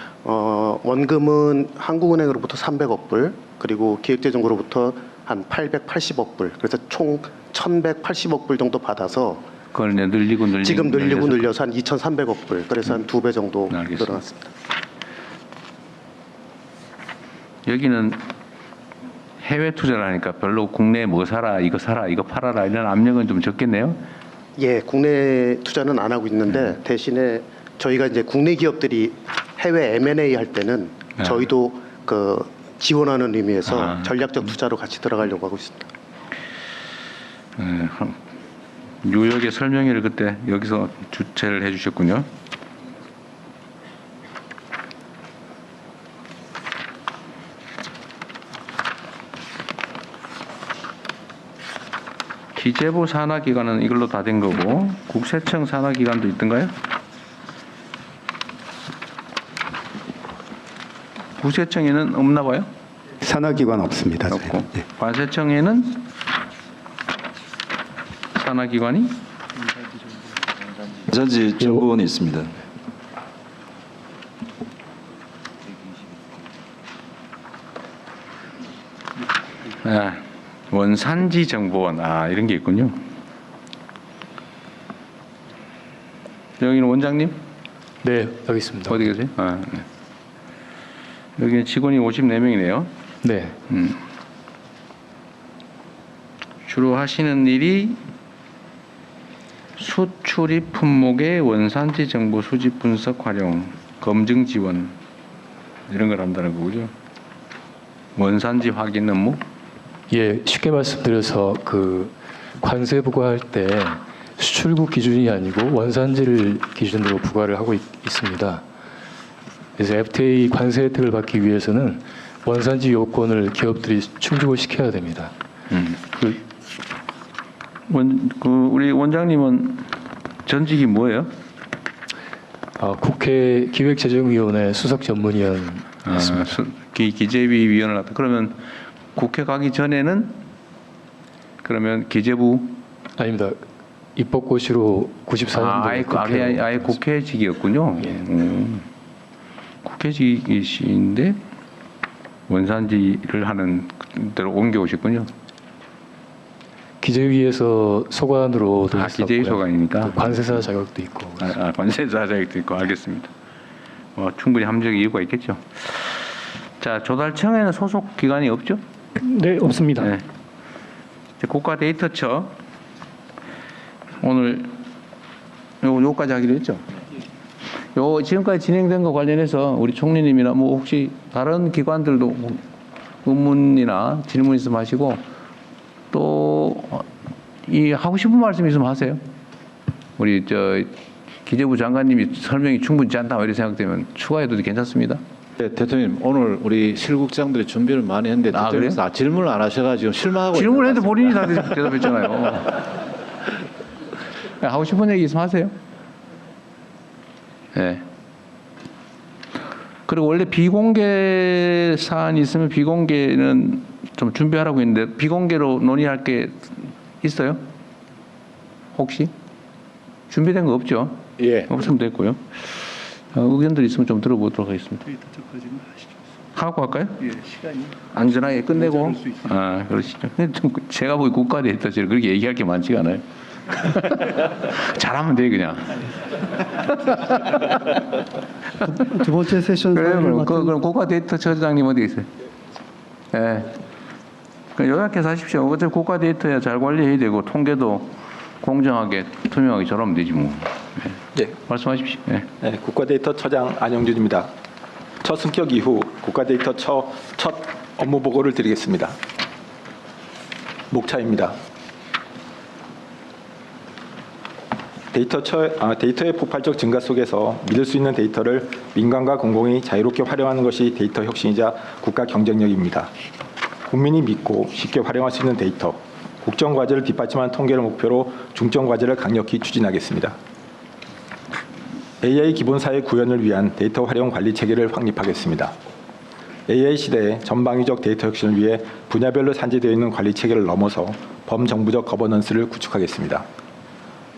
원금은 한국은행으로부터 300억 불, 그리고 기획재정부로부터 한 880억 불. 그래서 총 1,180억 불 정도 받아서 그걸 늘리고 지금 늘려서 한 2,300억 불. 그래서 한 2배 정도 알겠습니다. 늘어났습니다. 여기는 해외 투자를 하니까 별로 국내에 뭐 사라, 이거 팔아라 이런 압력은 좀 적겠네요. 예, 국내 투자는 안 하고 있는데 대신에 저희가 이제 국내 기업들이 해외 M&A 할 때는 저희도 그 지원하는 의미에서 전략적 투자로 같이 들어가려고 하고 있습니다. 뉴욕의 설명회를 그때 여기서 주최를 해주셨군요. 기재부 산하기관은 이걸로 다 된 거고 국세청 산하기관도 있던가요? 국세청에는 없나 봐요? 산하기관 없습니다. 없고 저희는. 예. 관세청에는 산하기관이 원산지 정보원이 있습니다. 원산지 정보원 이런 게 있군요. 여기는 원장님? 네, 여기 있습니다. 어디 계세요? 네. 여기는 직원이 54명이네요. 네. 주로 하시는 일이 수출입 품목의 원산지 정보 수집 분석 활용, 검증 지원 이런 걸 한다는 거죠. 원산지 확인 업무? 예, 쉽게 말씀드려서 그 관세 부과할 때 수출국 기준이 아니고 원산지를 기준으로 부과를 하고 있습니다. 그래서 FTA 관세 혜택을 받기 위해서는 원산지 요건을 기업들이 충족을 시켜야 됩니다. 우리 원장님은 전직이 뭐예요? 국회 기획재정위원회 수석 전문위원이었습니다. 기재위 위원을 하다. 그러면 국회 가기 전에는 그러면 기재부 아닙니다. 입법고시로 94년도에 아예 국회직이었군요. 예. 국회직이신데 원산지를 하는 데로 옮겨오셨군요. 기재위에서 소관으로도 했었고요. 기재위 소관이니까 관세사 자격도 있고. 관세사 자격도 있고 알겠습니다. 충분히 합리적 이유가 있겠죠. 자, 조달청에는 소속 기관이 없죠? 네, 없습니다. 네. 국가데이터처 오늘 요까지 하기로 했죠. 요 지금까지 진행된 거 관련해서 우리 총리님이나 뭐 혹시 다른 기관들도 의문이나 질문 있으면 하시고 또 이 하고 싶은 말씀 있으면 하세요. 우리 기재부 장관님이 설명이 충분치 않다 이렇게 생각되면 추가해도 괜찮습니다. 네, 대통령 오늘 우리 실국장들이 준비를 많이 했는데 대통령께서 질문을 안 하셔가지고 실망하고 질문했는데 본인이 다 대답했잖아요. 하고 싶은 얘기 있으면 하세요. 네. 그리고 원래 비공개 사안이 있으면 비공개는 좀 준비하라고 했는데 비공개로 논의할 게 있어요? 혹시? 준비된 거 없죠? 예. 없으면 됐고요. 의견들 있으면 좀 들어보도록 하겠습니다. 하고 할까요? 예, 시간이 안전하게 끝내고. 그러시죠. 근데 좀 제가 보기 국가 데이터실 그렇게 얘기할 게 많지가 않아요. 잘하면 돼 그냥. 두 번째 세션 그럼 국가 데이터처장님 어디 계세요? 예. 요약해서 하십시오. 어차피 국가 데이터야 잘 관리해야 되고 통계도 공정하게 투명하게 저러면 되지 뭐. 네. 말씀하십시오. 네. 네, 국가데이터처장 안영준입니다. 첫 승격 이후 국가데이터 첫 업무 보고를 드리겠습니다. 목차입니다. 데이터의 폭발적 증가 속에서 믿을 수 있는 데이터를 민간과 공공이 자유롭게 활용하는 것이 데이터 혁신이자 국가 경쟁력입니다. 국민이 믿고 쉽게 활용할 수 있는 데이터, 국정과제를 뒷받침하는 통계를 목표로 중점과제를 강력히 추진하겠습니다. AI 기본사회 구현을 위한 데이터 활용 관리 체계를 확립하겠습니다. AI 시대의 전방위적 데이터 혁신을 위해 분야별로 산재되어 있는 관리 체계를 넘어서 범정부적 거버넌스를 구축하겠습니다.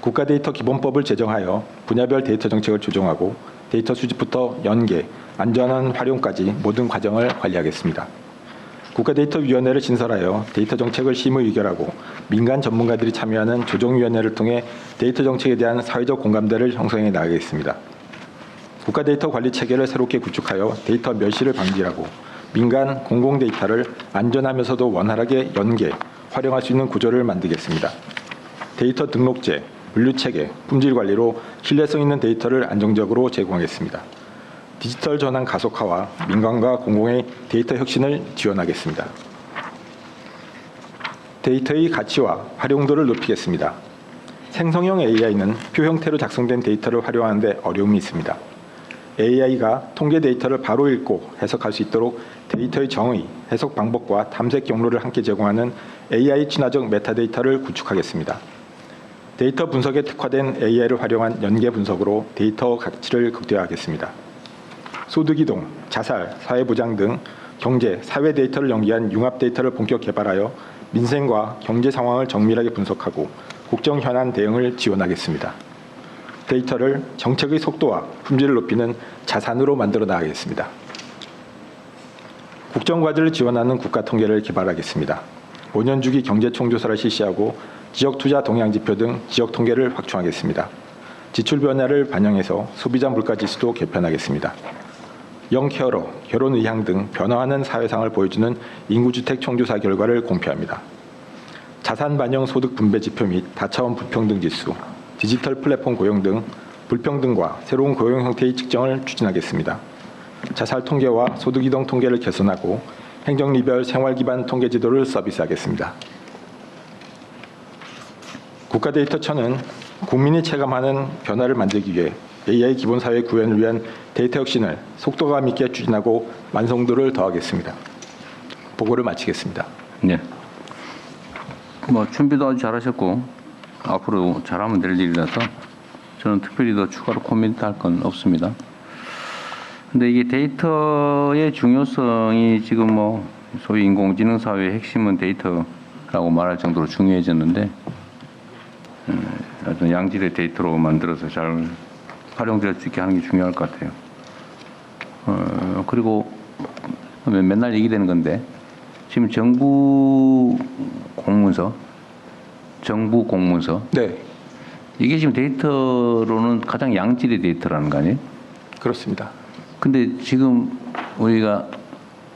국가데이터 기본법을 제정하여 분야별 데이터 정책을 조정하고 데이터 수집부터 연계, 안전한 활용까지 모든 과정을 관리하겠습니다. 국가데이터위원회를 신설하여 데이터 정책을 심의 의결하고 민간 전문가들이 참여하는 조정위원회를 통해 데이터 정책에 대한 사회적 공감대를 형성해 나가겠습니다. 국가데이터 관리 체계를 새롭게 구축하여 데이터 멸시를 방지하고 민간 공공 데이터를 안전하면서도 원활하게 연계, 활용할 수 있는 구조를 만들겠습니다. 데이터 등록제, 분류체계, 품질 관리로 신뢰성 있는 데이터를 안정적으로 제공하겠습니다. 디지털 전환 가속화와 민간과 공공의 데이터 혁신을 지원하겠습니다. 데이터의 가치와 활용도를 높이겠습니다. 생성형 AI는 표 형태로 작성된 데이터를 활용하는 데 어려움이 있습니다. AI가 통계 데이터를 바로 읽고 해석할 수 있도록 데이터의 정의, 해석 방법과 탐색 경로를 함께 제공하는 AI 친화적 메타데이터를 구축하겠습니다. 데이터 분석에 특화된 AI를 활용한 연계 분석으로 데이터 가치를 극대화하겠습니다. 소득이동, 자살, 사회보장 등 경제, 사회 데이터를 연계한 융합 데이터를 본격 개발하여 민생과 경제 상황을 정밀하게 분석하고 국정 현안 대응을 지원하겠습니다. 데이터를 정책의 속도와 품질을 높이는 자산으로 만들어 나가겠습니다. 국정과제를 지원하는 국가통계를 개발하겠습니다. 5년 주기 경제총조사를 실시하고 지역투자 동향지표 등 지역통계를 확충하겠습니다. 지출 변화를 반영해서 소비자 물가지수도 개편하겠습니다. 영케어러, 결혼 의향 등 변화하는 사회상을 보여주는 인구주택 총조사 결과를 공표합니다. 자산 반영 소득 분배 지표 및 다차원 불평등 지수, 디지털 플랫폼 고용 등 불평등과 새로운 고용 형태의 측정을 추진하겠습니다. 자살 통계와 소득 이동 통계를 개선하고 행정리별 생활 기반 통계 지도를 서비스하겠습니다. 국가데이터처는 국민이 체감하는 변화를 만들기 위해 AI 기본사회 구현을 위한 데이터 혁신을 속도감 있게 추진하고 완성도를 더하겠습니다. 보고를 마치겠습니다. 네. 준비도 아주 잘하셨고 앞으로 잘하면 될 일이라서 저는 특별히 더 추가로 코멘트할 건 없습니다. 근데 이게 데이터의 중요성이 지금 소위 인공지능 사회의 핵심은 데이터라고 말할 정도로 중요해졌는데 어떤 양질의 데이터로 만들어서 잘 활용될 수 있게 하는 게 중요할 것 같아요. 그리고 맨날 얘기되는 건데 지금 정부 공문서 네. 이게 지금 데이터로는 가장 양질의 데이터라는 거 아니에요? 그렇습니다. 근데 지금 우리가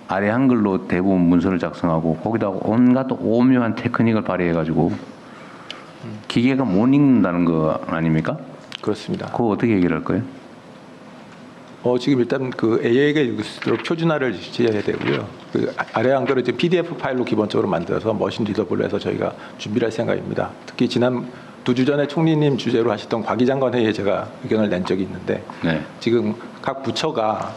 아래 한글로 대부분 문서를 작성하고 거기다 온갖 오묘한 테크닉을 발휘해가지고 기계가 못 읽는다는 거 아닙니까? 그렇습니다. 그거 어떻게 해결할 거예요? 지금 일단 그 AI가 읽을 수 있도록 표준화를 유지해야 되고요. 그 아래 한글을 이제 PDF 파일로 기본적으로 만들어서 머신 리더블로 해서 저희가 준비할 생각입니다. 특히 지난 2주 전에 총리님 주재로 하셨던 과기장관 회의에 제가 의견을 낸 적이 있는데 지금 각 부처가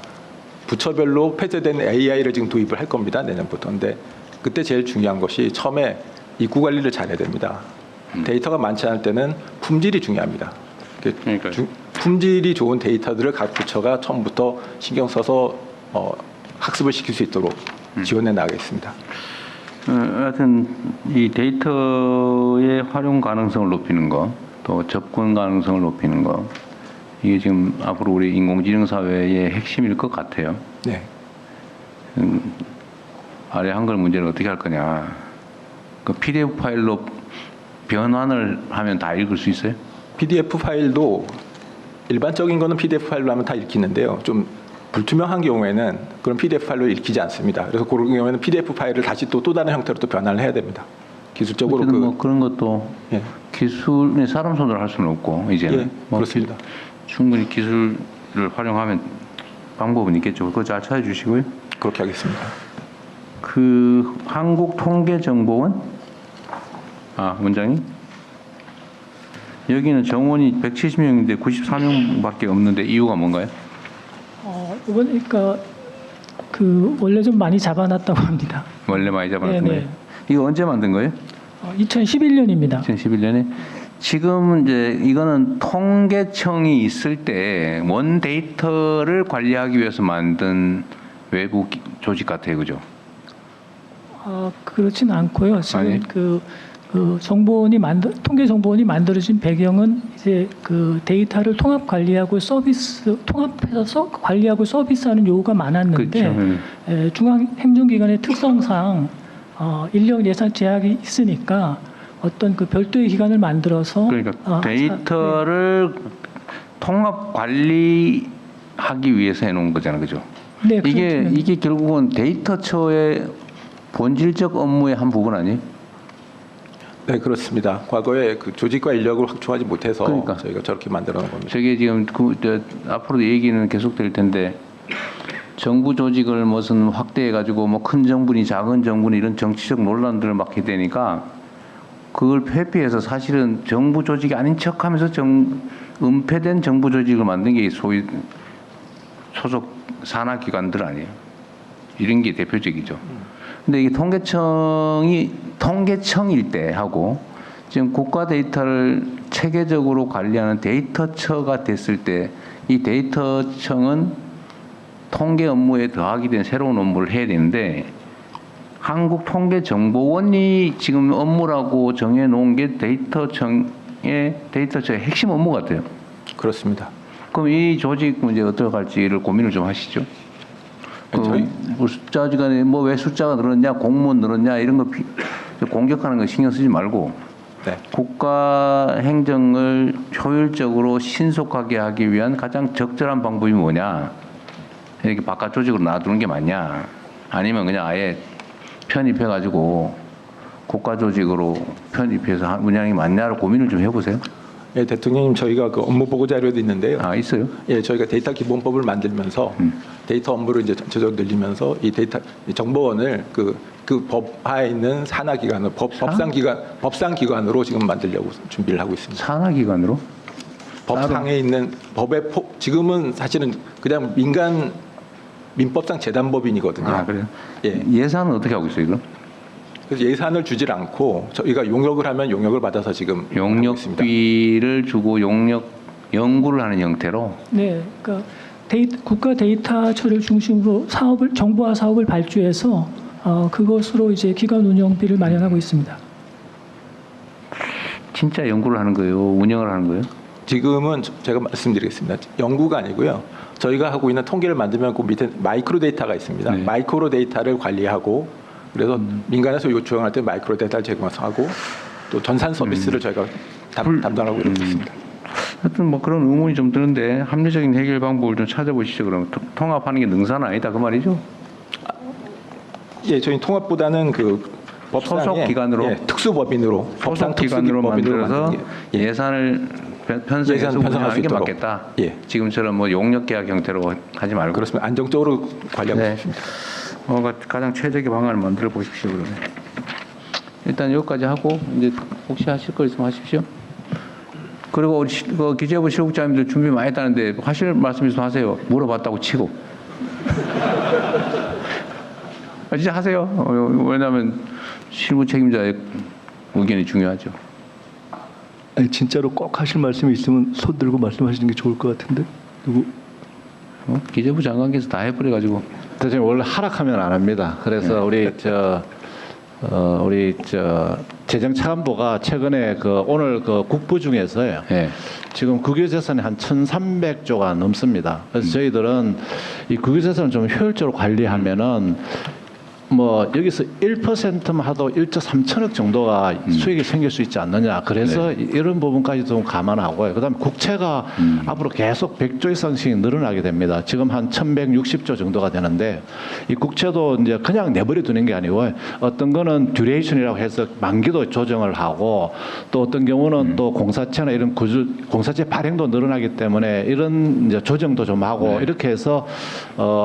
부처별로 폐쇄된 AI를 지금 도입을 할 겁니다. 내년부터. 근데 그때 제일 중요한 것이 처음에 입구 관리를 잘해야 됩니다. 데이터가 많지 않을 때는 품질이 중요합니다. 품질이 좋은 데이터들을 각 부처가 처음부터 신경 써서 학습을 시킬 수 있도록 지원해 나가겠습니다. 하여튼 이 데이터의 활용 가능성을 높이는 거, 또 접근 가능성을 높이는 거, 이게 지금 앞으로 우리 인공지능 사회의 핵심일 것 같아요. 네. 아래 한글 문제를 어떻게 할 거냐. 그 PDF 파일로 변환을 하면 다 읽을 수 있어요? PDF 파일도 일반적인 거는 PDF 파일로 하면 다 읽히는데요. 좀 불투명한 경우에는 그런 PDF 파일로 읽히지 않습니다. 그래서 그런 경우에는 PDF 파일을 다시 또 다른 형태로 또 변환을 해야 됩니다. 기술적으로 뭐 그런 것도 기술이 사람 손으로 할 수는 없고 이제는 그렇습니다. 충분히 기술을 활용하면 방법은 있겠죠. 그거 잘 찾아주시고요. 그렇게 하겠습니다. 그 한국통계정보원 원장님, 여기는 정원이 170명인데 94명밖에 없는데 이유가 뭔가요? 이번 그러니까 원래 좀 많이 잡아놨다고 합니다. 원래 많이 잡아놨던 거예요? 이거 언제 만든 거예요? 2011년입니다. 2011년에 지금 이제 이거는 통계청이 있을 때 원 데이터를 관리하기 위해서 만든 외부 조직 같아요, 그죠? 그렇진 않고요. 지금 통계정보원이 만들어진 배경은 이제 그 데이터를 통합해서 관리하고 서비스하는 요구가 많았는데 중앙행정기관의 특성상 인력 예산 제약이 있으니까 어떤 그 별도의 기관을 만들어서 데이터를 통합 관리하기 위해서 해놓은 거잖아요, 그죠? 네, 이게 결국은 데이터처의 본질적 업무의 한 부분 아니에요? 네, 그렇습니다. 과거에 그 조직과 인력을 확충하지 못해서 저희가 저렇게 만들어 놓은 겁니다. 저게 지금 앞으로도 얘기는 계속될 텐데 정부 조직을 무슨 확대해 가지고 뭐 큰 정부니 작은 정부니 이런 정치적 논란들을 막게 되니까 그걸 회피해서 사실은 정부 조직이 아닌 척하면서 은폐된 정부 조직을 만든 게 소위 소속 산하 기관들 아니에요. 이런 게 대표적이죠. 근데 이게 통계청일 때 하고 지금 국가 데이터를 체계적으로 관리하는 데이터처가 됐을 때 이 데이터청은 통계 업무에 더하게 된 새로운 업무를 해야 되는데 한국통계정보원이 지금 업무라고 정해놓은 게 데이터처의 핵심 업무 같아요. 그렇습니다. 그럼 이 조직 문제 어떻게 할지를 고민을 좀 하시죠. 뭐 숫자지간에 뭐 왜 숫자가 늘었냐, 공무원 늘었냐 이런 거 공격하는 거 신경 쓰지 말고 국가 행정을 효율적으로 신속하게 하기 위한 가장 적절한 방법이 뭐냐, 이렇게 바깥 조직으로 놔두는 게 맞냐, 아니면 그냥 아예 편입해가지고 국가 조직으로 편입해서 운영이 맞냐를 고민을 좀 해보세요. 예, 대통령님 저희가 그 업무 보고 자료도 있는데요. 있어요? 예, 저희가 데이터 기본법을 만들면서 데이터 업무를 이제 전체적으로 늘리면서 이 데이터 정보원을 그 법하에 있는 산하기관으로 법상기관으로 지금 만들려고 준비를 하고 있습니다. 산하기관으로? 법상에 있는 지금은 사실은 그냥 민법상 재단법인이거든요. 그래요? 예산은 어떻게 하고 있어요, 이거? 그래서 예산을 주질 않고 저희가 용역을 하면 용역을 받아서 지금 용역비를 주고 연구를 하는 형태로. 네, 그러니까 국가 데이터처를 중심으로 정보화 사업을 발주해서 그것으로 이제 기관 운영비를 마련하고 있습니다. 진짜 연구를 하는 거예요, 운영을 하는 거예요? 지금은 제가 말씀드리겠습니다. 연구가 아니고요. 저희가 하고 있는 통계를 만들면 그 밑에 마이크로 데이터가 있습니다. 마이크로 데이터를 관리하고 그래서 민간에서 요청할 때 마이크로 데이터를 제공하고 또 전산 서비스를 저희가 담당하고 이러고 있습니다. 하여튼 뭐 그런 의문이 좀 드는데 합리적인 해결 방법을 좀 찾아보시죠. 그럼 통합하는 게 능사는 아니다 그 말이죠? 예, 저희 통합보다는 그 법상에 소속 기관으로 특수법인으로 소속 기관으로 만들어서 예산을 편성해서 예산 편성할 운영하는 수 게 있도록. 맞겠다. 예. 지금처럼 뭐 용역 계약 형태로 하지 말고. 그렇습니다. 안정적으로 관리하고 네. 있습니다. 가장 최적의 방안을 만들어 보십시오. 그러면 일단 여기까지 하고 이제 혹시 하실 거 있으면 하십시오. 그리고 우리 기재부 실국장님들 준비 많이 했다는데 하실 말씀 있으면 하세요. 물어봤다고 치고. 진짜 하세요. 왜냐하면 실무 책임자의 의견이 중요하죠. 아니, 진짜로 꼭 하실 말씀이 있으면 손 들고 말씀하시는 게 좋을 것 같은데 누구? 기재부 장관께서 다 해버려가지고. 대통령 원래 하락하면 안 합니다. 그래서 우리 재정차관보가 최근에 오늘 국부 중에서요. 지금 국유재산이 한 1,300조가 넘습니다. 그래서 저희들은 이 국유재산을 좀 효율적으로 관리하면은 뭐 여기서 1%만 하도 1조 3천억 정도가 수익이 생길 수 있지 않느냐. 그래서 이런 부분까지도 좀 감안하고요. 그다음에 국채가 앞으로 계속 100조 이상씩 늘어나게 됩니다. 지금 한 1,160조 정도가 되는데 이 국채도 이제 그냥 내버려 두는 게 아니고 어떤 거는 듀레이션이라고 해서 만기도 조정을 하고 또 어떤 경우는 또 공사채나 이런 공사채 발행도 늘어나기 때문에 이런 이제 조정도 좀 하고 이렇게 해서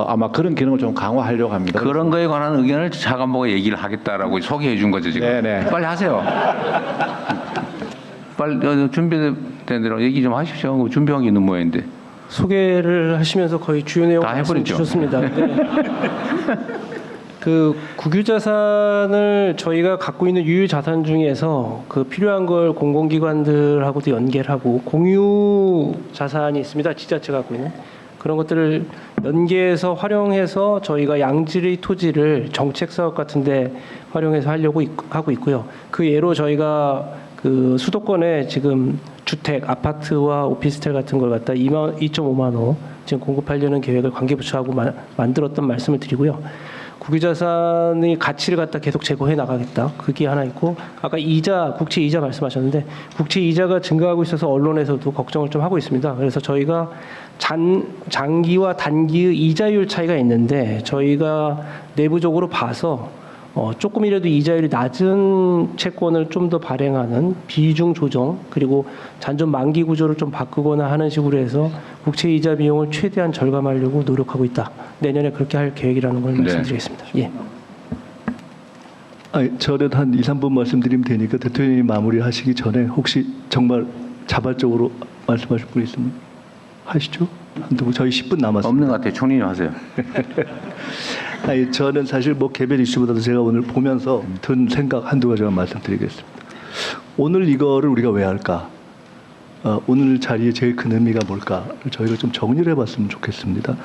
아마 그런 기능을 좀 강화하려고 합니다. 그런 거에 관한 의견을 차관보가 얘기를 하겠다라고 소개해 준 거죠 지금. 네네. 빨리 하세요. 빨리 준비된 대로 얘기 좀 하십시오. 준비한 게 있는 모양인데. 소개를 하시면서 거의 주요 내용 다 해버렸죠. 주셨습니다. 그 국유자산을 저희가 갖고 있는 유유자산 중에서 그 필요한 걸 공공기관들하고도 연계를 하고 공유 자산이 있습니다. 지자체가 갖고 있는 그런 것들을 연계해서 활용해서 저희가 양질의 토지를 정책 사업 같은데 활용해서 하려고 하고 있고요. 그 예로 저희가 그 수도권에 지금 주택, 아파트와 오피스텔 같은 걸 갖다 2.5만 호 지금 공급하려는 계획을 관계부처하고 만들었던 말씀을 드리고요. 국유자산의 가치를 갖다 계속 제고해 나가겠다. 그게 하나 있고 아까 이자, 국채 이자 말씀하셨는데 국채 이자가 증가하고 있어서 언론에서도 걱정을 좀 하고 있습니다. 그래서 저희가 장기와 단기의 이자율 차이가 있는데 저희가 내부적으로 봐서 조금이라도 이자율이 낮은 채권을 좀 더 발행하는 비중 조정 그리고 잔존 만기 구조를 좀 바꾸거나 하는 식으로 해서 국채 이자 비용을 최대한 절감하려고 노력하고 있다. 내년에 그렇게 할 계획이라는 걸 말씀드리겠습니다. 예. 아니, 저는 한 2, 3분 말씀드리면 되니까 대통령이 마무리하시기 전에 혹시 정말 자발적으로 말씀하실 분 있으면 하시죠. 한두 분 저희 10분 남았습니다. 없는 것 같아요. 총리님 하세요. 아니, 저는 사실 뭐 개별 이슈보다도 제가 오늘 보면서 든 생각 한두 가지만 말씀드리겠습니다. 오늘 이거를 우리가 왜 할까? 오늘 자리에 제일 큰 의미가 뭘까를 저희가 좀 정리를 해봤으면 좋겠습니다.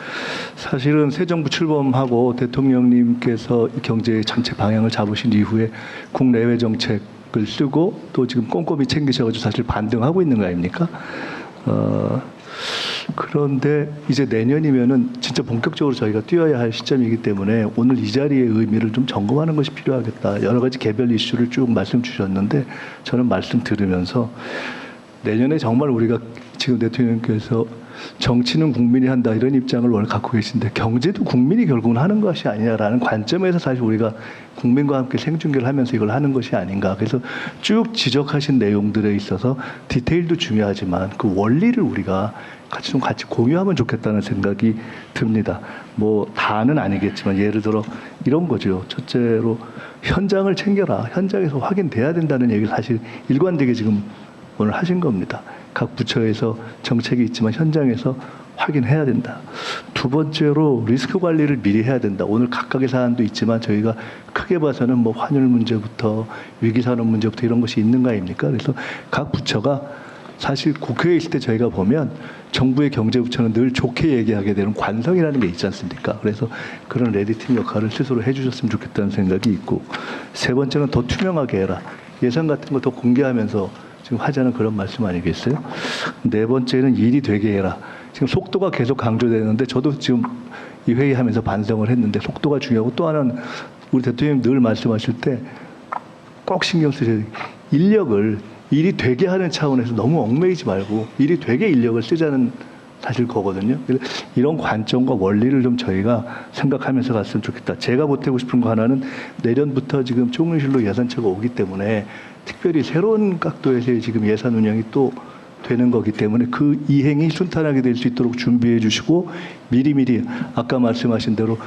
사실은 새 정부 출범하고 대통령님께서 경제 전체 방향을 잡으신 이후에 국내외 정책을 쓰고 또 지금 꼼꼼히 챙기셔가지고 사실 반등하고 있는 거 아닙니까? 그런데 이제 내년이면은 진짜 본격적으로 저희가 뛰어야 할 시점이기 때문에 오늘 이 자리의 의미를 좀 점검하는 것이 필요하겠다. 여러 가지 개별 이슈를 쭉 말씀 주셨는데 저는 말씀 들으면서 내년에 정말 우리가 지금 대통령께서 정치는 국민이 한다 이런 입장을 원래 갖고 계신데 경제도 국민이 결국은 하는 것이 아니냐라는 관점에서 사실 우리가 국민과 함께 생중계를 하면서 이걸 하는 것이 아닌가. 그래서 쭉 지적하신 내용들에 있어서 디테일도 중요하지만 그 원리를 우리가 같이 공유하면 좋겠다는 생각이 듭니다. 뭐 다는 아니겠지만 예를 들어 이런 거죠. 첫째로 현장을 챙겨라. 현장에서 확인돼야 된다는 얘기를 사실 일관되게 지금 오늘 하신 겁니다. 각 부처에서 정책이 있지만 현장에서 확인해야 된다. 두 번째로 리스크 관리를 미리 해야 된다. 오늘 각각의 사안도 있지만 저희가 크게 봐서는 뭐 환율 문제부터 위기산업 문제부터 이런 것이 있는 거 아닙니까? 그래서 각 부처가 사실 국회에 있을 때 저희가 보면 정부의 경제부처는 늘 좋게 얘기하게 되는 관성이라는 게 있지 않습니까? 그래서 그런 레디팀 역할을 스스로 해주셨으면 좋겠다는 생각이 있고 세 번째는 더 투명하게 해라. 예산 같은 거 더 공개하면서 지금 하자는 그런 말씀 아니겠어요? 네 번째는 일이 되게 해라. 지금 속도가 계속 강조되는데 저도 지금 이 회의하면서 반성을 했는데 속도가 중요하고 또 하나는 우리 대통령님 늘 말씀하실 때 꼭 신경 쓰셔야 돼요. 인력을 일이 되게 하는 차원에서 너무 얽매이지 말고 일이 되게 인력을 쓰자는 사실 거거든요. 이런 관점과 원리를 좀 저희가 생각하면서 갔으면 좋겠다. 제가 보태고 싶은 거 하나는 내년부터 지금 총리실로 예산처가 오기 때문에 특별히 새로운 각도에서의 지금 예산 운영이 또 되는 거기 때문에 그 이행이 순탄하게 될 수 있도록 준비해 주시고 미리미리 아까 말씀하신 대로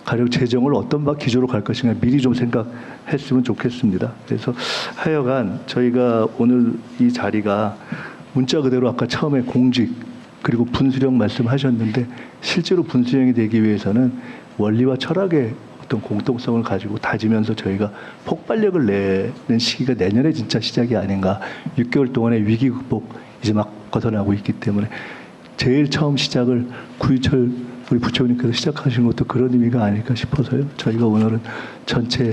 가령 재정을 어떤 기조로 갈 것인가 미리 좀 생각했으면 좋겠습니다. 그래서 하여간 저희가 오늘 이 자리가 문자 그대로 아까 처음에 공직 그리고 분수령 말씀하셨는데 실제로 분수령이 되기 위해서는 원리와 철학의 어떤 공통성을 가지고 다지면서 저희가 폭발력을 내는 시기가 내년에 진짜 시작이 아닌가. 6개월 동안의 위기 극복 이제 막 걷어나고 있기 때문에 제일 처음 시작을 구유철 우리 부처님께서 시작하신 것도 그런 의미가 아닐까 싶어서요. 저희가 오늘은 전체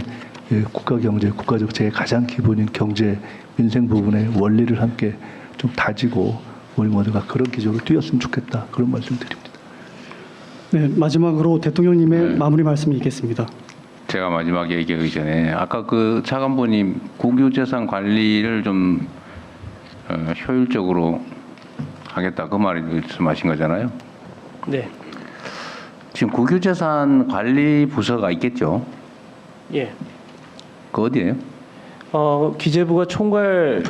국가 경제, 국가적 제의 가장 기본인 경제, 민생 부분의 원리를 함께 좀 다지고 우리 모두가 그런 기조로 뛰었으면 좋겠다. 그런 말씀드립니다. 네, 마지막으로 대통령님의 마무리 말씀이 있겠습니다. 제가 마지막에 얘기하기 전에 아까 그 차관보님 국유재산 관리를 좀 효율적으로 하겠다 그 말씀하신 거잖아요. 네. 지금 국유재산 관리 부서가 있겠죠? 예. 그 어디예요? 기재부가 총괄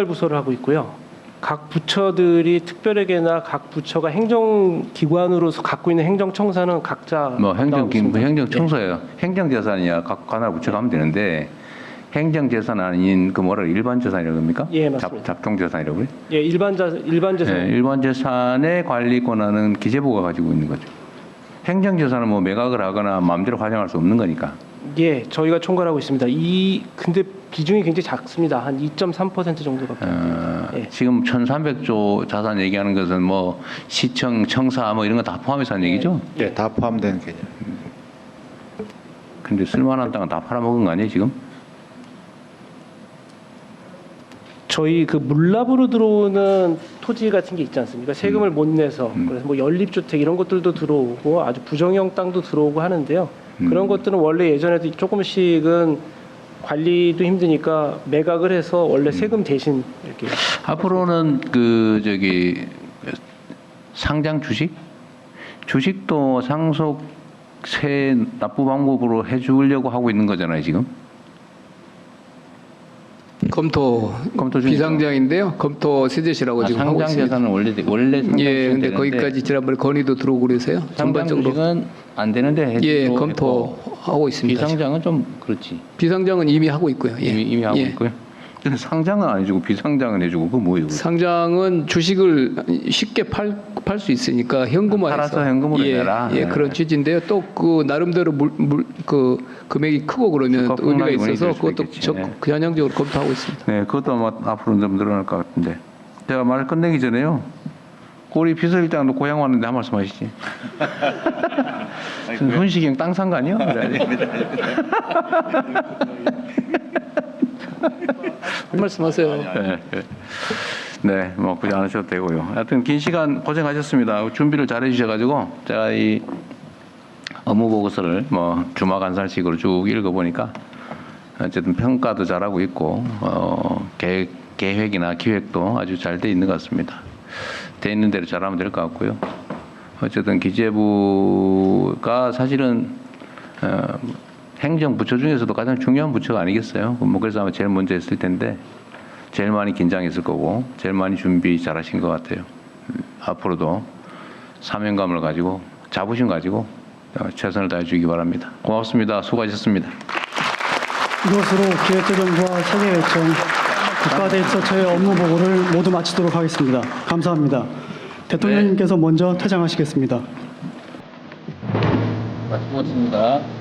부서를 하고 있고요. 각 부처들이 특별하게나 각 부처가 행정기관으로서 갖고 있는 행정청사는 각자 뭐 행정청사예요. 행정재산이야 각 관할 부처가 하면 되는데 행정재산 아닌 그 뭐라 일반재산이라고 합니까? 예, 맞습니다. 잡종재산이라고요? 예, 일반재산. 네, 일반재산의 관리 권한은 기재부가 가지고 있는 거죠. 행정재산은 뭐 매각을 하거나 마음대로 활용할 수 없는 거니까. 예, 저희가 총괄하고 있습니다. 근데 비중이 굉장히 작습니다. 한 2.3% 정도밖에. 예. 지금 1,300조 자산 얘기하는 것은 뭐 시청, 청사 뭐 이런 거 다 포함해서 하는 얘기죠? 네, 다 포함된 개념. 근데 쓸만한 땅은 다 팔아먹은 거 아니에요 지금? 저희 그 물납으로 들어오는 토지 같은 게 있지 않습니까? 세금을 못 내서 그래서 뭐 연립주택 이런 것들도 들어오고 아주 부정형 땅도 들어오고 하는데요. 그런 것들은 원래 예전에도 조금씩은 관리도 힘드니까 매각을 해서 원래 세금 대신 이렇게 앞으로는 상장 주식도 상속세 납부 방법으로 해주려고 하고 있는 거잖아요 지금. 검토 비상장인데요. 검토 세제시라고 지금 하고 있습니다. 상장 재산은 원래 예, 근데 거기까지 지난번에 건의도 들어오고 그래서요. 전반적으로는 안 되는데 예, 검토하고 있습니다. 비상장은 좀 그렇지. 비상장은 이미 하고 있고요. 예. 이미 하고 있고요. 근데 상장은 안 해주고 비상장은 해주고 그거 뭐예요? 상장은 주식을 쉽게 팔 수 있으니까 현금화해서 팔아서 현금으로 내라. 예, 그런 취지인데요. 또 그 나름대로 그 금액이 크고 그러면 또 의미가 있어서 그것도 현황적으로 검토하고 있습니다. 네, 그것도 아마 앞으로 좀 늘어날 것 같은데 제가 말 끝내기 전에요. 우리 비서실장도 고향 왔는데 한 말씀 하시지. 훈시경 땅 산 거 아니요? 한 말씀하세요. 네, 뭐 굳이 안 하셔도 되고요. 하여튼 긴 시간 고생하셨습니다. 준비를 잘 해주셔가지고 제가 이 업무 보고서를 뭐 주마간살식으로 쭉 읽어보니까 어쨌든 평가도 잘하고 있고 계획이나 기획도 아주 잘 돼 있는 것 같습니다. 돼 있는 대로 잘하면 될 것 같고요. 어쨌든 기재부가 사실은 행정부처 중에서도 가장 중요한 부처가 아니겠어요. 뭐 그래서 아마 제일 먼저 했을 텐데 제일 많이 긴장했을 거고 제일 많이 준비 잘하신 것 같아요. 앞으로도 사명감을 가지고 자부심 가지고 최선을 다해 주기 바랍니다. 고맙습니다. 수고하셨습니다. 이것으로 기획재정부와 세계예청 국가대처처의 업무 보고를 모두 마치도록 하겠습니다. 감사합니다. 대통령님께서 먼저 퇴장하시겠습니다. 고맙습니다.